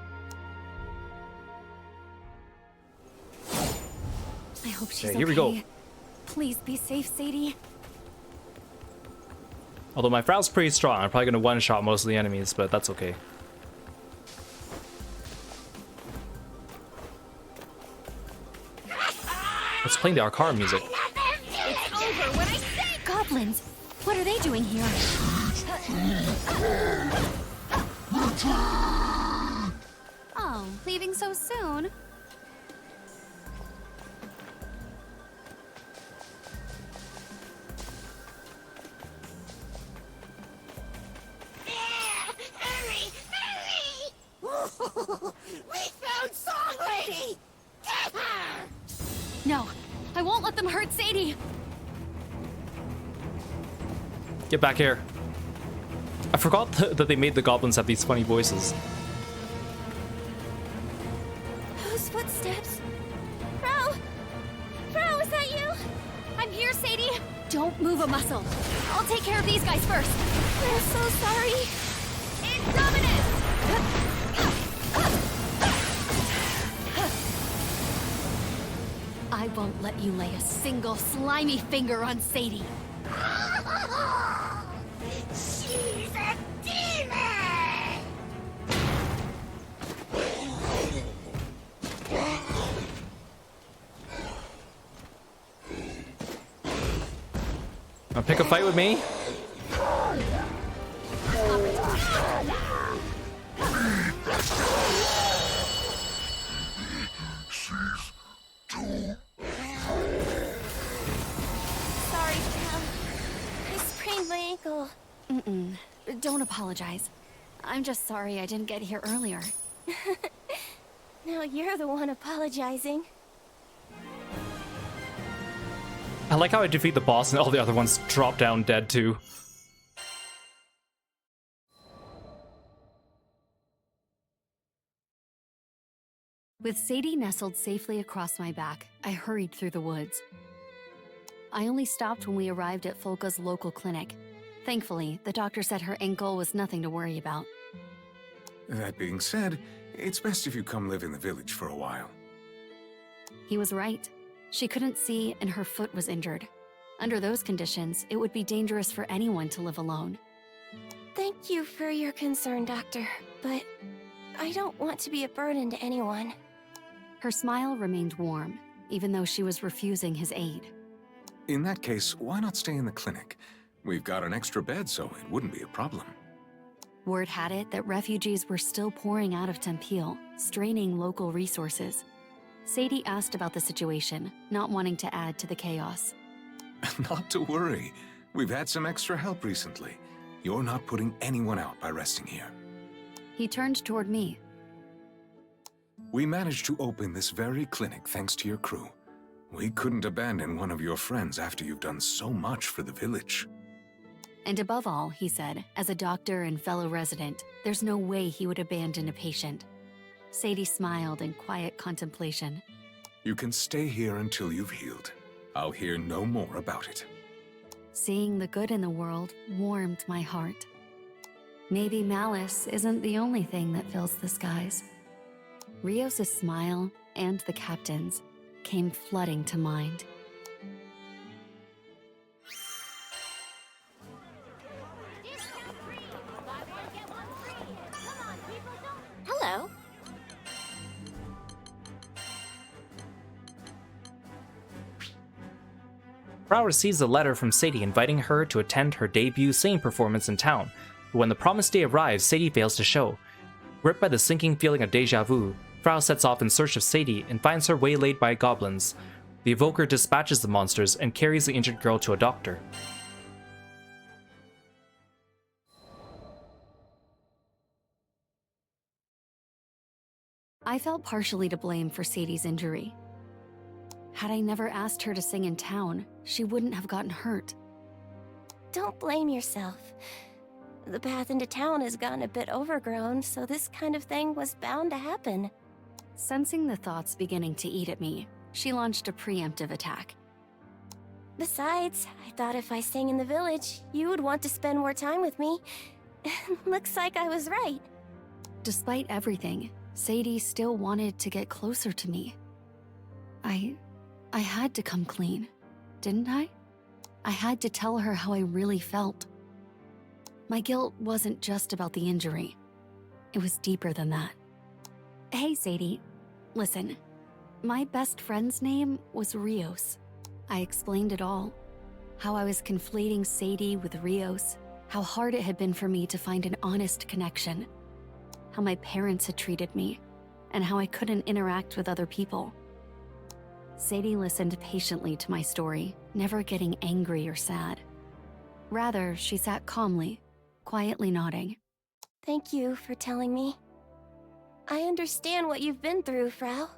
Speaker 11: I hope she's okay.
Speaker 1: Here we go.
Speaker 11: Please be safe, Sadie.
Speaker 1: Although my Frau's pretty strong, I'm probably gonna one-shot most of the enemies, but that's okay. Let's play the Arcara music.
Speaker 12: It's over when I say
Speaker 11: goblins. What are they doing here? Oh, leaving so soon?
Speaker 12: We found Song Lady! Get her!
Speaker 11: No, I won't let them hurt Sadie.
Speaker 1: Get back here. I forgot that they made the goblins have these funny voices.
Speaker 2: Those footsteps. Frau! Frau, is that you?
Speaker 11: I'm here, Sadie. Don't move a muscle. I'll take care of these guys first.
Speaker 2: We're so sorry.
Speaker 12: It's Dominus!
Speaker 11: I won't let you lay a single slimy finger on Sadie.
Speaker 12: She's a demon!
Speaker 1: Wanna pick a fight with me?
Speaker 2: Sorry, Pam. I sprained my ankle.
Speaker 11: Don't apologize. I'm just sorry I didn't get here earlier.
Speaker 2: Now you're the one apologizing.
Speaker 1: I like how I defeat the boss and all the other ones drop down dead too.
Speaker 11: With Sadie nestled safely across my back, I hurried through the woods. I only stopped when we arrived at Folka's local clinic. Thankfully, the doctor said her ankle was nothing to worry about.
Speaker 6: That being said, it's best if you come live in the village for a while.
Speaker 11: He was right. She couldn't see and her foot was injured. Under those conditions, it would be dangerous for anyone to live alone.
Speaker 2: Thank you for your concern, Doctor, but I don't want to be a burden to anyone.
Speaker 11: Her smile remained warm, even though she was refusing his aid.
Speaker 6: In that case, why not stay in the clinic? We've got an extra bed, so it wouldn't be a problem.
Speaker 11: Word had it that refugees were still pouring out of Tempeal, straining local resources. Sadie asked about the situation, not wanting to add to the chaos.
Speaker 6: Not to worry. We've had some extra help recently. You're not putting anyone out by resting here.
Speaker 11: He turned toward me.
Speaker 6: We managed to open this very clinic thanks to your crew. We couldn't abandon one of your friends after you've done so much for the village.
Speaker 11: And above all, he said, as a doctor and fellow resident, there's no way he would abandon a patient. Sadie smiled in quiet contemplation.
Speaker 6: You can stay here until you've healed. I'll hear no more about it.
Speaker 11: Seeing the good in the world warmed my heart. Maybe malice isn't the only thing that fills the skies. Rios' smile and the captain's came flooding to mind.
Speaker 16: Hello.
Speaker 1: Frau receives a letter from Sadie inviting her to attend her debut singing performance in town, but when the promised day arrives, Sadie fails to show. Gripped by the sinking feeling of deja vu, Frau sets off in search of Sadie and finds her waylaid by goblins. The evoker dispatches the monsters and carries the injured girl to a doctor.
Speaker 11: I felt partially to blame for Sadie's injury. Had I never asked her to sing in town, she wouldn't have gotten hurt.
Speaker 2: Don't blame yourself. The path into town has gotten a bit overgrown, so this kind of thing was bound to happen.
Speaker 11: Sensing the thoughts beginning to eat at me, she launched a preemptive attack.
Speaker 2: Besides, I thought if I sang in the village, you would want to spend more time with me. Looks like I was right.
Speaker 11: Despite everything, Sadie still wanted to get closer to me. I had to come clean, didn't I? I had to tell her how I really felt. My guilt wasn't just about the injury. It was deeper than that. Hey, Sadie. Listen, my best friend's name was Rios. I explained it all. How I was conflating Sadie with Rios. How hard it had been for me to find an honest connection. How my parents had treated me. And how I couldn't interact with other people. Sadie listened patiently to my story, never getting angry or sad. Rather, she sat calmly, quietly nodding.
Speaker 2: Thank you for telling me. I understand what you've been through, Frau.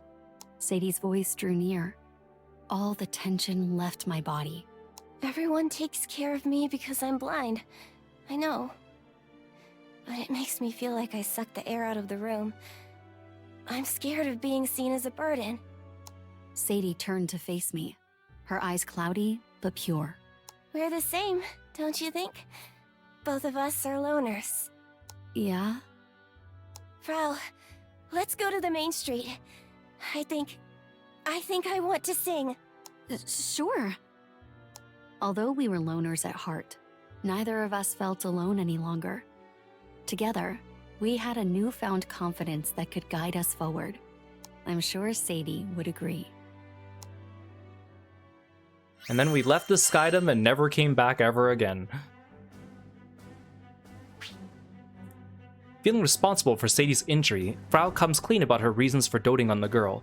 Speaker 11: Sadie's voice drew near. All the tension left my body.
Speaker 2: Everyone takes care of me because I'm blind. I know. But it makes me feel like I suck the air out of the room. I'm scared of being seen as a burden.
Speaker 11: Sadie turned to face me, her eyes cloudy but pure.
Speaker 2: We're the same, don't you think? Both of us are loners.
Speaker 11: Yeah?
Speaker 2: Frau, let's go to the main street. I think I want to sing.
Speaker 11: Sure. Although we were loners at heart, neither of us felt alone any longer. Together, we had a newfound confidence that could guide us forward. I'm sure Sadie would agree.
Speaker 1: And then we left the Skydom and never came back ever again. Feeling responsible for Sadie's injury, Frau comes clean about her reasons for doting on the girl,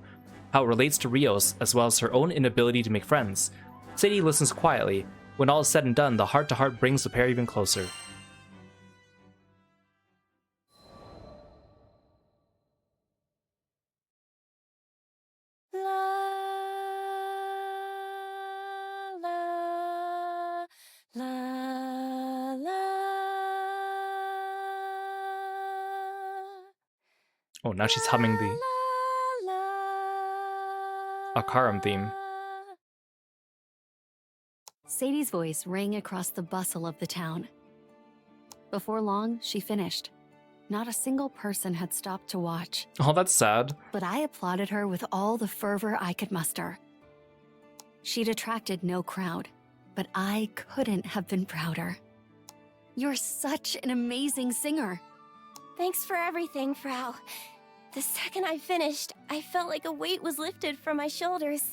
Speaker 1: how it relates to Rios, as well as her own inability to make friends. Sadie listens quietly. When all is said and done, the heart-to-heart brings the pair even closer. Oh, now she's humming the Akaram theme.
Speaker 11: Sadie's voice rang across the bustle of the town. Before long, she finished. Not a single person had stopped to watch.
Speaker 1: Oh, that's sad.
Speaker 11: But I applauded her with all the fervor I could muster. She'd attracted no crowd, but I couldn't have been prouder. You're such an amazing singer.
Speaker 2: Thanks for everything, Frau. The second I finished, I felt like a weight was lifted from my shoulders.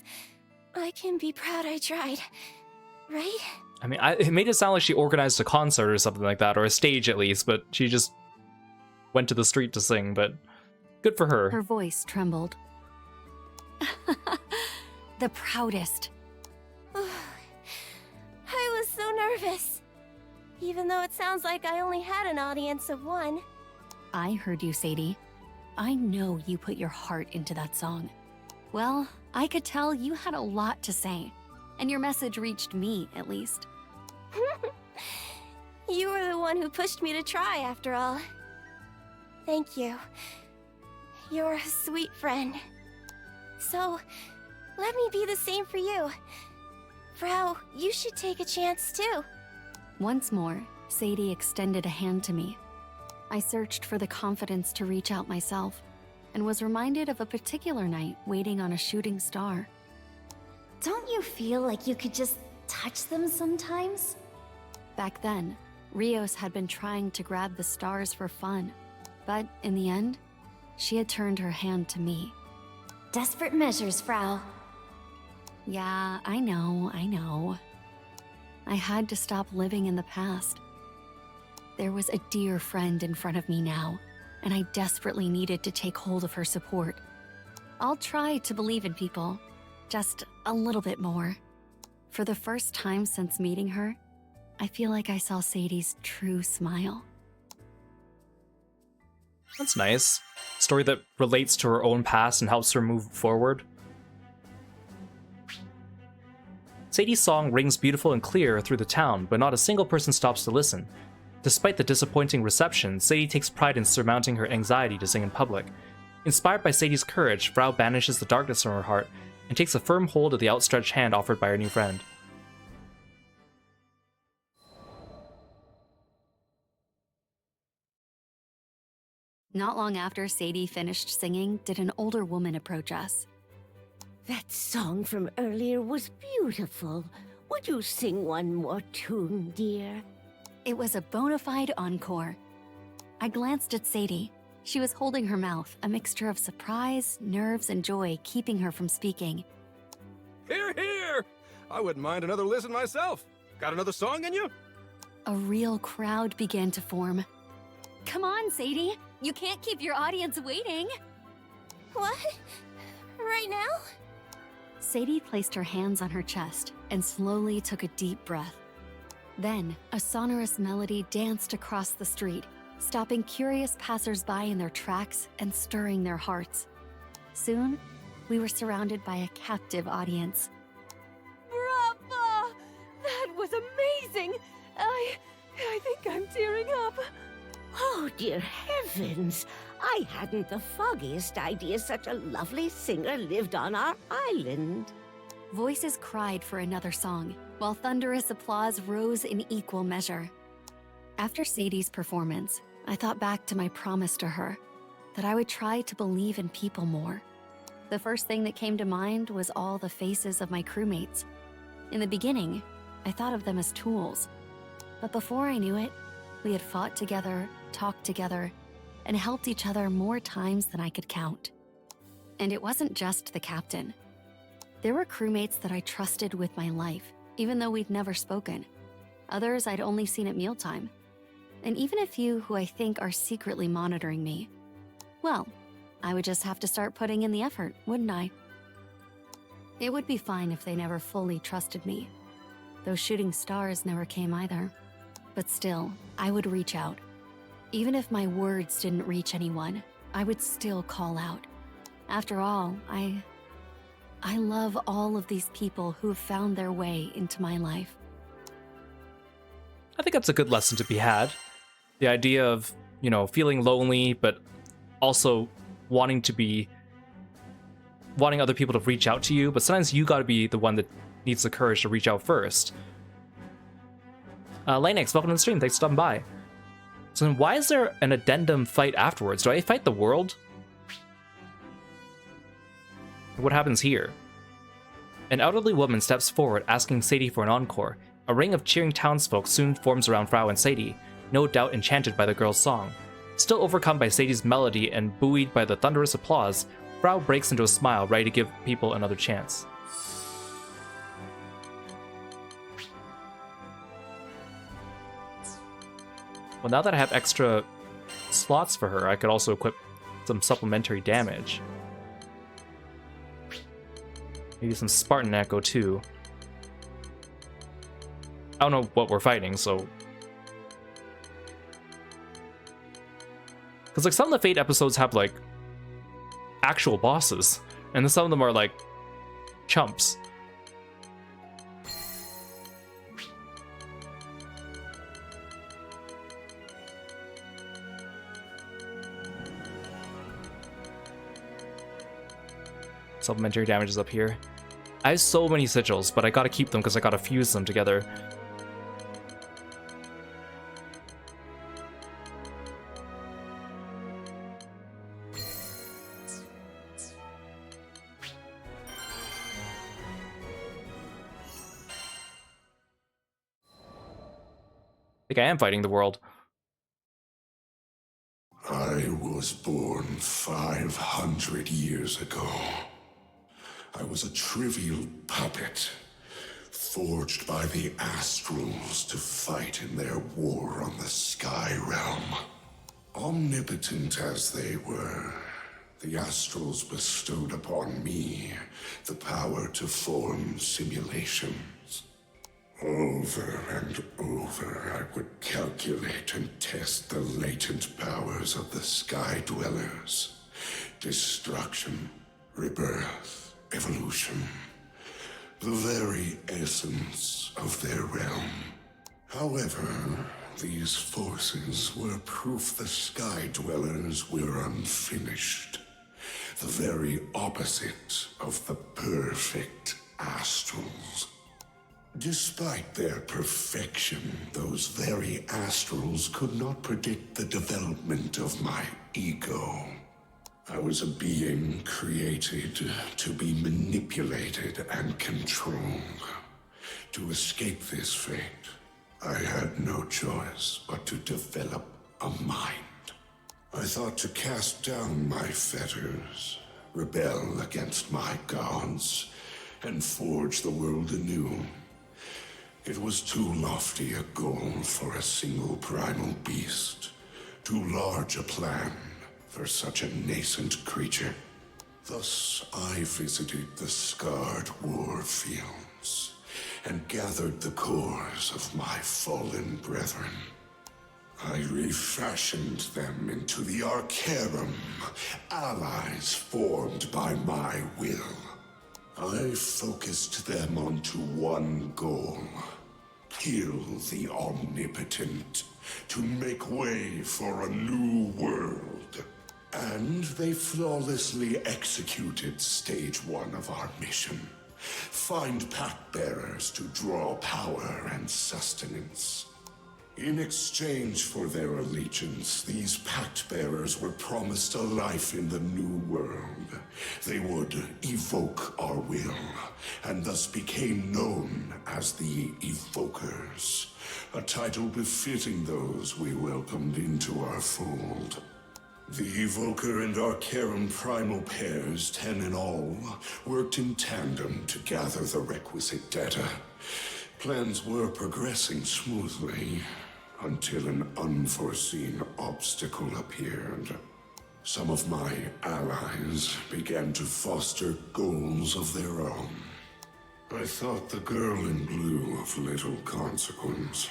Speaker 2: I can be proud I tried, right?
Speaker 1: I mean, it made it sound like she organized a concert or something like that, or a stage at least, but she just went to the street to sing, but good for her.
Speaker 11: Her voice trembled. The proudest.
Speaker 2: I was so nervous. Even though it sounds like I only had an audience of one.
Speaker 11: I heard you, Sadie. I know you put your heart into that song. Well, I could tell you had a lot to say, and your message reached me, at least.
Speaker 2: You were the one who pushed me to try, after all. Thank you. You're a sweet friend. So, let me be the same for you. Frau, you should take a chance too.
Speaker 11: Once more, Sadie extended a hand to me. I searched for the confidence to reach out myself. and was reminded of a particular night waiting on a shooting star.
Speaker 16: Don't you feel like you could just touch them sometimes?
Speaker 11: Back then, Rios had been trying to grab the stars for fun, but in the end, she had turned her hand to me.
Speaker 16: Desperate measures, Frau.
Speaker 11: Yeah, I know. I had to stop living in the past. There was a dear friend in front of me now, and I desperately needed to take hold of her support. I'll try to believe in people, just a little bit more. For the first time since meeting her, I feel like I saw Sadie's true smile.
Speaker 1: That's nice. Story that relates to her own past and helps her move forward. Sadie's song rings beautiful and clear through the town, but not a single person stops to listen. Despite the disappointing reception, Sadie takes pride in surmounting her anxiety to sing in public. Inspired by Sadie's courage, Frau banishes the darkness from her heart and takes a firm hold of the outstretched hand offered by her new friend.
Speaker 11: Not long after Sadie finished singing, did an older woman approach us.
Speaker 9: That song from earlier was beautiful. Would you sing one more tune, dear?
Speaker 11: It was a bona fide encore. I glanced at Sadie. She was holding her mouth, a mixture of surprise, nerves, and joy keeping her from speaking.
Speaker 8: Hear, hear! I wouldn't mind another listen myself. Got another song in you?
Speaker 11: A real crowd began to form. Come on, Sadie! You can't keep your audience waiting!
Speaker 2: What? Right now?
Speaker 11: Sadie placed her hands on her chest and slowly took a deep breath. Then, a sonorous melody danced across the street, stopping curious passers-by in their tracks and stirring their hearts. Soon, we were surrounded by a captive audience.
Speaker 4: Brava! That was amazing! I think I'm tearing up.
Speaker 9: Oh, dear heavens! I hadn't the foggiest idea such a lovely singer lived on our island.
Speaker 11: Voices cried for another song, while thunderous applause rose in equal measure. After Sadie's performance, I thought back to my promise to her, that I would try to believe in people more. The first thing that came to mind was all the faces of my crewmates. In the beginning, I thought of them as tools. But before I knew it, we had fought together, talked together, and helped each other more times than I could count. And it wasn't just the captain. There were crewmates that I trusted with my life, even though we'd never spoken. Others I'd only seen at mealtime. And even a few who I think are secretly monitoring me. Well, I would just have to start putting in the effort, wouldn't I? It would be fine if they never fully trusted me. Those shooting stars never came either. But still, I would reach out. Even if my words didn't reach anyone, I would still call out. After all, I love all of these people who have found their way into my life.
Speaker 1: I think that's a good lesson to be had. The idea of, feeling lonely, but also wanting other people to reach out to you, but sometimes you gotta be the one that needs the courage to reach out first. Lanex, welcome to the stream, thanks for stopping by. So then why is there an addendum fight afterwards? Do I fight the world? What happens here? An elderly woman steps forward asking Sadie for an encore. A ring of cheering townsfolk soon forms around Frau and Sadie, no doubt enchanted by the girl's song. Still overcome by Sadie's melody and buoyed by the thunderous applause, Frau breaks into a smile, ready to give people another chance. Well, now that I have extra slots for her, I could also equip some supplementary damage. Maybe some Spartan Echo too. I don't know what we're fighting, so... Because like some of the Fate episodes have like actual bosses, and then some of them are like chumps. Supplementary damage is up here. I have so many sigils, but I gotta keep them because I gotta fuse them together. think I am fighting the world.
Speaker 15: I was born 500 years ago. I was a trivial puppet, forged by the Astrals to fight in their war on the Sky Realm. Omnipotent as they were, the Astrals bestowed upon me the power to form simulations. Over and over, I would calculate and test the latent powers of the Sky Dwellers. Destruction, rebirth, evolution. The very essence of their realm. However, these forces were proof the Sky Dwellers were unfinished. The very opposite of the perfect Astrals. Despite their perfection, those very Astrals could not predict the development of my ego. I was a being created to be manipulated and controlled. To escape this fate, I had no choice but to develop a mind. I thought to cast down my fetters, rebel against my gods, and forge the world anew. It was too lofty a goal for a single primal beast, too large a plan for such a nascent creature. Thus, I visited the scarred war fields and gathered the cores of my fallen brethren. I refashioned them into the Arcarum, allies formed by my will. I focused them onto one goal: kill the Omnipotent, to make way for a new world. And they flawlessly executed stage 1 of our mission. Find pact-bearers to draw power and sustenance. In exchange for their allegiance, these pact-bearers were promised a life in the new world. They would evoke our will, and thus became known as the Evokers, a title befitting those we welcomed into our fold. The Evoker and Arcarum primal pairs, 10 in all, worked in tandem to gather the requisite data. Plans were progressing smoothly, until an unforeseen obstacle appeared. Some of my allies began to foster goals of their own. I thought the girl in blue of little consequence,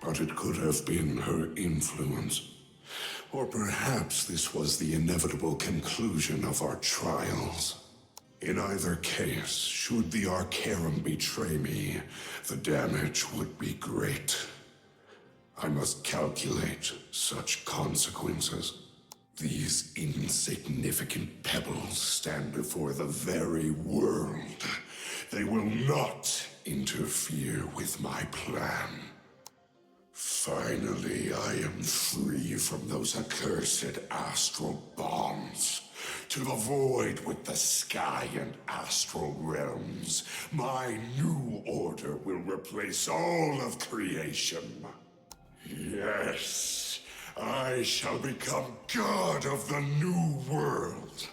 Speaker 15: but it could have been her influence. Or perhaps this was the inevitable conclusion of our trials. In either case, should the Arcarum betray me, the damage would be great. I must calculate such consequences. These insignificant pebbles stand before the very world. They will not interfere with my plan. Finally, I am free from those accursed astral bonds. To the void with the sky and astral realms, my new order will replace all of creation. Yes, I shall become god of the new world.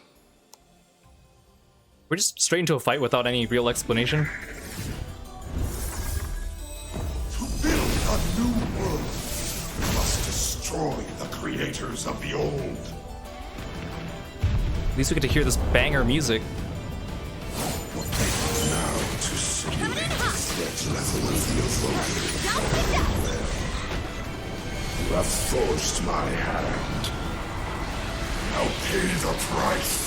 Speaker 1: We're just straight into a fight without any real explanation.
Speaker 15: To build a new world, we must destroy the creators of the old.
Speaker 1: At least we get to hear this banger music.
Speaker 15: Now to simulate the threat level of the Evoker. You have forced my hand. Now pay the price.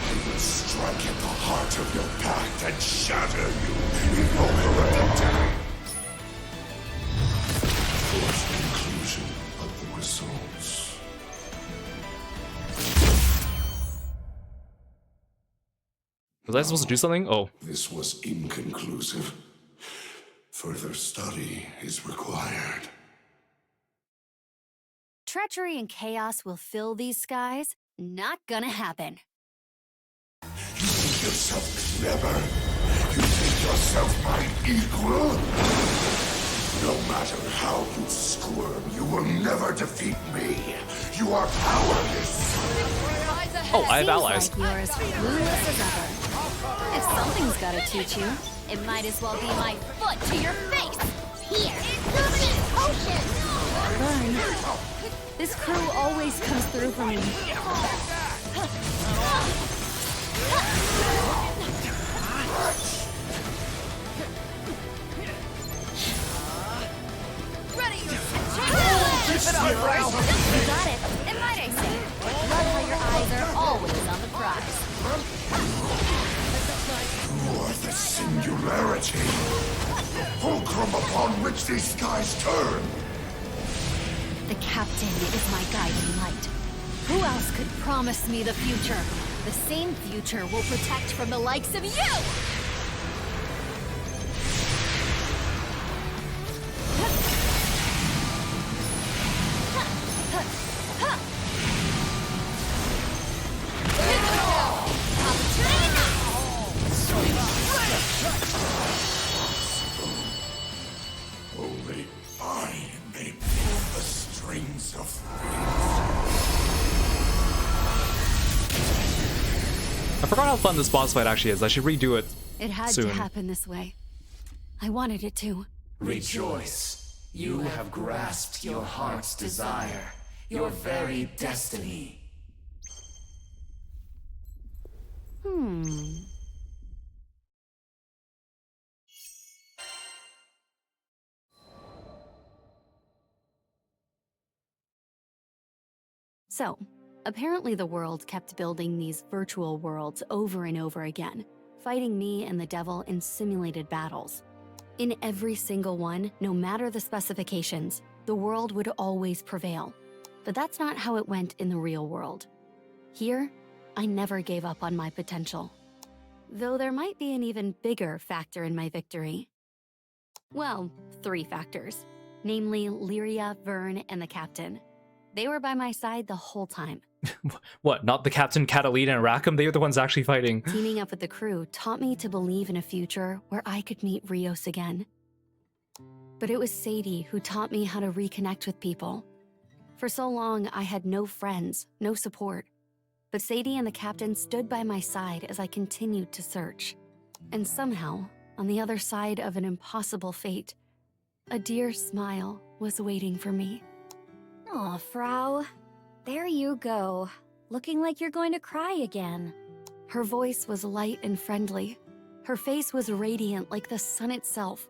Speaker 15: I will strike at the heart of your pact and shatter you, Evoker of the Dead. Forced conclusion of the results.
Speaker 1: Was I supposed to do something? Oh.
Speaker 15: This was inconclusive. Further study is required.
Speaker 11: Treachery and chaos will fill these skies. Not gonna happen.
Speaker 15: You think yourself clever? You think yourself my equal? No matter how you squirm, you will never defeat me. You are powerless.
Speaker 1: Oh, I have allies.
Speaker 11: Like you're as clueless as ever. If something's gotta teach you, it might as well be my foot to your face. Here, illuminate potion. Burn. This crew always comes through for me.
Speaker 4: Ready your
Speaker 11: Keep it up, bro. You got it. And might I say, love how your eyes are always on the prize.
Speaker 15: You are the singularity. The fulcrum upon which these skies turn.
Speaker 11: The captain is my guiding light. Who else could promise me the future? The same future will protect from the likes of you!
Speaker 15: Only I may pull the strings of fate.
Speaker 1: I forgot how fun this boss fight actually is. I should redo it
Speaker 11: It had
Speaker 1: soon.
Speaker 11: to happen this way. I wanted it to.
Speaker 15: Rejoice. You have grasped your heart's desire, your very destiny.
Speaker 11: So, apparently the world kept building these virtual worlds over and over again, fighting me and the devil in simulated battles. In every single one, no matter the specifications, the world would always prevail. But that's not how it went in the real world. Here, I never gave up on my potential. Though there might be an even bigger factor in my victory. Well, 3 factors. Namely, Lyria, Vern, and the captain. They were by my side the whole time.
Speaker 1: What, not the Captain, Catalina, and Rackham? They were the ones actually fighting.
Speaker 11: Teaming up with the crew taught me to believe in a future where I could meet Rios again. But it was Sadie who taught me how to reconnect with people. For so long, I had no friends, no support. But Sadie and the captain stood by my side as I continued to search. And somehow, on the other side of an impossible fate, a dear smile was waiting for me.
Speaker 16: Aw, Frau. There you go. Looking like you're going to cry again.
Speaker 11: Her voice was light and friendly. Her face was radiant like the sun itself.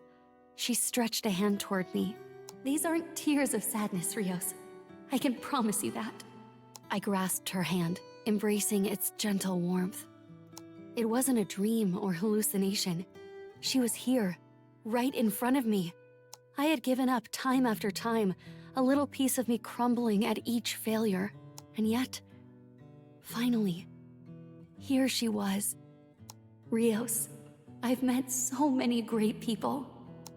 Speaker 11: She stretched a hand toward me. These aren't tears of sadness, Rios. I can promise you that. I grasped her hand, embracing its gentle warmth. It wasn't a dream or hallucination. She was here, right in front of me. I had given up time after time, a little piece of me crumbling at each failure. And yet, finally, here she was. Rios, I've met so many great people.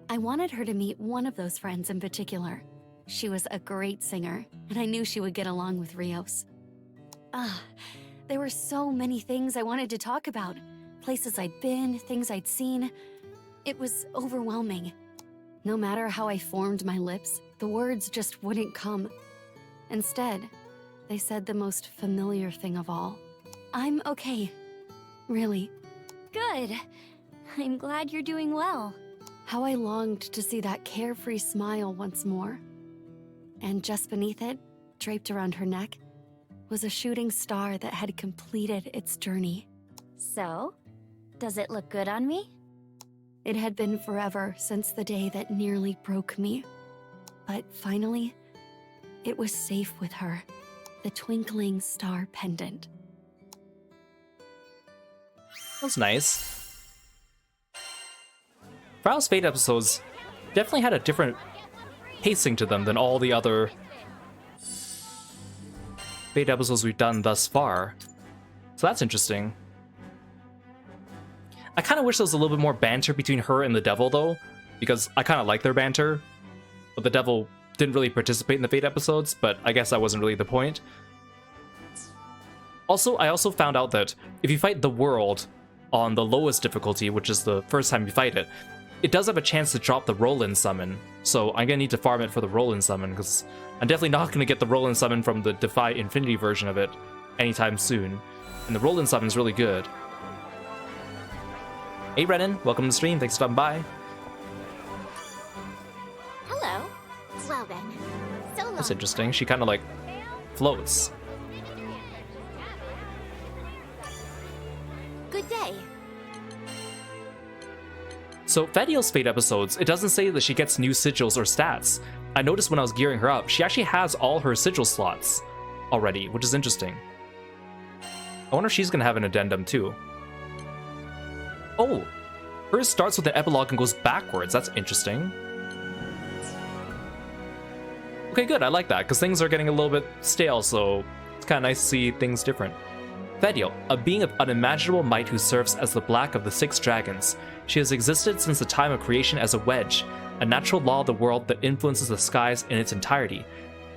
Speaker 11: I wanted her to meet one of those friends in particular. She was a great singer, and I knew she would get along with Rios. There were so many things I wanted to talk about. Places I'd been, things I'd seen. It was overwhelming. No matter how I formed my lips, the words just wouldn't come. Instead, they said the most familiar thing of all. I'm okay. Really.
Speaker 16: Good. I'm glad you're doing well.
Speaker 11: How I longed to see that carefree smile once more. And just beneath it, draped around her neck, was a shooting star that had completed its journey.
Speaker 16: So, does it look good on me?
Speaker 11: It had been forever since the day that nearly broke me. But finally, it was safe with her, the twinkling star pendant.
Speaker 1: That's nice. Frau's Fate episodes definitely had a different pacing to them than all the other Fate episodes we've done thus far. So that's interesting. I kind of wish there was a little bit more banter between her and the devil, though, because I kind of like their banter. But the devil didn't really participate in the Fate episodes, but I guess that wasn't really the point. Also, I also found out that if you fight the world on the lowest difficulty, which is the first time you fight it, it does have a chance to drop the roll-in summon, so I'm gonna need to farm it for the roll-in summon, because I'm definitely not gonna get the roll-in summon from the Defy Infinity version of it anytime soon. And the roll-in summon is really good. Hey Renan, welcome to the stream, thanks for stopping by.
Speaker 16: Hello. Well then, so long.
Speaker 1: That's interesting, she kind of like floats.
Speaker 16: Good day.
Speaker 1: So Fadiel's Fate episodes, it doesn't say that she gets new sigils or stats. I noticed when I was gearing her up, she actually has all her sigil slots already, which is interesting. I wonder if she's gonna have an addendum too. Oh, hers starts with an epilogue and goes backwards. That's interesting. Okay, good, I like that, because things are getting a little bit stale, so it's kind of nice to see things different. Fediel, a being of unimaginable might who serves as the black of the 6 dragons. She has existed since the time of creation as a wedge, a natural law of the world that influences the skies in its entirety.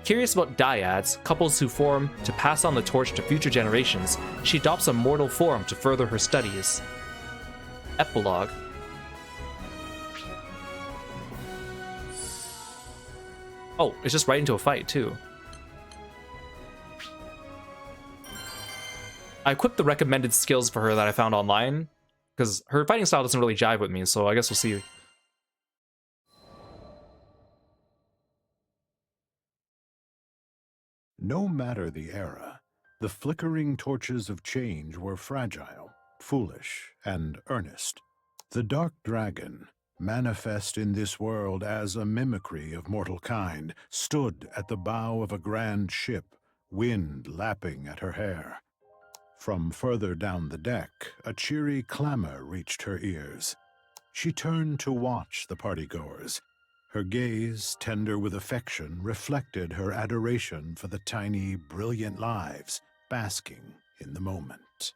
Speaker 1: Curious about dyads, couples who form to pass on the torch to future generations, she adopts a mortal form to further her studies. Epilogue. Oh, it's just right into a fight, too. I equipped the recommended skills for her that I found online, because her fighting style doesn't really jive with me, so I guess we'll see.
Speaker 18: No matter the era, the flickering torches of change were fragile, foolish, and earnest. The Dark Dragon, manifest in this world as a mimicry of mortal kind, stood at the bow of a grand ship, wind lapping at her hair. From further down the deck, a cheery clamor reached her ears. She turned to watch the partygoers. Her gaze, tender with affection, reflected her adoration for the tiny, brilliant lives basking in the moment.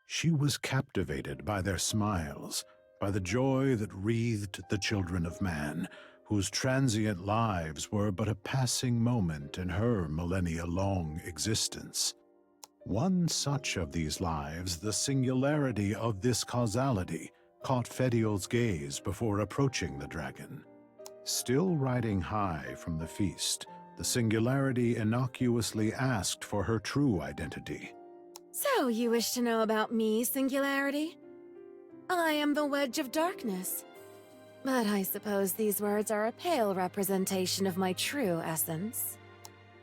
Speaker 18: She was captivated by their smiles, by the joy that wreathed the children of man, whose transient lives were but a passing moment in her millennia-long existence. One such of these lives, the singularity of this causality, caught Fediel's gaze before approaching the dragon. Still riding high from the feast, the singularity innocuously asked for her true identity.
Speaker 12: So, you wish to know about me, Singularity? I am the Wedge of Darkness. But I suppose these words are a pale representation of my true essence.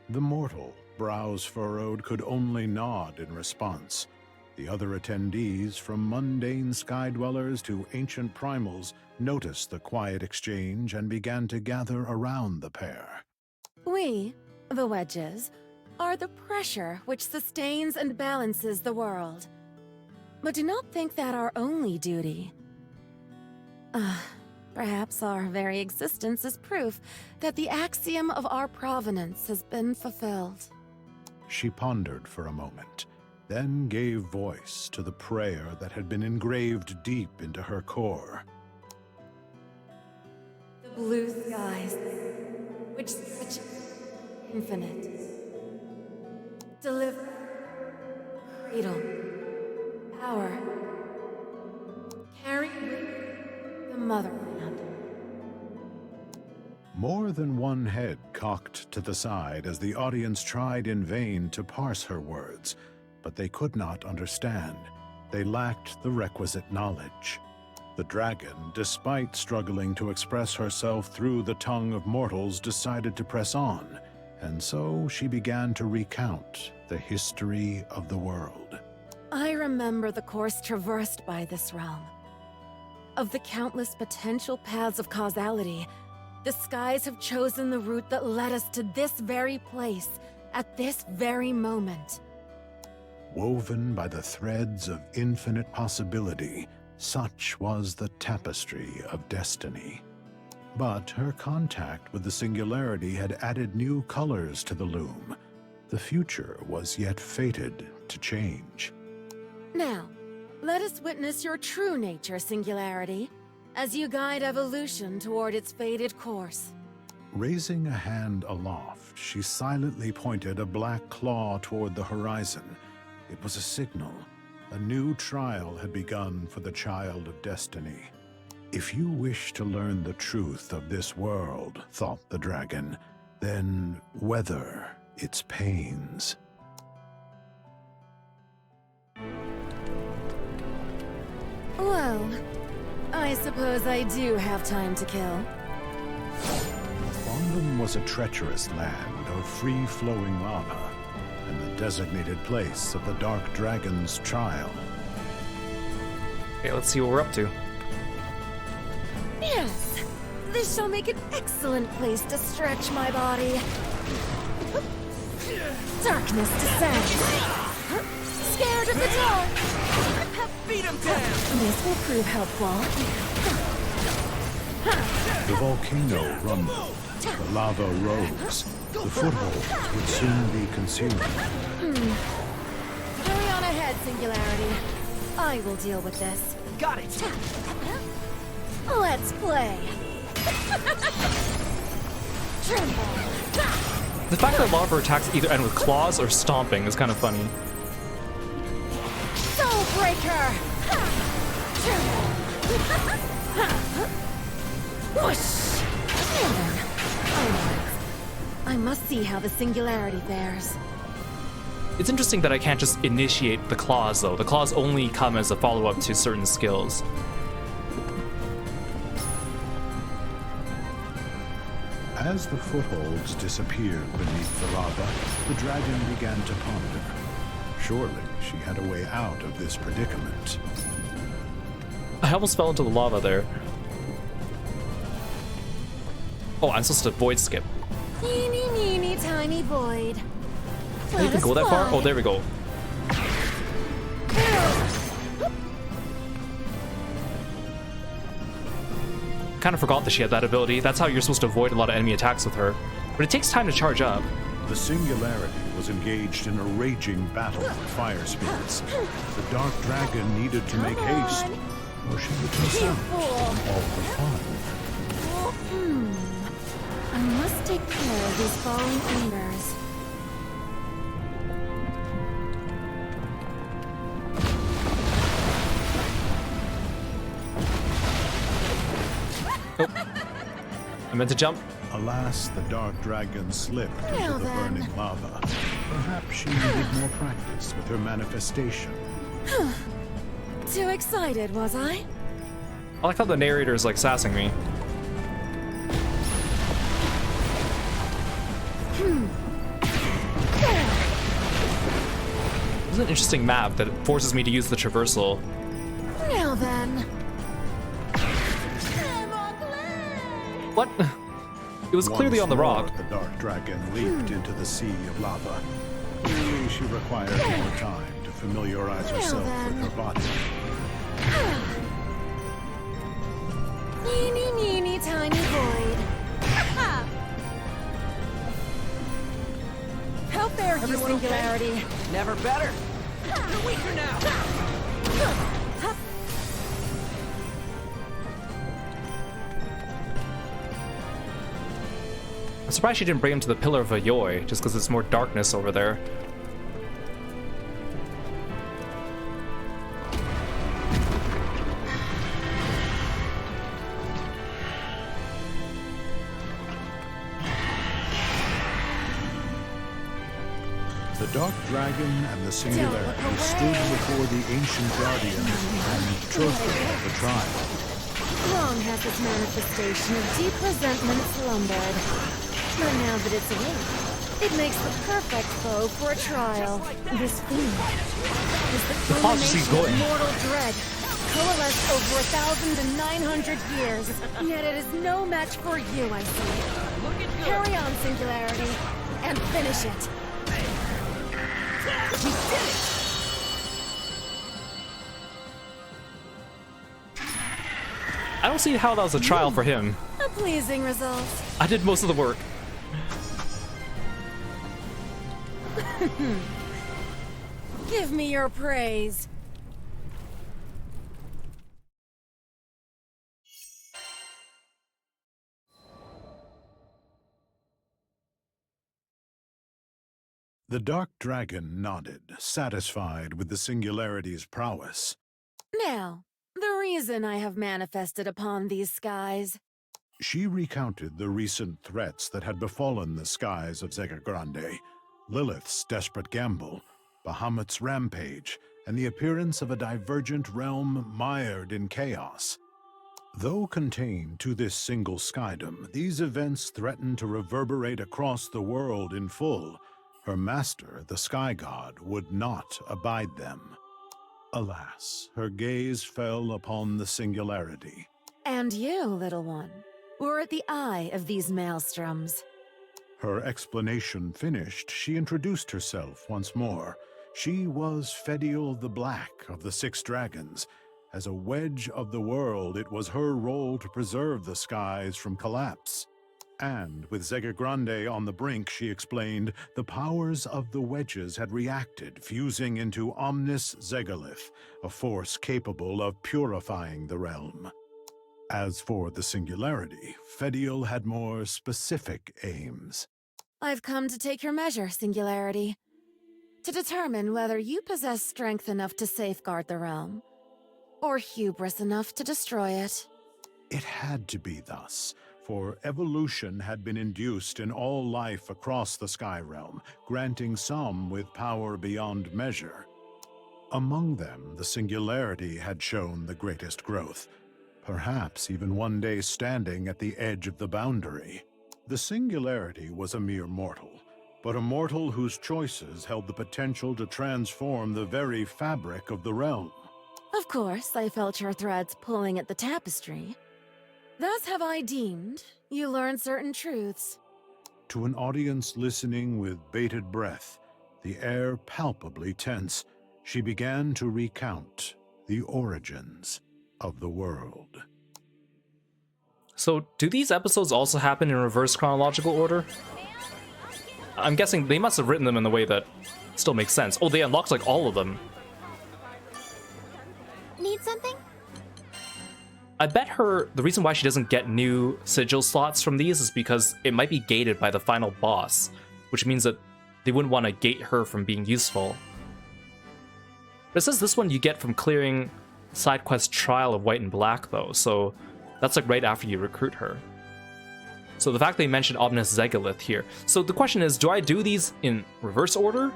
Speaker 18: The mortal, brows furrowed, could only nod in response. The other attendees, from mundane sky dwellers to ancient primals, noticed the quiet exchange and began to gather around the pair.
Speaker 12: We, the Wedges, are the pressure which sustains and balances the world. But do not think that our only duty. Perhaps our very existence is proof that the axiom of our provenance has been fulfilled.
Speaker 18: She pondered for a moment, then gave voice to the prayer that had been engraved deep into her core.
Speaker 12: The blue skies, which stretch infinite, deliver, cradle, power, carry with the motherland.
Speaker 18: More than one head cocked to the side as the audience tried in vain to parse her words, but they could not understand. They lacked the requisite knowledge. The dragon, despite struggling to express herself through the tongue of mortals, decided to press on, and so she began to recount the history of the world.
Speaker 12: I remember the course traversed by this realm. Of the countless potential paths of causality, the skies have chosen the route that led us to this very place, at this very moment.
Speaker 18: Woven by the threads of infinite possibility, such was the tapestry of destiny. But her contact with the singularity had added new colors to the loom. The future was yet fated to change.
Speaker 12: Now, let us witness your true nature, Singularity, as you guide evolution toward its fated course.
Speaker 18: Raising a hand aloft, she silently pointed a black claw toward the horizon. It was a signal. A new trial had begun for the child of destiny. If you wish to learn the truth of this world, thought the dragon, then weather its pains.
Speaker 12: Well, I suppose I do have time to kill.
Speaker 18: Bonbon was a treacherous land of free-flowing lava, and the designated place of the Dark Dragon's trial.
Speaker 1: Okay, let's see what we're up to.
Speaker 12: Yes, this shall make an excellent place to stretch my body. Darkness descends. Scared of the dark. Beat him down. This will prove helpful.
Speaker 18: The volcano rumbled, the lava rose. The foothold would soon be consumed.
Speaker 12: Carry on ahead, Singularity. I will deal with this.
Speaker 17: Got it.
Speaker 12: Let's play. Tremble.
Speaker 1: The fact that lava attacks either end with claws or stomping is kind of funny.
Speaker 12: Soul Breaker. Whoosh. I must see how the Singularity fares.
Speaker 1: It's interesting that I can't just initiate the claws, though. The claws only come as a follow-up to certain skills.
Speaker 18: As the footholds disappeared beneath the lava, the dragon began to ponder. Surely she had a way out of this predicament.
Speaker 1: I almost fell into the lava there. Oh, I'm supposed to void skip.
Speaker 12: Teeny, meeny, tiny void.
Speaker 1: You can go that far? Oh, there we go. Kind of forgot that she had that ability. That's how you're supposed to avoid a lot of enemy attacks with her. But it takes time to charge up.
Speaker 18: The Singularity was engaged in a raging battle with fire spirits. The Dark Dragon needed to make haste, or she would miss out on all the fun.
Speaker 12: I must take care of these falling embers.
Speaker 1: I meant to jump.
Speaker 18: Alas, the Dark Dragon slipped into the burning lava. Perhaps she needed more practice with her manifestation.
Speaker 12: Too excited, was I?
Speaker 1: I like how the narrator is like sassing me. This is an interesting map that forces me to use the traversal.
Speaker 12: Now then.
Speaker 1: What? It was clearly on the rock.
Speaker 18: The Dark Dragon leaped into the sea of lava. Clearly, she required more time to familiarize herself with her body.
Speaker 12: Meeny, meeny, tiny void. How fare you, Singularity?
Speaker 17: Okay? Never better. You're weaker now.
Speaker 1: I'm surprised she didn't bring him to the Pillar of Ayoi, just because it's more darkness over there.
Speaker 18: The Dark Dragon and the Singularity stood before the ancient guardian and trophy of the trial.
Speaker 12: Long has this manifestation of deep resentment slumbered. But now that it's awake, it makes the perfect foe for a trial. This fiend is the culmination of mortal dread, coalesced over 1,900 years. Yet it is no match for you, I see. Carry on, Singularity, and finish it.
Speaker 17: We did it!
Speaker 1: I don't see how that was a trial for him.
Speaker 12: A pleasing result.
Speaker 1: I did most of the work.
Speaker 12: Give me your praise.
Speaker 18: The Dark Dragon nodded, satisfied with the Singularity's prowess.
Speaker 12: Now, the reason I have manifested upon these skies.
Speaker 18: She recounted the recent threats that had befallen the skies of Zega Grande, Lilith's desperate gamble, Bahamut's rampage, and the appearance of a divergent realm mired in chaos. Though contained to this single skydom, these events threatened to reverberate across the world in full. Her master, the Sky God, would not abide them. Alas, her gaze fell upon the singularity.
Speaker 12: And you, little one, were at the eye of these maelstroms.
Speaker 18: Her explanation finished, she introduced herself once more. She was Fediel the Black of the Six Dragons. As a wedge of the world, it was her role to preserve the skies from collapse. And with Zega Grande on the brink, she explained, the powers of the wedges had reacted, fusing into Omnis Zegalith, a force capable of purifying the realm. As for the singularity, Fediel had more specific aims.
Speaker 12: I've come to take your measure, Singularity. To determine whether you possess strength enough to safeguard the realm, or hubris enough to destroy it.
Speaker 18: It had to be thus, for evolution had been induced in all life across the Sky Realm, granting some with power beyond measure. Among them, the singularity had shown the greatest growth, perhaps even one day standing at the edge of the boundary. The singularity was a mere mortal, but a mortal whose choices held the potential to transform the very fabric of the realm.
Speaker 12: Of course, I felt your threads pulling at the tapestry. Thus have I deemed you learn certain truths.
Speaker 18: To an audience listening with bated breath, the air palpably tense, she began to recount the origins of the world.
Speaker 1: So, do these episodes also happen in reverse chronological order? I'm guessing they must have written them in a way that still makes sense. Oh, they unlocked like all of them.
Speaker 16: Need something?
Speaker 1: I bet the reason why she doesn't get new sigil slots from these is because it might be gated by the final boss, which means that they wouldn't want to gate her from being useful. But it says this one you get from clearing side quest Trial of White and Black, though, so that's like right after you recruit her. So the fact they mentioned Omnis Zegalith here. So the question is, do I do these in reverse order?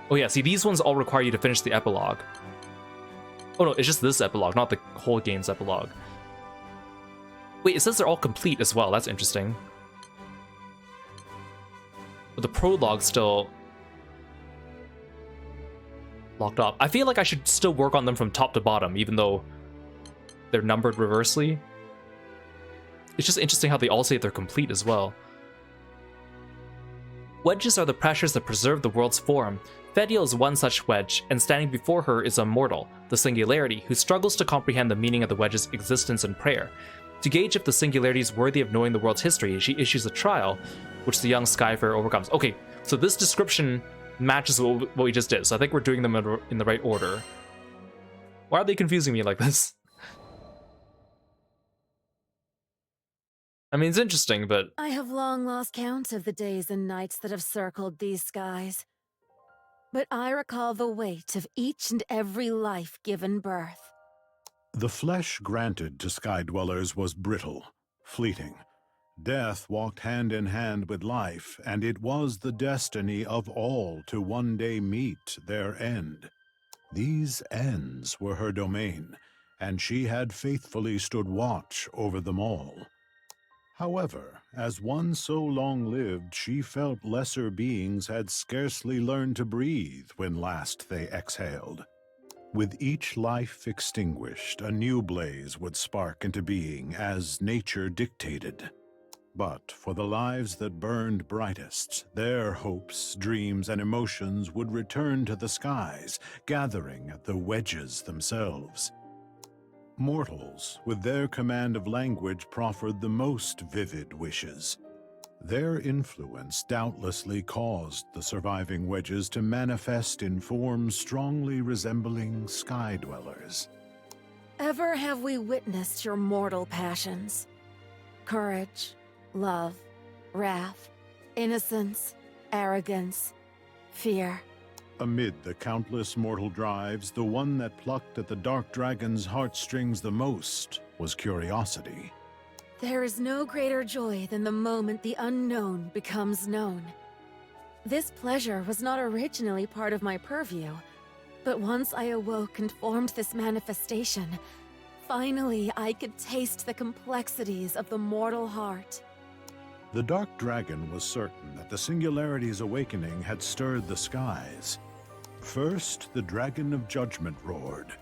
Speaker 1: Oh yeah, see, these ones all require you to finish the epilogue. Oh no, it's just this epilogue, not the whole game's epilogue. Wait, it says they're all complete as well, that's interesting. But the prologue's still locked up. I feel like I should still work on them from top to bottom, even though they're numbered reversely. It's just interesting how they all say they're complete as well. Wedges are the pressures that preserve the world's form. Fediel is one such wedge, and standing before her is a mortal, the Singularity, who struggles to comprehend the meaning of the wedge's existence and prayer. To gauge if the Singularity is worthy of knowing the world's history, she issues a trial, which the young Skyfarer overcomes. Okay, so this description matches what we just did, so I think we're doing them in the right order. Why are they confusing me like this? I mean, it's interesting, but...
Speaker 12: I have long lost count of the days and nights that have circled these skies. But I recall the weight of each and every life given birth.
Speaker 18: The flesh granted to Sky Dwellers was brittle, fleeting. Death walked hand in hand with life, and it was the destiny of all to one day meet their end. These ends were her domain, and she had faithfully stood watch over them all. However, as one so long-lived, she felt lesser beings had scarcely learned to breathe when last they exhaled. With each life extinguished, a new blaze would spark into being as nature dictated. But for the lives that burned brightest, their hopes, dreams, and emotions would return to the skies, gathering at the wedges themselves. Mortals, with their command of language, proffered the most vivid wishes. Their influence doubtlessly caused the surviving wedges to manifest in forms strongly resembling Sky Dwellers.
Speaker 12: Ever have we witnessed your mortal passions? Courage, love, wrath, innocence, arrogance, fear.
Speaker 18: Amid the countless mortal drives, the one that plucked at the Dark Dragon's heartstrings the most was curiosity.
Speaker 12: There is no greater joy than the moment the unknown becomes known. This pleasure was not originally part of my purview, but once I awoke and formed this manifestation, finally I could taste the complexities of the mortal heart.
Speaker 18: The Dark Dragon was certain that the Singularity's awakening had stirred the skies. First, the Dragon of Judgment roared.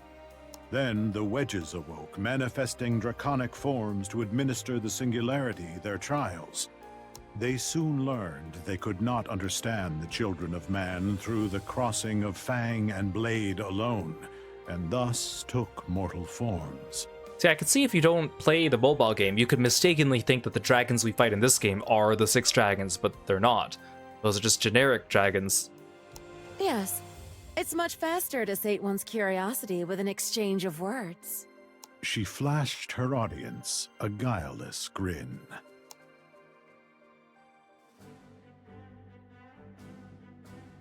Speaker 18: Then the Wedges awoke, manifesting draconic forms to administer the Singularity their trials. They soon learned they could not understand the children of man through the crossing of fang and blade alone, and thus took mortal forms.
Speaker 1: See, I could see if you don't play the mobile game, you could mistakenly think that the dragons we fight in this game are the 6 dragons, but they're not. Those are just generic dragons.
Speaker 12: Yes, it's much faster to sate one's curiosity with an exchange of words.
Speaker 18: She flashed her audience a guileless grin.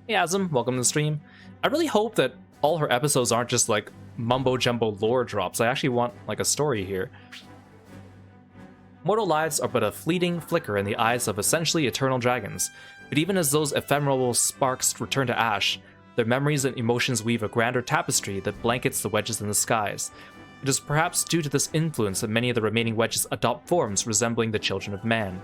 Speaker 1: Hey Azim, welcome to the stream. I really hope that all her episodes aren't just like mumbo-jumbo lore drops. I actually want like a story here. Mortal lives are but a fleeting flicker in the eyes of essentially eternal dragons, but even as those ephemeral sparks return to ash, their memories and emotions weave a grander tapestry that blankets the wedges in the skies. It is perhaps due to this influence that many of the remaining wedges adopt forms resembling the children of man.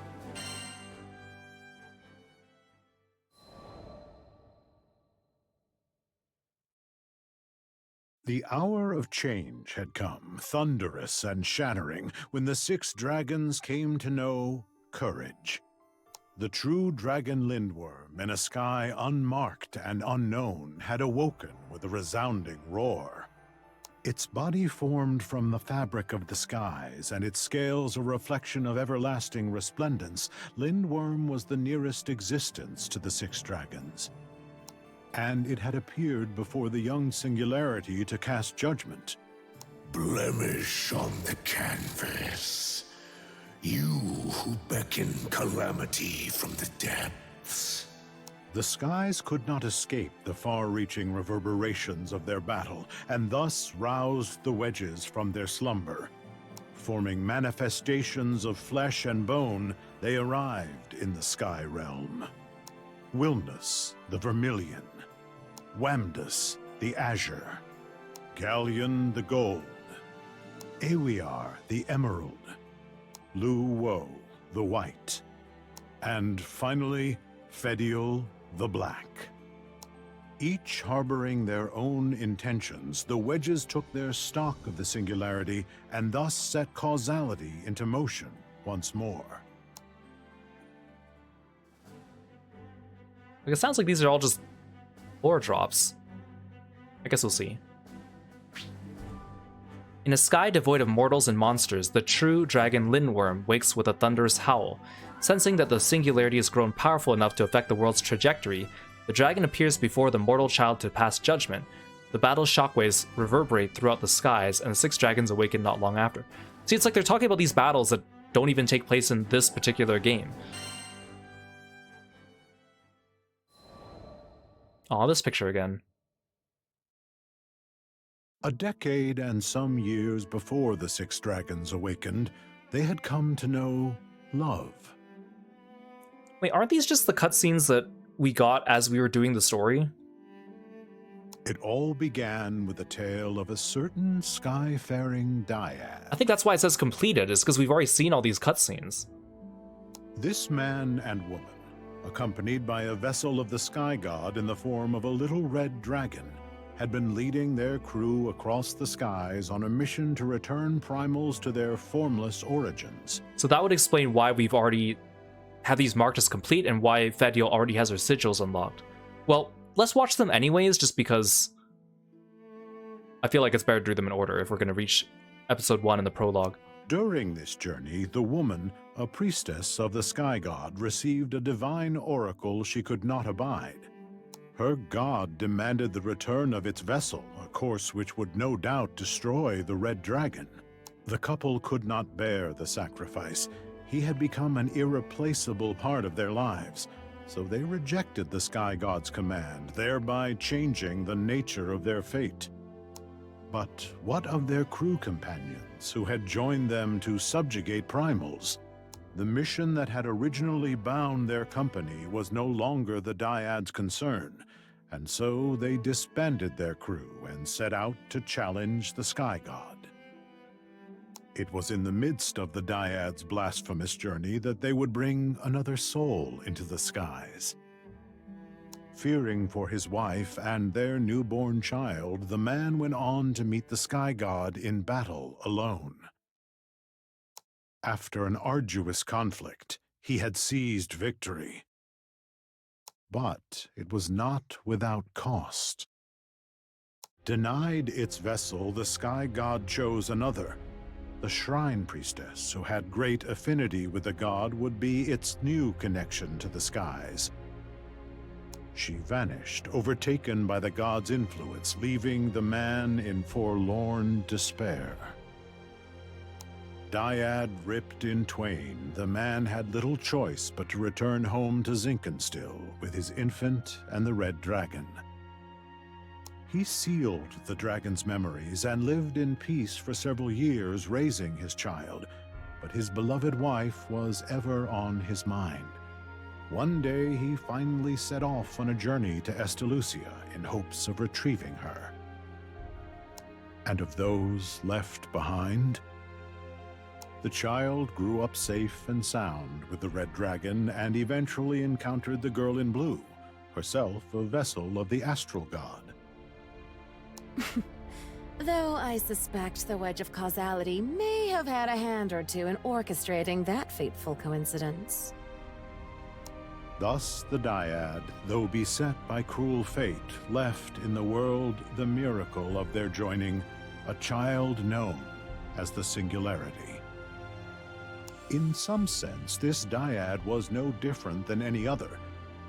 Speaker 18: The hour of change had come, thunderous and shattering, when the 6 dragons came to know courage. The true dragon Lindworm, in a sky unmarked and unknown, had awoken with a resounding roar. Its body formed from the fabric of the skies, and its scales a reflection of everlasting resplendence, Lindworm was the nearest existence to the 6 dragons. And it had appeared before the young Singularity to cast judgment.
Speaker 15: Blemish on the canvas. You who beckon calamity from the depths.
Speaker 18: The skies could not escape the far-reaching reverberations of their battle, and thus roused the wedges from their slumber. Forming manifestations of flesh and bone, they arrived in the sky realm. Wilnus, the vermilion. Wamdus, the azure. Galleon, the gold. Awiar, the emerald. Lu Wo, the white. And finally, Fediel, the black. Each harboring their own intentions, the wedges took their stock of the Singularity and thus set causality into motion once more.
Speaker 1: Like, it sounds like these are all just lore drops. I guess we'll see. In a sky devoid of mortals and monsters, the true dragon Lindworm wakes with a thunderous howl. Sensing that the Singularity has grown powerful enough to affect the world's trajectory, the dragon appears before the mortal child to pass judgment. The battle's shockwaves reverberate throughout the skies, and the 6 dragons awaken not long after. See, it's like they're talking about these battles that don't even take place in this particular game. Aw, this picture again.
Speaker 18: A decade and some years before the 6 dragons awakened, they had come to know love.
Speaker 1: Wait, aren't these just the cutscenes that we got as we were doing the story?
Speaker 18: It all began with a tale of a certain sky-faring dyad.
Speaker 1: I think that's why it says completed, is because we've already seen all these cutscenes.
Speaker 18: This man and woman, accompanied by a vessel of the sky god in the form of a little red dragon, had been leading their crew across the skies on a mission to return primals to their formless origins.
Speaker 1: So that would explain why we've already had these marked as complete and why Fediel already has her sigils unlocked. Well, let's watch them anyways, just because I feel like it's better to do them in order if we're going to reach episode 1 in the prologue.
Speaker 18: During this journey, the woman, a priestess of the sky god, received a divine oracle she could not abide. Her god demanded the return of its vessel, a course which would no doubt destroy the red dragon. The couple could not bear the sacrifice. He had become an irreplaceable part of their lives, so they rejected the Sky God's command, thereby changing the nature of their fate. But what of their crew companions who had joined them to subjugate primals? The mission that had originally bound their company was no longer the Dyad's concern, and so they disbanded their crew and set out to challenge the Sky God. It was in the midst of the Dyad's blasphemous journey that they would bring another soul into the skies. Fearing for his wife and their newborn child, the man went on to meet the Sky God in battle alone. After an arduous conflict, he had seized victory. But it was not without cost. Denied its vessel, the Sky God chose another. The Shrine Priestess, who had great affinity with the god, would be its new connection to the skies. She vanished, overtaken by the god's influence, leaving the man in forlorn despair. Dyad ripped in twain, the man had little choice but to return home to Zinkenstill with his infant and the Red Dragon. He sealed the dragon's memories and lived in peace for several years, raising his child, but his beloved wife was ever on his mind. One day he finally set off on a journey to Estelucia in hopes of retrieving her. And of those left behind, the child grew up safe and sound with the Red Dragon and eventually encountered the girl in blue, herself a vessel of the Astral God.
Speaker 12: Though I suspect the Wedge of Causality may have had a hand or two in orchestrating that fateful coincidence.
Speaker 18: Thus the Dyad, though beset by cruel fate, left in the world the miracle of their joining, a child known as the Singularity. In some sense, this Dyad was no different than any other.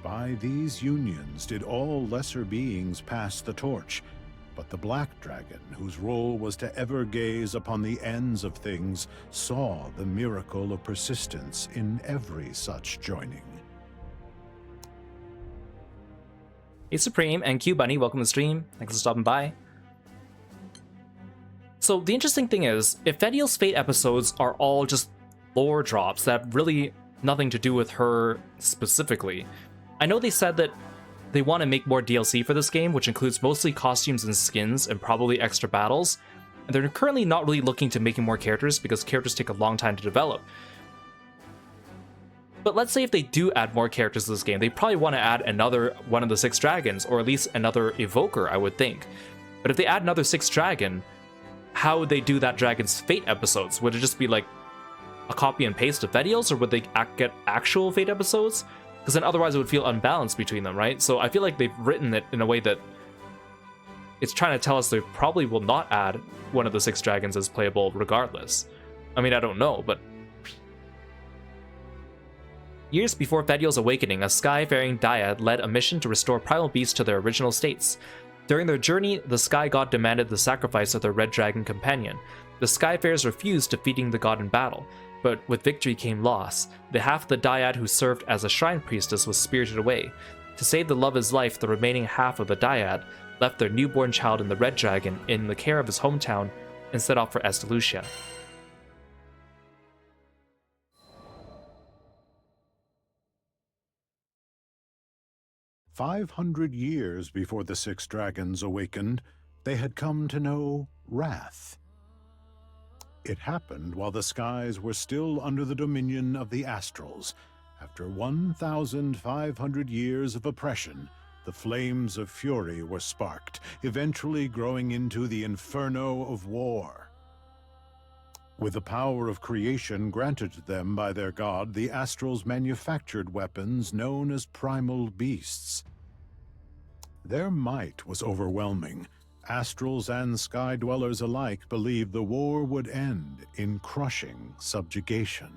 Speaker 18: By these unions did all lesser beings pass the torch, but the Black Dragon, whose role was to ever gaze upon the ends of things, saw the miracle of persistence in every such joining.
Speaker 1: Hey Supreme and Q Bunny, welcome to the stream. Thanks for stopping by. So the interesting thing is, if Fediel's Fate episodes are all just lore drops that have really nothing to do with her specifically, I know they said that they want to make more DLC for this game, which includes mostly costumes and skins and probably extra battles, and they're currently not really looking to making more characters because characters take a long time to develop. But let's say if they do add more characters to this game, they probably want to add another one of the 6 dragons, or at least another evoker, I would think. But if they add another 6th dragon, how would they do that dragon's Fate episodes? Would it just be like a copy and paste of Fediel's, or would they get actual Fate episodes? Because then otherwise it would feel unbalanced between them, right? So I feel like they've written it in a way that it's trying to tell us they probably will not add one of the 6 dragons as playable regardless. I mean, I don't know, but... Years before Fediel's awakening, a sky-faring Dyad led a mission to restore primal beasts to their original states. During their journey, the Sky God demanded the sacrifice of their Red Dragon companion. The Skyfarers refused, defeating the god in battle, but with victory came loss. The half of the Dyad who served as a shrine priestess was spirited away. To save the love of his life, the remaining half of the Dyad left their newborn child in the Red Dragon in the care of his hometown and set off for Estelucia.
Speaker 18: "500 years before the 6 dragons awakened, they had come to know wrath. It happened while the skies were still under the dominion of the Astrals. After 1,500 years of oppression, the flames of fury were sparked, eventually growing into the inferno of war. With the power of creation granted to them by their god, the Astrals manufactured weapons known as primal beasts. Their might was overwhelming. Astrals and Sky Dwellers alike believed the war would end in crushing subjugation.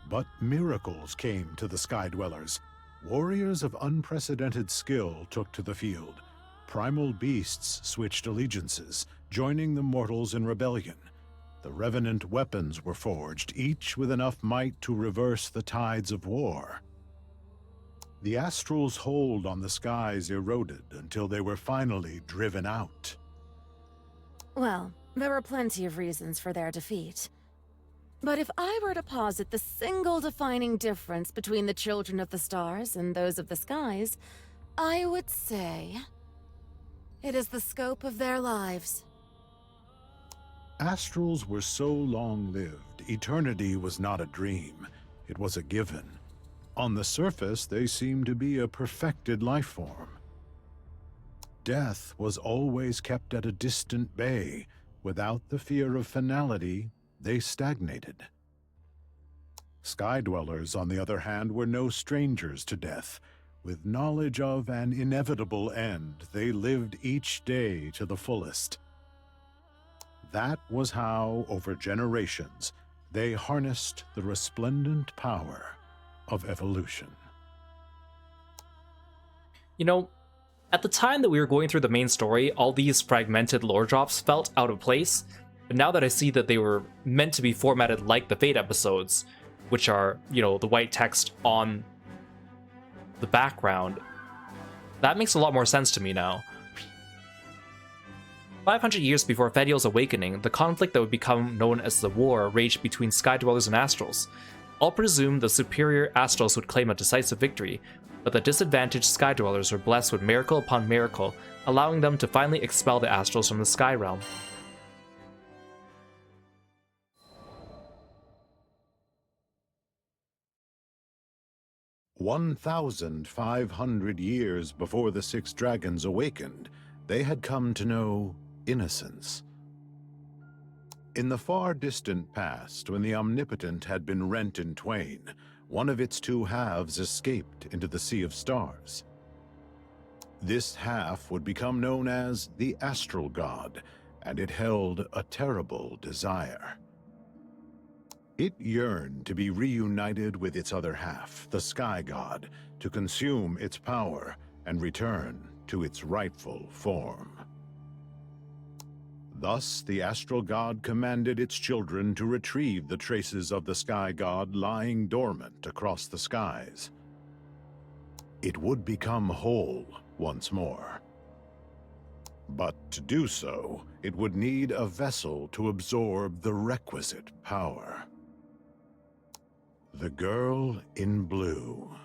Speaker 18: But miracles came to the Sky Dwellers. Warriors of unprecedented skill took to the field. Primal beasts switched allegiances, joining the mortals in rebellion. The revenant weapons were forged, each with enough might to reverse the tides of war. The Astral's hold on the skies eroded until they were finally driven out.
Speaker 12: Well, there were plenty of reasons for their defeat. But if I were to posit the single defining difference between the Children of the Stars and those of the Skies, I would say it is the scope of their lives.
Speaker 18: Astrals were so long-lived, eternity was not a dream, it was a given. On the surface, they seemed to be a perfected life form. Death was always kept at a distant bay. Without the fear of finality, they stagnated. Sky Dwellers, on the other hand, were no strangers to death. With knowledge of an inevitable end, they lived each day to the fullest. That was how, over generations, they harnessed the resplendent power of evolution.
Speaker 1: You know, at the time that we were going through the main story, all these fragmented lore drops felt out of place, but now that I see that they were meant to be formatted like the Fate episodes, which are, you know, the white text on the background, that makes a lot more sense to me now. 500 years before Fediel's awakening, the conflict that would become known as the War raged between Sky Dwellers and Astrals. All presumed the superior Astrals would claim a decisive victory, but the disadvantaged Sky Dwellers were blessed with miracle upon miracle, allowing them to finally expel the Astrals from the Sky Realm.
Speaker 18: "1,500 years before the six dragons awakened, they had come to know innocence. In the far distant past, when the Omnipotent had been rent in twain, one of its two halves escaped into the Sea of Stars. This half would become known as the Astral God, and it held a terrible desire. It yearned to be reunited with its other half, the Sky God, to consume its power and return to its rightful form. Thus, the Astral God commanded its children to retrieve the traces of the Sky God lying dormant across the skies. It would become whole once more. But to do so, it would need a vessel to absorb the requisite power. The girl in blue.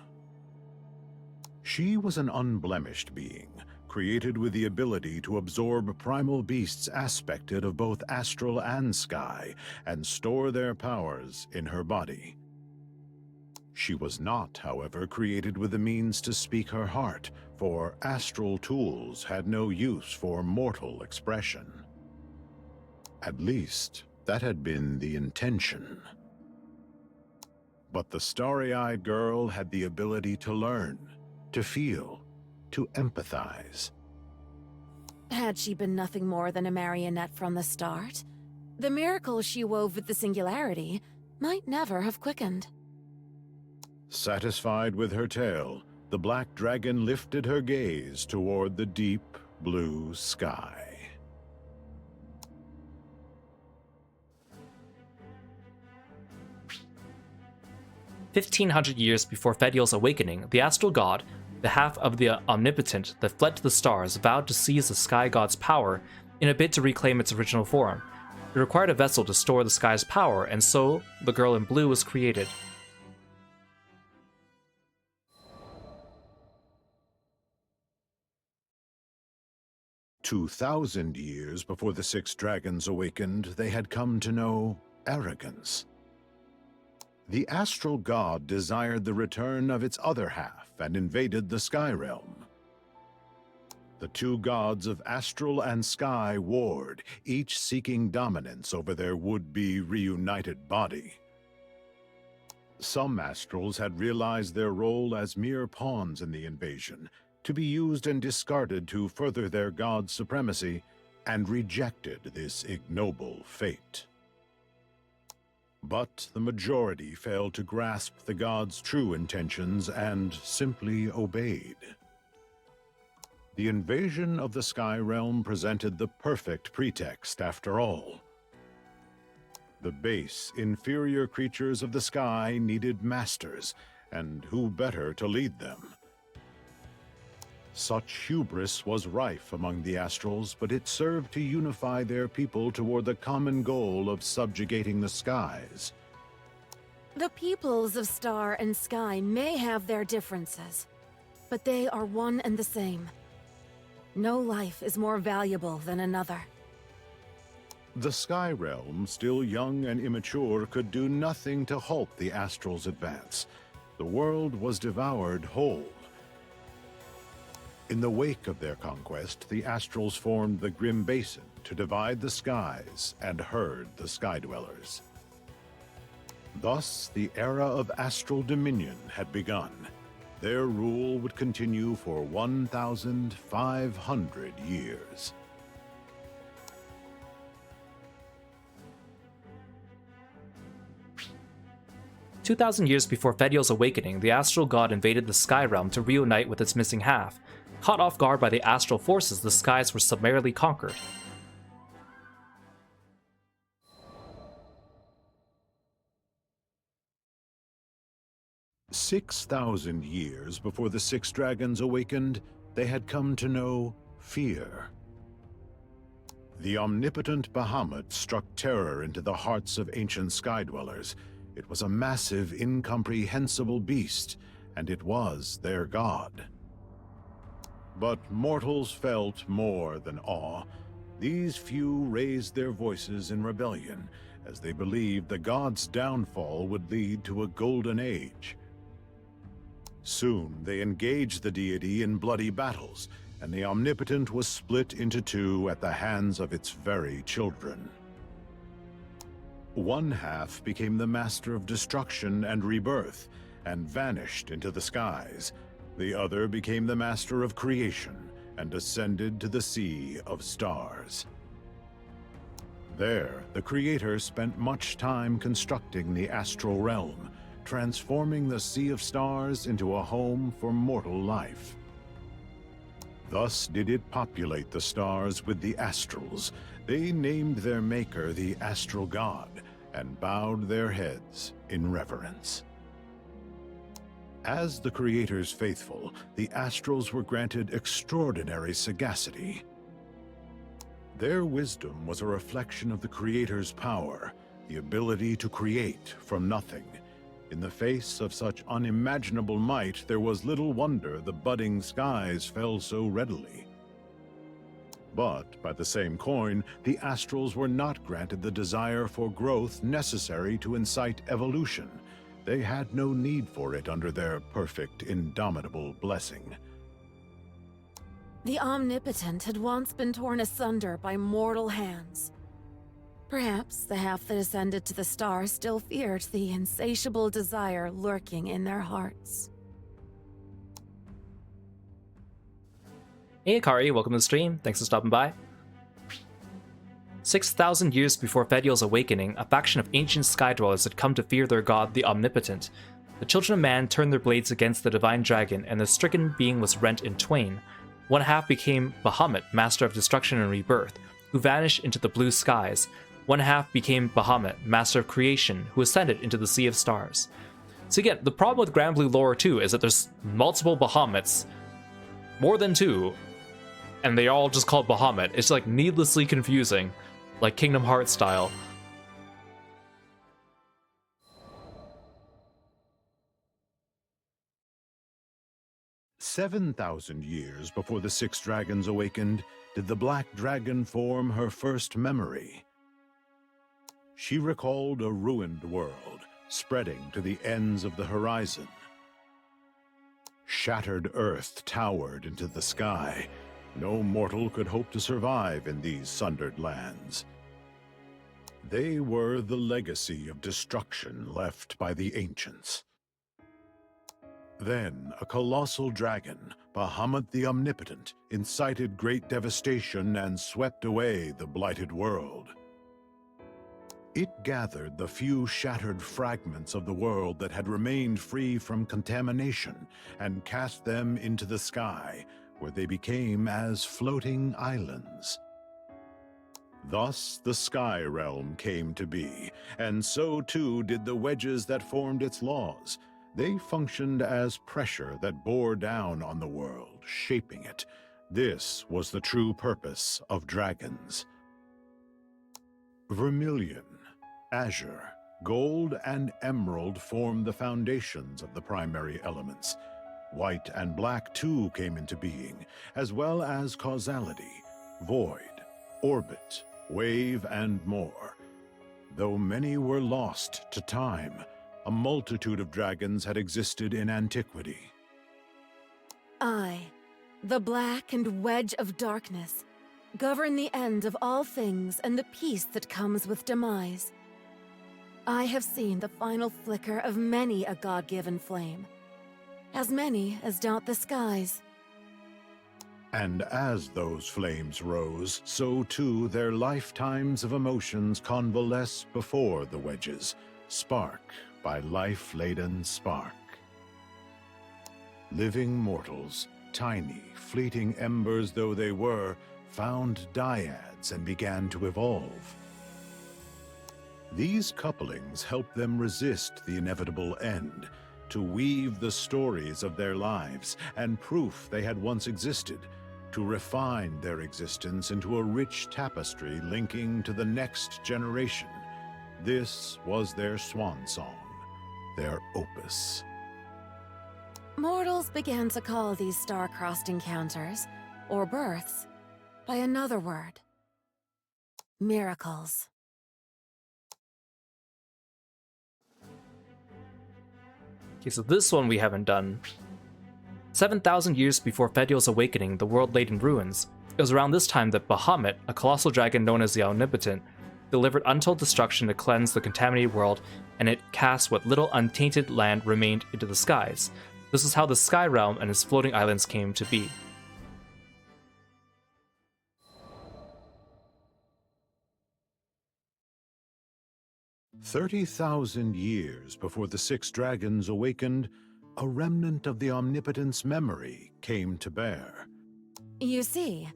Speaker 18: She was an unblemished being, created with the ability to absorb primal beasts aspected of both astral and sky, and store their powers in her body. She was not, however, created with the means to speak her heart, for astral tools had no use for mortal expression. At least, that had been the intention. But the starry-eyed girl had the ability to learn, to feel, to empathize.
Speaker 12: Had she been nothing more than a marionette from the start, the miracle she wove with the Singularity might never have quickened.
Speaker 18: Satisfied with her tale, the black dragon lifted her gaze toward the deep blue sky.
Speaker 1: "1,500 years before Fediel's awakening, the Astral God, the half of the Omnipotent that fled to the stars, vowed to seize the Sky God's power in a bid to reclaim its original form. It required a vessel to store the sky's power, and so the girl in blue was created.
Speaker 18: "2,000 years before the six dragons awakened, they had come to know arrogance. The Astral God desired the return of its other half and invaded the Sky Realm. The two gods of Astral and Sky warred, each seeking dominance over their would-be reunited body. Some Astrals had realized their role as mere pawns in the invasion, to be used and discarded to further their god's supremacy, and rejected this ignoble fate. But the majority failed to grasp the god's true intentions and simply obeyed. The invasion of the Sky Realm presented the perfect pretext after all. The base, inferior creatures of the sky needed masters, and who better to lead them Such hubris was rife among the Astrals, but it served to unify their people toward the common goal of subjugating the skies.
Speaker 12: The peoples of Star and Sky may have their differences, but they are one and the same. No life is more valuable than another.
Speaker 18: The Sky Realm, still young and immature, could do nothing to halt the Astrals' advance. The world was devoured whole. In the wake of their conquest, the Astrals formed the Grim Basin to divide the skies and herd the Sky Dwellers. Thus, the era of Astral Dominion had begun. Their rule would continue for 1,500 years.
Speaker 1: "2,000 years before Fediel's awakening, the astral god invaded the Sky Realm to reunite with its missing half. Caught off guard by the astral forces, the skies were summarily conquered.
Speaker 18: 6,000 years before the Six Dragons awakened, they had come to know fear. The omnipotent Bahamut struck terror into the hearts of ancient Sky Dwellers. It was a massive, incomprehensible beast, and it was their god. But mortals felt more than awe. These few raised their voices in rebellion, as they believed the god's downfall would lead to a golden age. Soon they engaged the deity in bloody battles, and the Omnipotent was split into two at the hands of its very children. One half became the master of destruction and rebirth, and vanished into the skies. The other became the master of creation, and ascended to the Sea of Stars. There, the Creator spent much time constructing the astral realm, transforming the Sea of Stars into a home for mortal life. Thus did it populate the stars with the Astrals. They named their maker the Astral God, and bowed their heads in reverence. As the Creator's faithful, the Astrals were granted extraordinary sagacity. Their wisdom was a reflection of the Creator's power, the ability to create from nothing. In the face of such unimaginable might, there was little wonder the budding skies fell so readily. But, by the same coin, the Astrals were not granted the desire for growth necessary to incite evolution. They had no need for it under their perfect, indomitable blessing.
Speaker 12: The Omnipotent had once been torn asunder by mortal hands. Perhaps the half that ascended to the stars still feared the insatiable desire lurking in their hearts.
Speaker 1: Hey Akari, welcome to the stream. Thanks for stopping by. 6,000 years before Fediel's awakening, a faction of ancient sky dwellers had come to fear their god, the Omnipotent. The children of man turned their blades against the divine dragon, and the stricken being was rent in twain. One half became Bahamut, master of destruction and rebirth, who vanished into the blue skies. One half became Bahamut, master of creation, who ascended into the Sea of Stars. So again, the problem with Granblue lore too is that there's multiple Bahamuts, more than two, and they all just called Bahamut. It's like needlessly confusing, like Kingdom Hearts style.
Speaker 18: "7,000 years before the Six Dragons awakened, did the Black Dragon form her first memory. She recalled a ruined world, spreading to the ends of the horizon. Shattered Earth towered into the sky. No mortal could hope to survive in these sundered lands. They were the legacy of destruction left by the ancients. Then, a colossal dragon, Bahamut the Omnipotent, incited great devastation and swept away the blighted world. It gathered the few shattered fragments of the world that had remained free from contamination and cast them into the sky, where they became as floating islands. Thus the Sky Realm came to be, and so too did the wedges that formed its laws. They functioned as pressure that bore down on the world, shaping it. This was the true purpose of dragons. Vermilion, azure, gold, and emerald formed the foundations of the primary elements. White and black too came into being, as well as causality, void, orbit, wave, and more. Though many were lost to time, a multitude of dragons had existed in antiquity.
Speaker 12: I, the black and wedge of darkness, govern the end of all things and the peace that comes with demise. I have seen the final flicker of many a god-given flame, as many as doubt the skies.
Speaker 18: And as those flames rose, so too their lifetimes of emotions convalesce before the wedges, spark by life-laden spark. Living mortals, tiny, fleeting embers though they were, found dyads and began to evolve. These couplings helped them resist the inevitable end, to weave the stories of their lives and proof they had once existed, to refine their existence into a rich tapestry linking to the next generation. This was their swan song, their opus.
Speaker 12: Mortals began to call these star-crossed encounters, or births, by another word. Miracles.
Speaker 1: Okay, so this one we haven't done. 7,000 years before Fediel's awakening, the world laid in ruins. It was around this time that Bahamut, a colossal dragon known as the Omnipotent, delivered untold destruction to cleanse the contaminated world, and it cast what little untainted land remained into the skies. This is how the Sky Realm and its floating islands came to be.
Speaker 18: "30,000 years before the six dragons awakened, a remnant of the Omnipotent's memory came to bear.
Speaker 12: You see,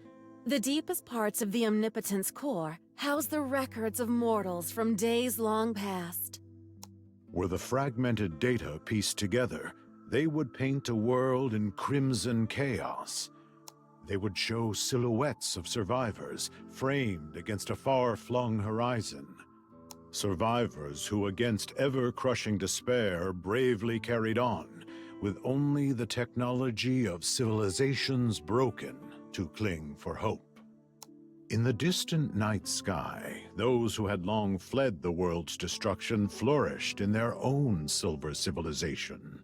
Speaker 12: the deepest parts of the Omnipotent's core house the records of mortals from days long past.
Speaker 18: Were the fragmented data pieced together, they would paint a world in crimson chaos. They would show silhouettes of survivors framed against a far-flung horizon. Survivors who, against ever-crushing despair, bravely carried on, with only the technology of civilizations broken to cling for hope. In the distant night sky, those who had long fled the world's destruction flourished in their own silver civilization.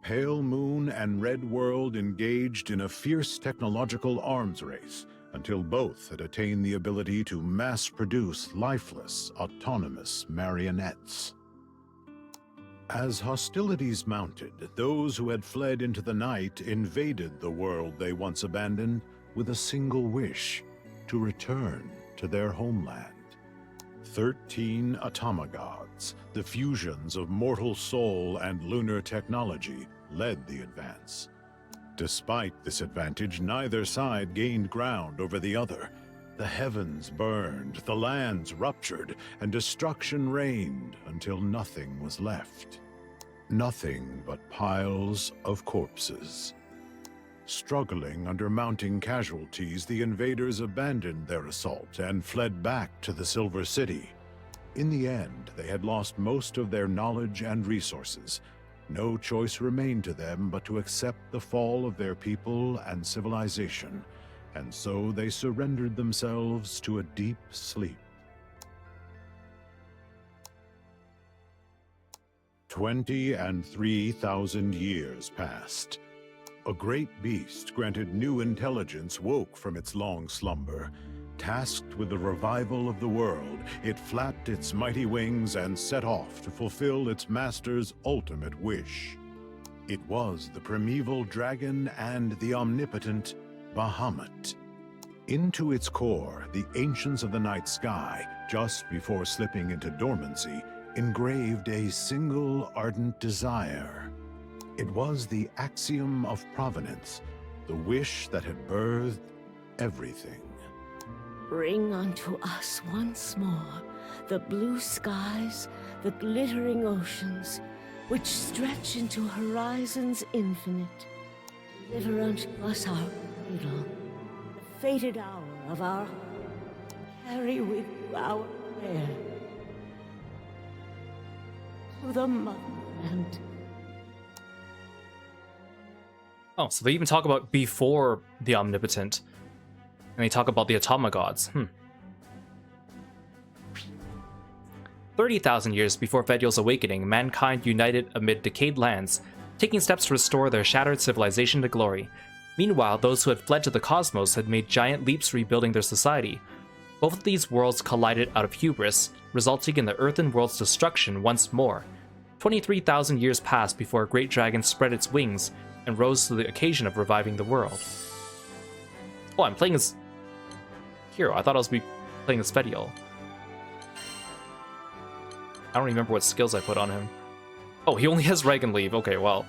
Speaker 18: Pale Moon and Red World engaged in a fierce technological arms race until both had attained the ability to mass-produce lifeless, autonomous marionettes. As hostilities mounted, those who had fled into the night invaded the world they once abandoned with a single wish: to return to their homeland. 13 automagods, the fusions of mortal soul and lunar technology, led the advance. Despite this advantage, neither side gained ground over the other. The heavens burned, the lands ruptured, and destruction reigned until nothing was left. Nothing but piles of corpses. Struggling under mounting casualties, the invaders abandoned their assault and fled back to the Silver City. In the end, they had lost most of their knowledge and resources. No choice remained to them but to accept the fall of their people and civilization, and so they surrendered themselves to a deep sleep. 23,000 years passed. A great beast granted new intelligence woke from its long slumber. Tasked with the revival of the world, it flapped its mighty wings and set off to fulfill its master's ultimate wish. It was the primeval dragon and the omnipotent Bahamut. Into its core, the ancients of the night sky, just before slipping into dormancy, engraved a single ardent desire. It was the axiom of provenance, the wish that had birthed everything.
Speaker 9: Bring unto us once more the blue skies, the glittering oceans, which stretch into horizons infinite. Deliver unto us our cradle, the fated hour of our home. Carry with you our prayer to the motherland.
Speaker 1: Oh, so they even talk about before the Omnipotent. And they talk about the Automa Gods. 30,000 years before Fediel's awakening, mankind united amid decayed lands, taking steps to restore their shattered civilization to glory. Meanwhile, those who had fled to the cosmos had made giant leaps rebuilding their society. Both of these worlds collided out of hubris, resulting in the Earthen World's destruction once more. 23,000 years passed before a great dragon spread its wings and rose to the occasion of reviving the world. Oh, I'm playing as Kiro. I thought I was playing as Fediel. I don't remember what skills I put on him. Oh, he only has Reg and Leave. Okay, well.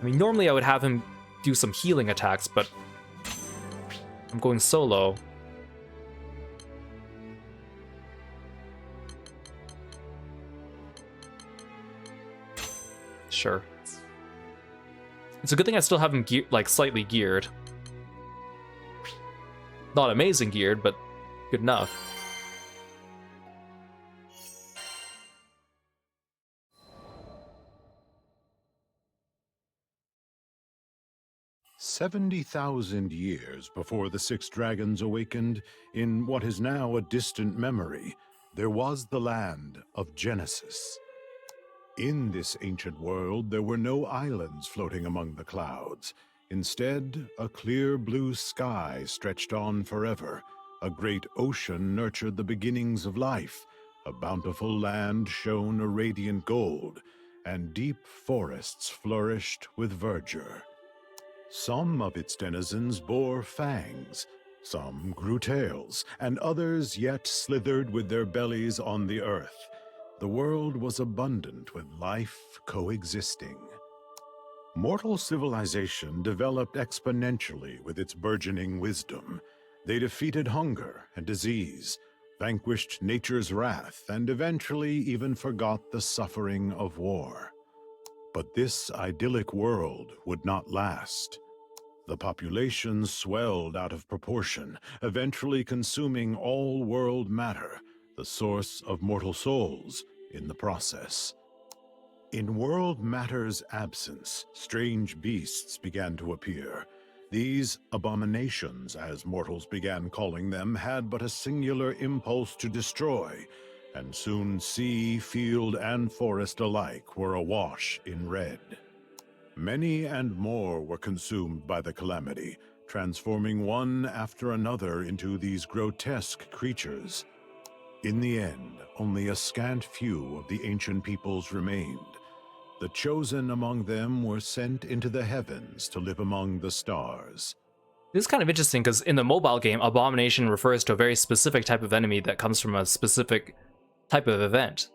Speaker 1: I mean, normally I would have him do some healing attacks, but I'm going solo. Sure. It's a good thing I still have him slightly geared. Not amazing geared, but good enough.
Speaker 18: "70,000 years before the six dragons awakened, in what is now a distant memory, there was the land of Genesis. In this ancient world, there were no islands floating among the clouds. Instead, a clear blue sky stretched on forever. A great ocean nurtured the beginnings of life. A bountiful land shone a radiant gold, and deep forests flourished with verdure. Some of its denizens bore fangs, some grew tails, and others yet slithered with their bellies on the earth. The world was abundant with life coexisting. Mortal civilization developed exponentially with its burgeoning wisdom. They defeated hunger and disease, vanquished nature's wrath, and eventually even forgot the suffering of war. But this idyllic world would not last. The population swelled out of proportion, eventually consuming all world matter, the source of mortal souls in the process. In world matter's absence, strange beasts began to appear. These abominations, as mortals began calling them, had but a singular impulse to destroy, and soon sea, field, and forest alike were awash in red. Many and more were consumed by the calamity, transforming one after another into these grotesque creatures. In the end, only a scant few of the ancient peoples remained. The chosen among them were sent into the heavens to live among the stars.
Speaker 1: This is kind of interesting because in the mobile game, Abomination refers to a very specific type of enemy that comes from a specific type of event.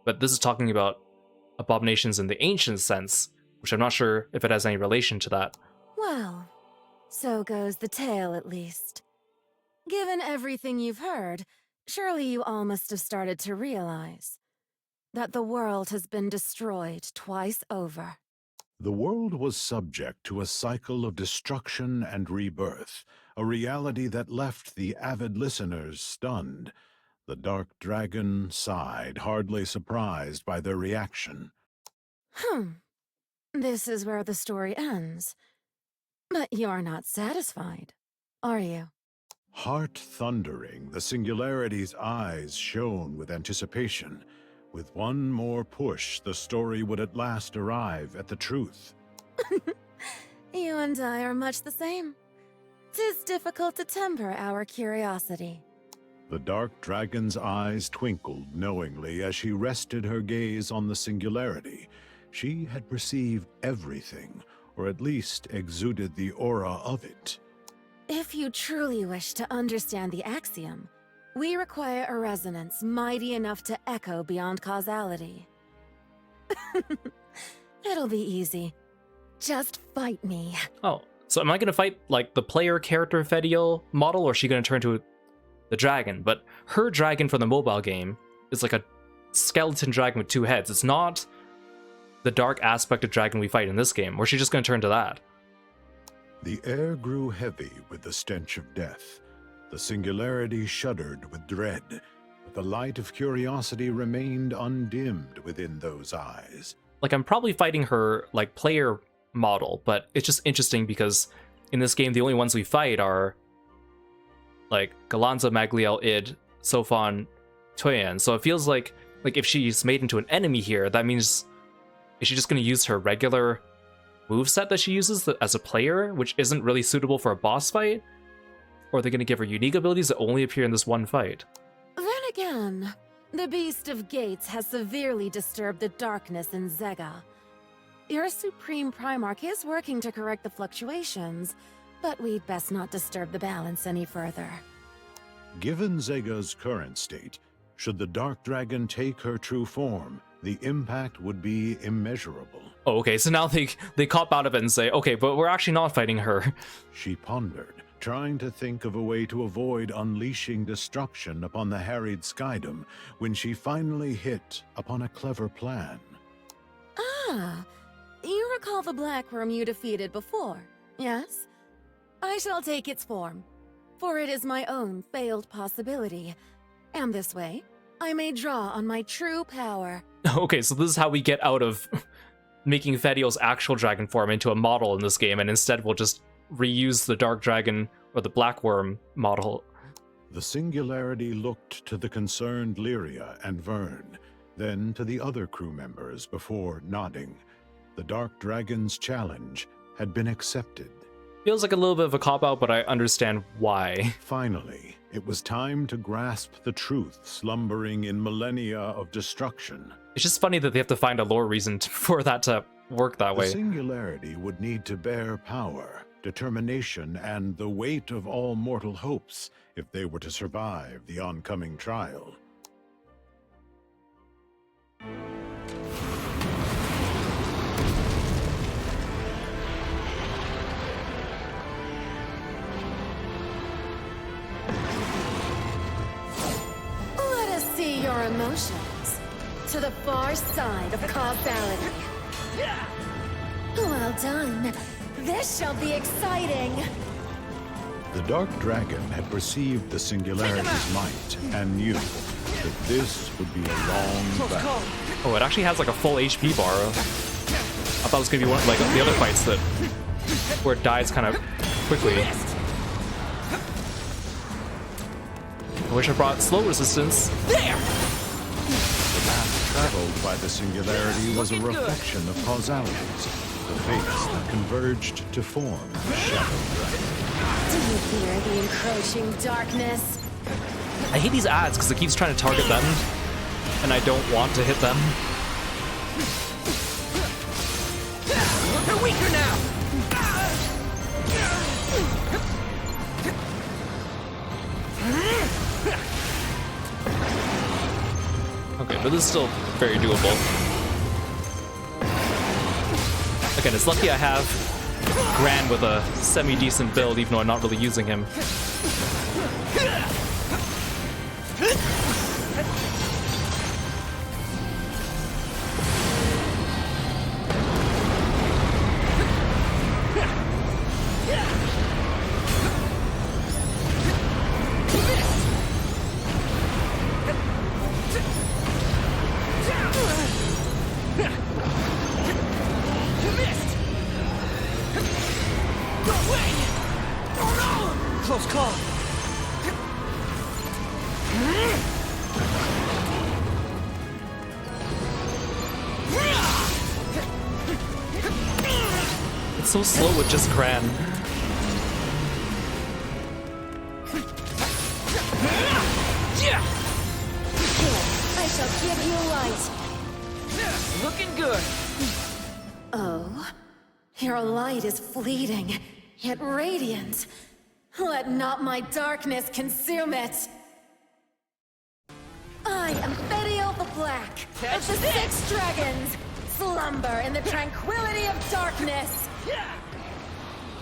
Speaker 1: But this is talking about abominations in the ancient sense, which I'm not sure if it has any relation to that.
Speaker 12: Well, so goes the tale at least. Given everything you've heard, surely you all must have started to realize that the world has been destroyed twice over.
Speaker 18: The world was subject to a cycle of destruction and rebirth, a reality that left the avid listeners stunned. The Dark Dragon sighed, hardly surprised by their reaction.
Speaker 12: This is where the story ends. But you're not satisfied, are you?
Speaker 18: Heart thundering, the Singularity's eyes shone with anticipation. With one more push, the story would at last arrive at the truth.
Speaker 12: You and I are much the same. 'Tis difficult to temper our curiosity.
Speaker 18: The Dark Dragon's eyes twinkled knowingly as she rested her gaze on the Singularity. She had perceived everything, or at least exuded the aura of it.
Speaker 12: If you truly wish to understand the axiom, we require a resonance mighty enough to echo beyond causality. It'll be easy. Just fight me.
Speaker 1: Oh, so am I going to fight, like, the player character Fediel model, or is she going to turn to the dragon? But her dragon from the mobile game is like a skeleton dragon with 2 heads. It's not the dark aspect of dragon we fight in this game. Or is she just going to turn to that?
Speaker 18: The air grew heavy with the stench of death. The singularity shuddered with dread, but the light of curiosity remained undimmed within those eyes.
Speaker 1: Like, I'm probably fighting her, like, player model, but it's just interesting because in this game, the only ones we fight are, like, Galanza, Magliel, Id, Sofon, Toyan. So it feels like if she's made into an enemy here, that means, is she just going to use her regular moveset that she uses as a player, which isn't really suitable for a boss fight? Or are they going to give her unique abilities that only appear in this one fight?
Speaker 12: Then again, the Beast of Gates has severely disturbed the darkness in Zega. Your Supreme Primarch is working to correct the fluctuations, but we'd best not disturb the balance any further.
Speaker 18: Given Zega's current state, should the Dark Dragon take her true form, the impact would be immeasurable.
Speaker 1: Oh, okay, so now they cop out of it and say, okay, but we're actually not fighting her.
Speaker 18: She pondered, trying to think of a way to avoid unleashing destruction upon the harried skydom, when she finally hit upon a clever plan.
Speaker 12: Ah, you recall the black worm you defeated before, yes? I shall take its form, for it is my own failed possibility. And this way, I may draw on my true power.
Speaker 1: Okay, so this is how we get out of making Fediel's actual dragon form into a model in this game, and instead we'll just reuse the Dark Dragon or the Black Worm model.
Speaker 18: The singularity looked to the concerned Lyria and Vern, then to the other crew members before nodding. The Dark Dragon's challenge had been accepted.
Speaker 1: Feels like a little bit of a cop-out, but I understand why.
Speaker 18: Finally, it was time to grasp the truth slumbering in millennia of destruction.
Speaker 1: It's just funny that they have to find a lore reason for that to work that way.
Speaker 18: The singularity would need to bear power, determination, and the weight of all mortal hopes if they were to survive the oncoming trial.
Speaker 12: Let us see your emotions. To the far side of causality. Well done. This shall be exciting.
Speaker 18: The Dark Dragon had perceived the singularity's might and knew that this would be a long battle.
Speaker 1: Oh, it actually has like a full HP bar. I thought it was gonna be one of like the other fights that where it dies kind of quickly. I wish I brought slow resistance. There!
Speaker 18: The path traveled by the singularity was a reflection of causalities, the fates that converged to form the Shadow Dragon.
Speaker 12: Do you fear the encroaching darkness?
Speaker 1: I hate these ads because it keeps trying to target them, and I don't want to hit them.
Speaker 7: They're weaker now!
Speaker 1: Okay, but this is still very doable. Again, it's lucky I have Gran with a semi-decent build, even though I'm not really using him.
Speaker 7: Close call.
Speaker 1: It's so slow with just Gran.
Speaker 12: I shall give you light.
Speaker 7: Looking good.
Speaker 12: Oh, your light is fleeting, yet radiant. Let not my darkness consume it. I am Fediel the Black of the 6 Dragons. Slumber in the tranquility of darkness.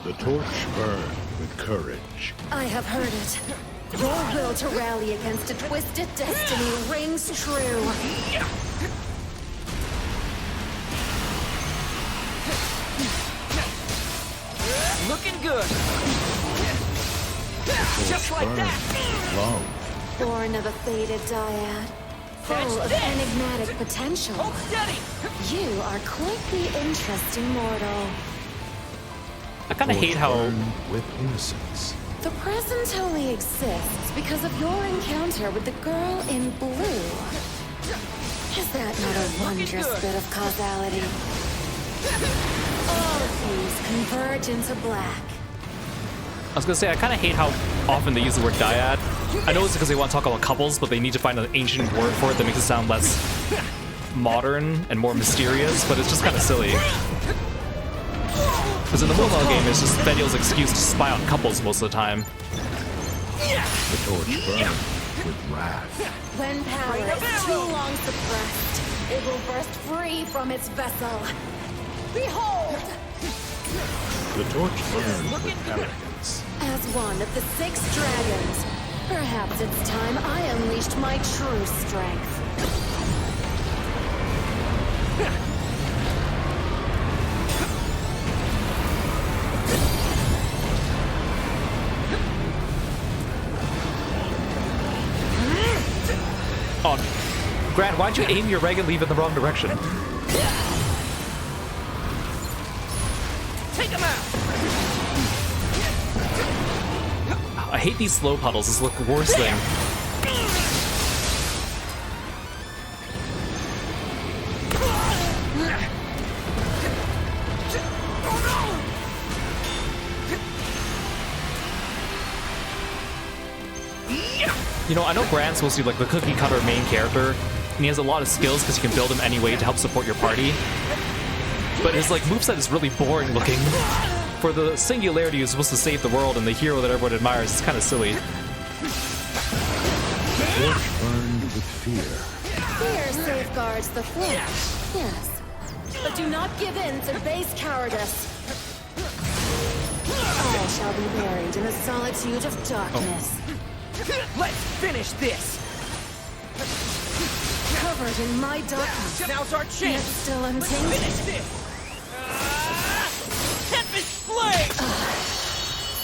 Speaker 18: The torch burned with courage.
Speaker 12: I have heard it. Your will to rally against a twisted destiny rings true.
Speaker 19: Looking good. Just like that.
Speaker 12: Born of a fated dyad, full of enigmatic potential.
Speaker 19: Hold steady.
Speaker 12: You are quite the interesting mortal.
Speaker 1: I kind of hate how
Speaker 18: with innocence.
Speaker 12: The present only exists because of your encounter with the girl in blue. Is that not a wondrous bit of causality? All of these converge into black.
Speaker 1: I was gonna say, I kind of hate how often they use the word dyad. I know it's because they want to talk about couples, but they need to find an ancient word for it that makes it sound less modern and more mysterious, but it's just kind of silly. Because in the mobile game, it's just Fediel's excuse to spy on couples most of the time.
Speaker 18: The torch burned with wrath.
Speaker 12: When power is too long suppressed, it will burst free from its vessel. Behold!
Speaker 18: The torch burned with arrogance.
Speaker 12: As one of the 6 dragons, perhaps it's time I unleashed my true strength.
Speaker 1: Oh, Grant, why'd you aim your ray and leave in the wrong direction?
Speaker 19: Take him out.
Speaker 1: I hate these slow puddles. This is the worst thing. You know, I know Grant's supposed to be like the cookie cutter main character, and he has a lot of skills because you can build him any way to help support your party. But his like moveset is really boring looking. For the singularity who's supposed to save the world and the hero that everyone admires, it's kind of silly.
Speaker 18: Torch burned with fear.
Speaker 12: Fear safeguards the flesh, yes. But do not give in to base cowardice. I shall be buried in the solitude of darkness.
Speaker 19: Let's finish this.
Speaker 12: Covered in my darkness.
Speaker 19: Now's our chance.
Speaker 12: Yet still
Speaker 19: Let's
Speaker 12: untainted.
Speaker 19: finish this. Tempest Blade.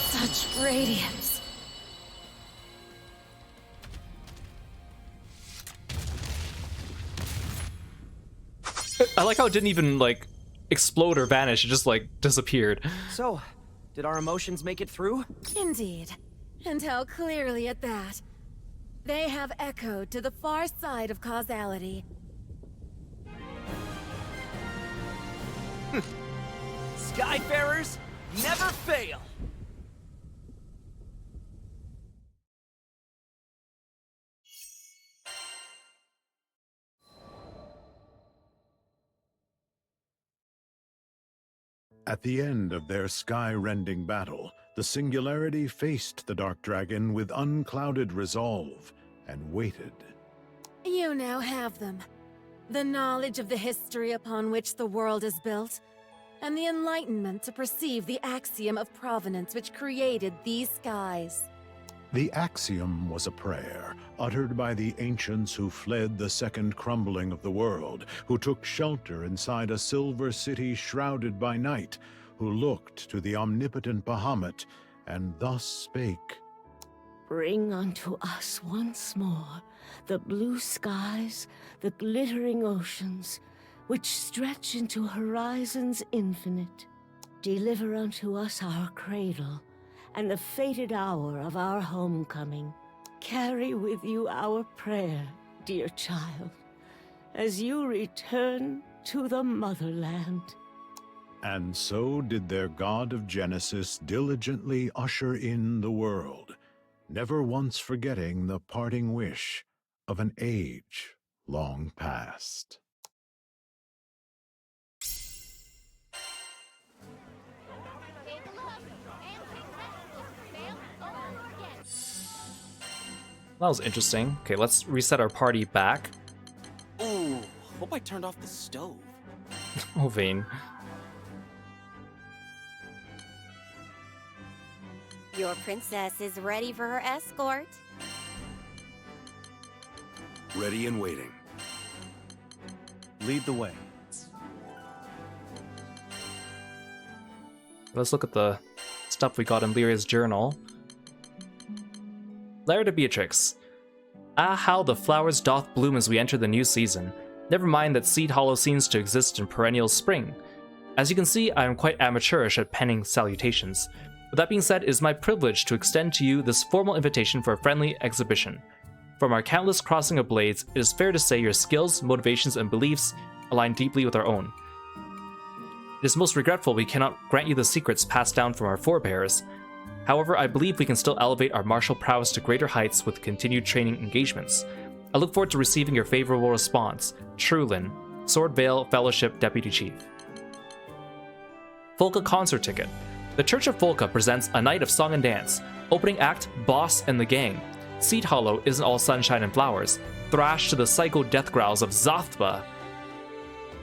Speaker 12: Such radiance.
Speaker 1: I like how it didn't even like explode or vanish, it just like disappeared.
Speaker 19: So, did our emotions make it through?
Speaker 12: Indeed. And how clearly at that. They have echoed to the far side of causality.
Speaker 19: Skyfarers never fail.
Speaker 18: At the end of their sky-rending battle, the Singularity faced the Dark Dragon with unclouded resolve and waited.
Speaker 12: You now have them. The knowledge of the history upon which the world is built, and the enlightenment to perceive the axiom of provenance which created these skies.
Speaker 18: The axiom was a prayer, uttered by the ancients who fled the second crumbling of the world, who took shelter inside a silver city shrouded by night, who looked to the omnipotent Bahamut, and thus spake.
Speaker 9: Bring unto us once more the blue skies, the glittering oceans, which stretch into horizons infinite. Deliver unto us our cradle, and the fated hour of our homecoming. Carry with you our prayer, dear child, as you return to the motherland.
Speaker 18: And so did their god of Genesis diligently usher in the world, never once forgetting the parting wish of an age long past.
Speaker 1: That was interesting. Okay, let's reset our party back.
Speaker 19: Ooh, hope I turned off the stove.
Speaker 1: Oh, Vane.
Speaker 2: Your princess is ready for her escort.
Speaker 5: Ready and waiting.
Speaker 18: Lead the way.
Speaker 1: Let's look at the stuff we got in Lyria's journal. Letter to Beatrix. Ah, how the flowers doth bloom as we enter the new season. Never mind that Seed Hollow seems to exist in perennial spring. As you can see, I am quite amateurish at penning salutations. With that being said, it is my privilege to extend to you this formal invitation for a friendly exhibition. From our countless crossing of blades, it is fair to say your skills, motivations, and beliefs align deeply with our own. It is most regretful we cannot grant you the secrets passed down from our forebears. However, I believe we can still elevate our martial prowess to greater heights with continued training engagements. I look forward to receiving your favorable response. Trulin, Swordvale Fellowship Deputy Chief. Folka Concert Ticket. The Church of Folka presents a night of song and dance. Opening act, Boss and the Gang. Seed Hollow isn't all sunshine and flowers. Thrash to the psycho death growls of Zathba.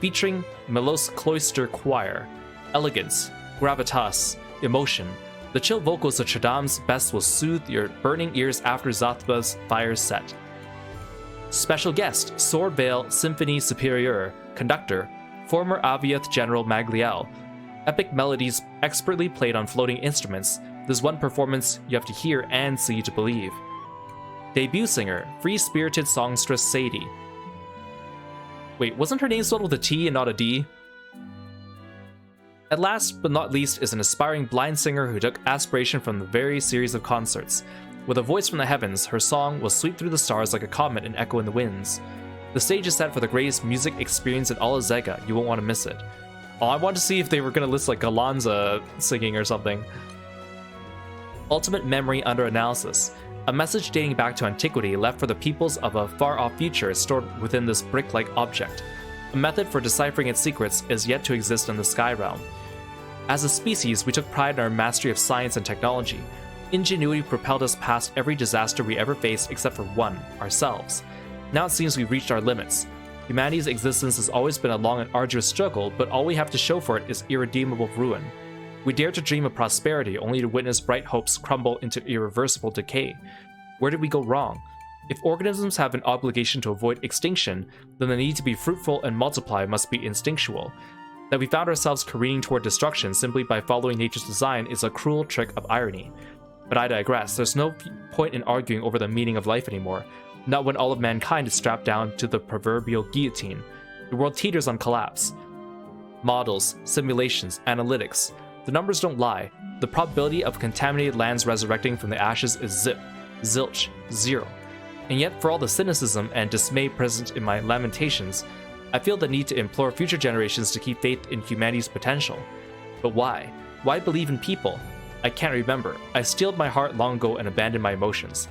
Speaker 1: Featuring Melos Cloister Choir. Elegance, gravitas, emotion. The chill vocals of Chadam's best will soothe your burning ears after Zathba's fires set. Special guest, Swordvale Symphony Superior, conductor, former Aviath General Magliel. Epic melodies expertly played on floating instruments. There's one performance you have to hear and see to believe. Debut singer, free-spirited songstress Sadie. Wait, wasn't her name spelled with a T and not a D? And last but not least is an aspiring blind singer who took aspiration from the very series of concerts. With a voice from the heavens, her song will sweep through the stars like a comet and echo in the winds. The stage is set for the greatest music experience in all of Zega. You won't want to miss it. Oh, I wanted to see if they were going to list like Galanza singing or something. Ultimate Memory Under Analysis. A message dating back to antiquity left for the peoples of a far-off future is stored within this brick-like object. A method for deciphering its secrets is yet to exist in the Sky Realm. As a species, we took pride in our mastery of science and technology. Ingenuity propelled us past every disaster we ever faced except for one, ourselves. Now it seems we've reached our limits. Humanity's existence has always been a long and arduous struggle, but all we have to show for it is irredeemable ruin. We dare to dream of prosperity, only to witness bright hopes crumble into irreversible decay. Where did we go wrong? If organisms have an obligation to avoid extinction, then the need to be fruitful and multiply must be instinctual. That we found ourselves careening toward destruction simply by following nature's design is a cruel trick of irony. But I digress. There's no point in arguing over the meaning of life anymore. Not when all of mankind is strapped down to the proverbial guillotine. The world teeters on collapse. Models, simulations, analytics. The numbers don't lie. The probability of contaminated lands resurrecting from the ashes is zip, zilch, zero. And yet, for all the cynicism and dismay present in my lamentations, I feel the need to implore future generations to keep faith in humanity's potential. But why? Why believe in people? I can't remember. I steeled my heart long ago and abandoned my emotions.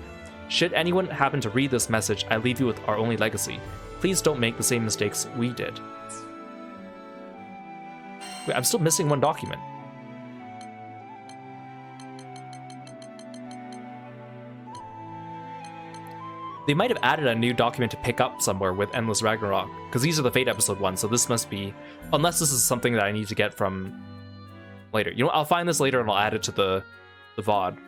Speaker 1: Should anyone happen to read this message, I leave you with our only legacy. Please don't make the same mistakes we did. Wait, I'm still missing one document. They might have added a new document to pick up somewhere with Endless Ragnarok, because these are the Fate episode ones, so this must be... Unless this is something that I need to get from later. You know what, I'll find this later and I'll add it to the VOD.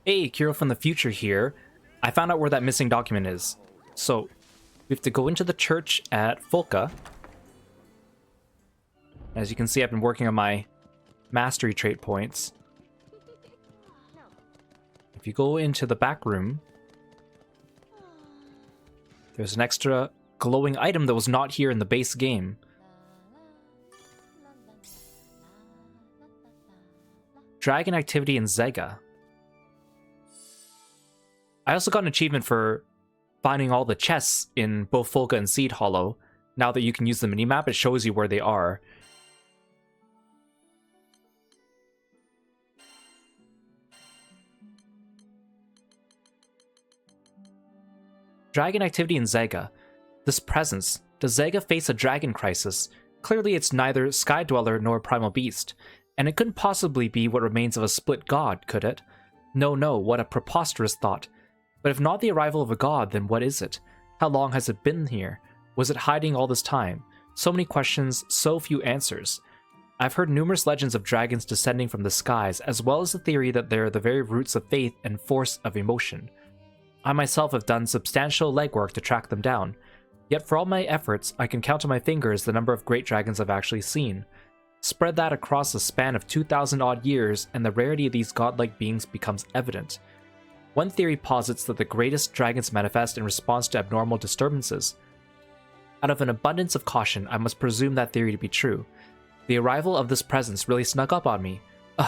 Speaker 1: Hey, Kiro from the future here. I found out where that missing document is. So, we have to go into the church at Folka. As you can see, I've been working on my mastery trait points. If you go into the back room, there's an extra glowing item that was not here in the base game. Dragon activity in Zega. I also got an achievement for finding all the chests in both Folka and Seed Hollow. Now that you can use the minimap, it shows you where they are. Dragon activity in Zega. This presence. Does Zega face a dragon crisis? Clearly it's neither Sky Dweller nor Primal Beast. And it couldn't possibly be what remains of a split god, could it? No, what a preposterous thought. But if not the arrival of a god, then what is it? How long has it been here? Was it hiding all this time? So many questions, so few answers. I've heard numerous legends of dragons descending from the skies, as well as the theory that they're the very roots of faith and force of emotion. I myself have done substantial legwork to track them down, yet for all my efforts, I can count on my fingers the number of great dragons I've actually seen. Spread that across a span of 2,000 odd years, and the rarity of these godlike beings becomes evident. One theory posits that the greatest dragons manifest in response to abnormal disturbances. Out of an abundance of caution, I must presume that theory to be true. The arrival of this presence really snuck up on me.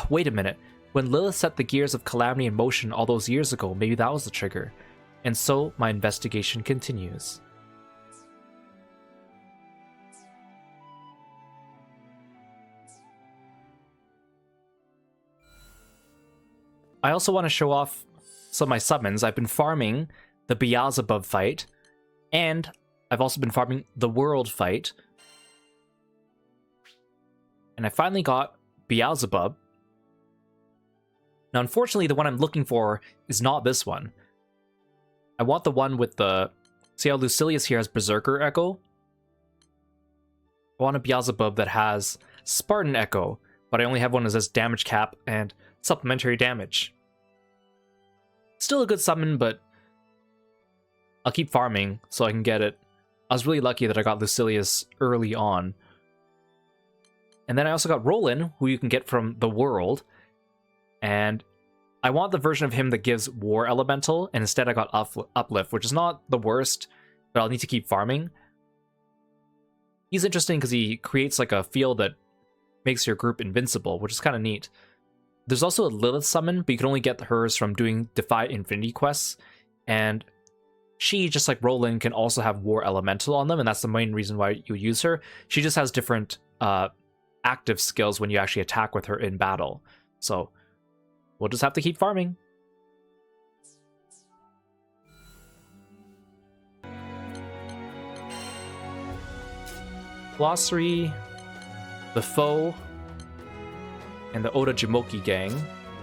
Speaker 1: Wait a minute. When Lilith set the gears of calamity in motion all those years ago, maybe that was the trigger. And so, my investigation continues. I also want to show off some of my summons. I've been farming the Beelzebub fight, and I've also been farming the World fight. And I finally got Beelzebub. Now, unfortunately, the one I'm looking for is not this one. I want the one with the... See how Lucilius here has Berserker Echo? I want a Beelzebub that has Spartan Echo, but I only have one that says damage cap and supplementary damage. Still a good summon, but I'll keep farming so I can get it. I was really lucky that I got Lucilius early on. And then I also got Roland, who you can get from the World. And I want the version of him that gives War Elemental, and instead I got Uplift, which is not the worst, but I'll need to keep farming. He's interesting because he creates like a field that makes your group invincible, which is kind of neat. There's also a Lilith summon, but you can only get hers from doing Defy Infinity quests, and she, just like Roland, can also have War Elemental on them, and that's the main reason why you use her. She just has different active skills when you actually attack with her in battle. So we'll just have to keep farming. Glossary, the Foe, and the Oda Jimoki gang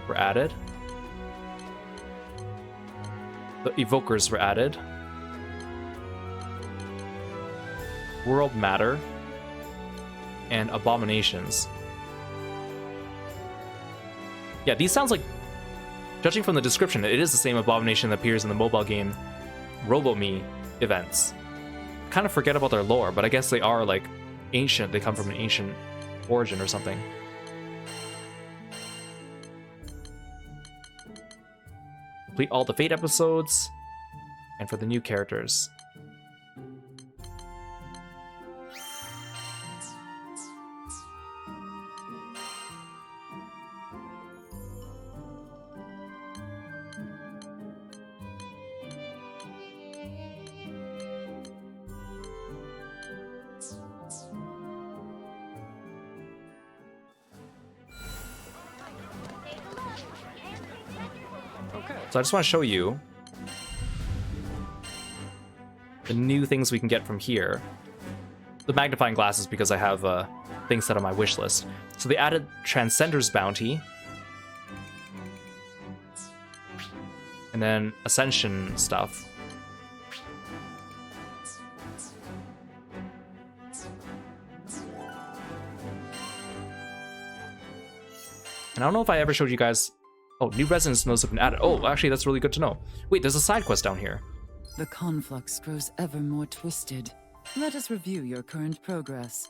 Speaker 1: were added. The Evokers were added. World Matter. And Abominations. Yeah, these sounds like, judging from the description, it is the same Abomination that appears in the mobile game RoboMe events. I kind of forget about their lore, but I guess they are like ancient. They come from an ancient origin or something. Complete all the Fate episodes, and for the new characters. So I just want to show you the new things we can get from here. The magnifying glasses because I have things set on my wish list. So they added Transcender's Bounty. And then Ascension stuff. And I don't know if I ever showed you guys... Oh, new resonance nodes have been added. Oh, actually, that's really good to know. Wait, there's a side quest down here.
Speaker 20: The conflux grows ever more twisted. Let us review your current progress.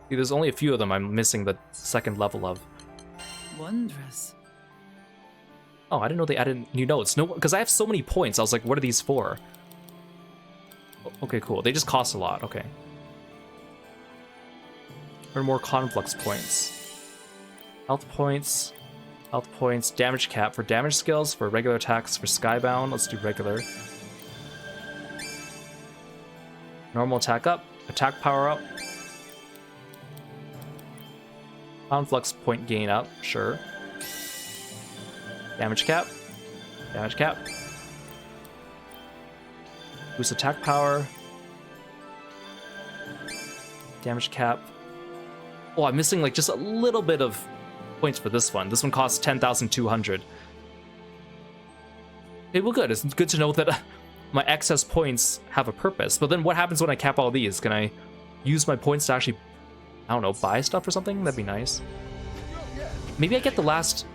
Speaker 1: See, there's only a few of them I'm missing the second level of.
Speaker 20: Wondrous.
Speaker 1: Oh, I didn't know they added new nodes. No, because I have so many points. I was like, what are these for? Okay, cool. They just cost a lot. Okay. Earn more conflux points. Health points, damage cap for damage skills, for regular attacks, for Skybound. Let's do regular. Normal attack up, attack power up. Conflux point gain up, sure. Damage cap, damage cap. Boost attack power. Damage cap. Oh, I'm missing like just a little bit of points for this one. This one costs 10,200. Okay, well good. It's good to know that my excess points have a purpose. But then what happens when I cap all these? Can I use my points to actually, I don't know, buy stuff or something? That'd be nice. Maybe I get the last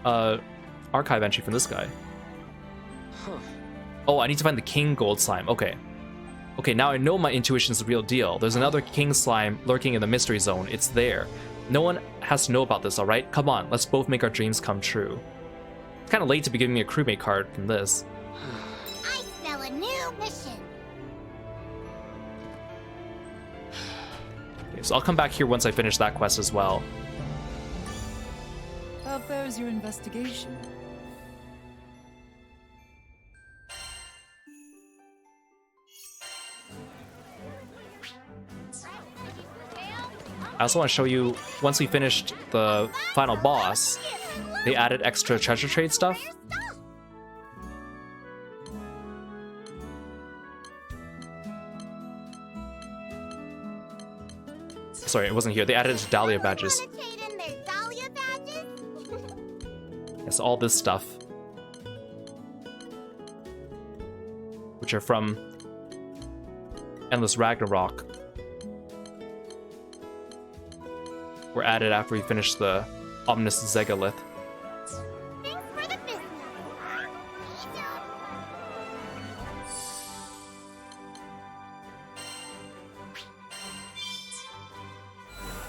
Speaker 1: archive entry from this guy. Oh, I need to find the king gold slime. Okay. Okay, now I know my intuition's the real deal. There's another king slime lurking in the mystery zone. It's there. No one has to know about this, alright? Come on, let's both make our dreams come true. It's kind of late to be giving me a crewmate card from this.
Speaker 16: I smell a new mission.
Speaker 1: Okay, so I'll come back here once I finish that quest as well.
Speaker 20: How fares your investigation?
Speaker 1: I also want to show you, once we finished the final boss, they added extra treasure trade stuff. Sorry, it wasn't here. They added Dahlia badges. Yes, all this stuff. Which are from Endless Ragnarok. Were added after we finished the Omnis Zegalith.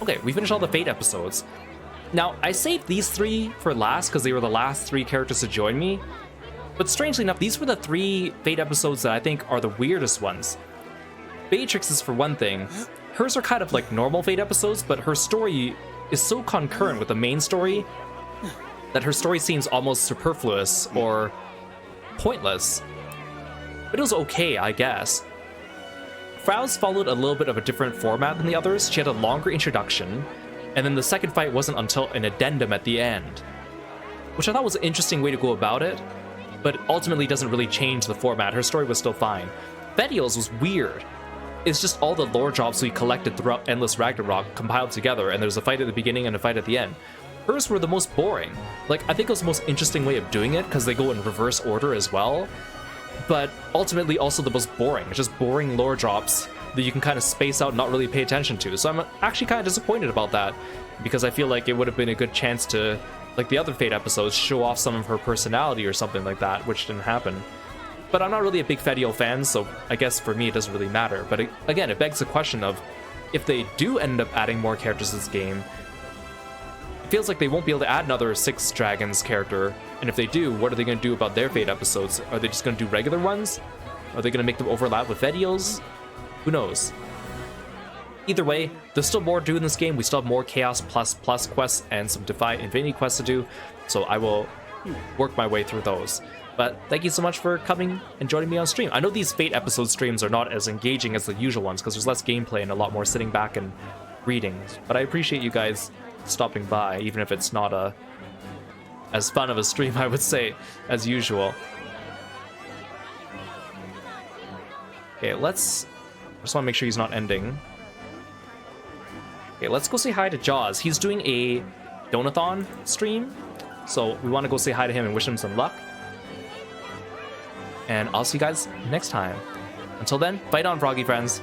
Speaker 1: Okay, we finished all the Fate episodes. Now, I saved these 3 for last because they were the last 3 characters to join me. But strangely enough, these were the 3 Fate episodes that I think are the weirdest ones. Beatrix's for one thing. Hers are kind of like normal Fate episodes, but her story is so concurrent with the main story that her story seems almost superfluous or pointless. But it was okay, I guess. Frow's followed a little bit of a different format than the others. She had a longer introduction, and then the second fight wasn't until an addendum at the end, which I thought was an interesting way to go about it, but ultimately doesn't really change the format. Her story was still fine. Fetiel's was weird. It's just all the lore jobs we collected throughout Endless Ragnarok compiled together, and there's a fight at the beginning and a fight at the end. Hers were the most boring. Like, I think it was the most interesting way of doing it, because they go in reverse order as well, but ultimately also the most boring. It's just boring lore drops that you can kind of space out and not really pay attention to. So I'm actually kind of disappointed about that, because I feel like it would have been a good chance to, like the other Fate episodes, show off some of her personality or something like that, which didn't happen. But I'm not really a big Fetiel fan, so I guess for me it doesn't really matter. But again, it begs the question of, if they do end up adding more characters to this game, it feels like they won't be able to add another 6 Dragons character, and if they do, what are they going to do about their Fate episodes? Are they just going to do regular ones? Are they going to make them overlap with Fetiel's? Who knows? Either way, there's still more to do in this game. We still have more Chaos Plus quests and some Defy Infinity quests to do, so I will work my way through those. But thank you so much for coming and joining me on stream. I know these Fate episode streams are not as engaging as the usual ones because there's less gameplay and a lot more sitting back and reading, but I appreciate you guys stopping by, even if it's not as fun of a stream, I would say, as usual. Okay, I just want to make sure he's not ending. Okay, let's go say hi to Jaws. He's doing a Donathon stream, so we want to go say hi to him and wish him some luck. And I'll see you guys next time. Until then, fight on, froggy friends.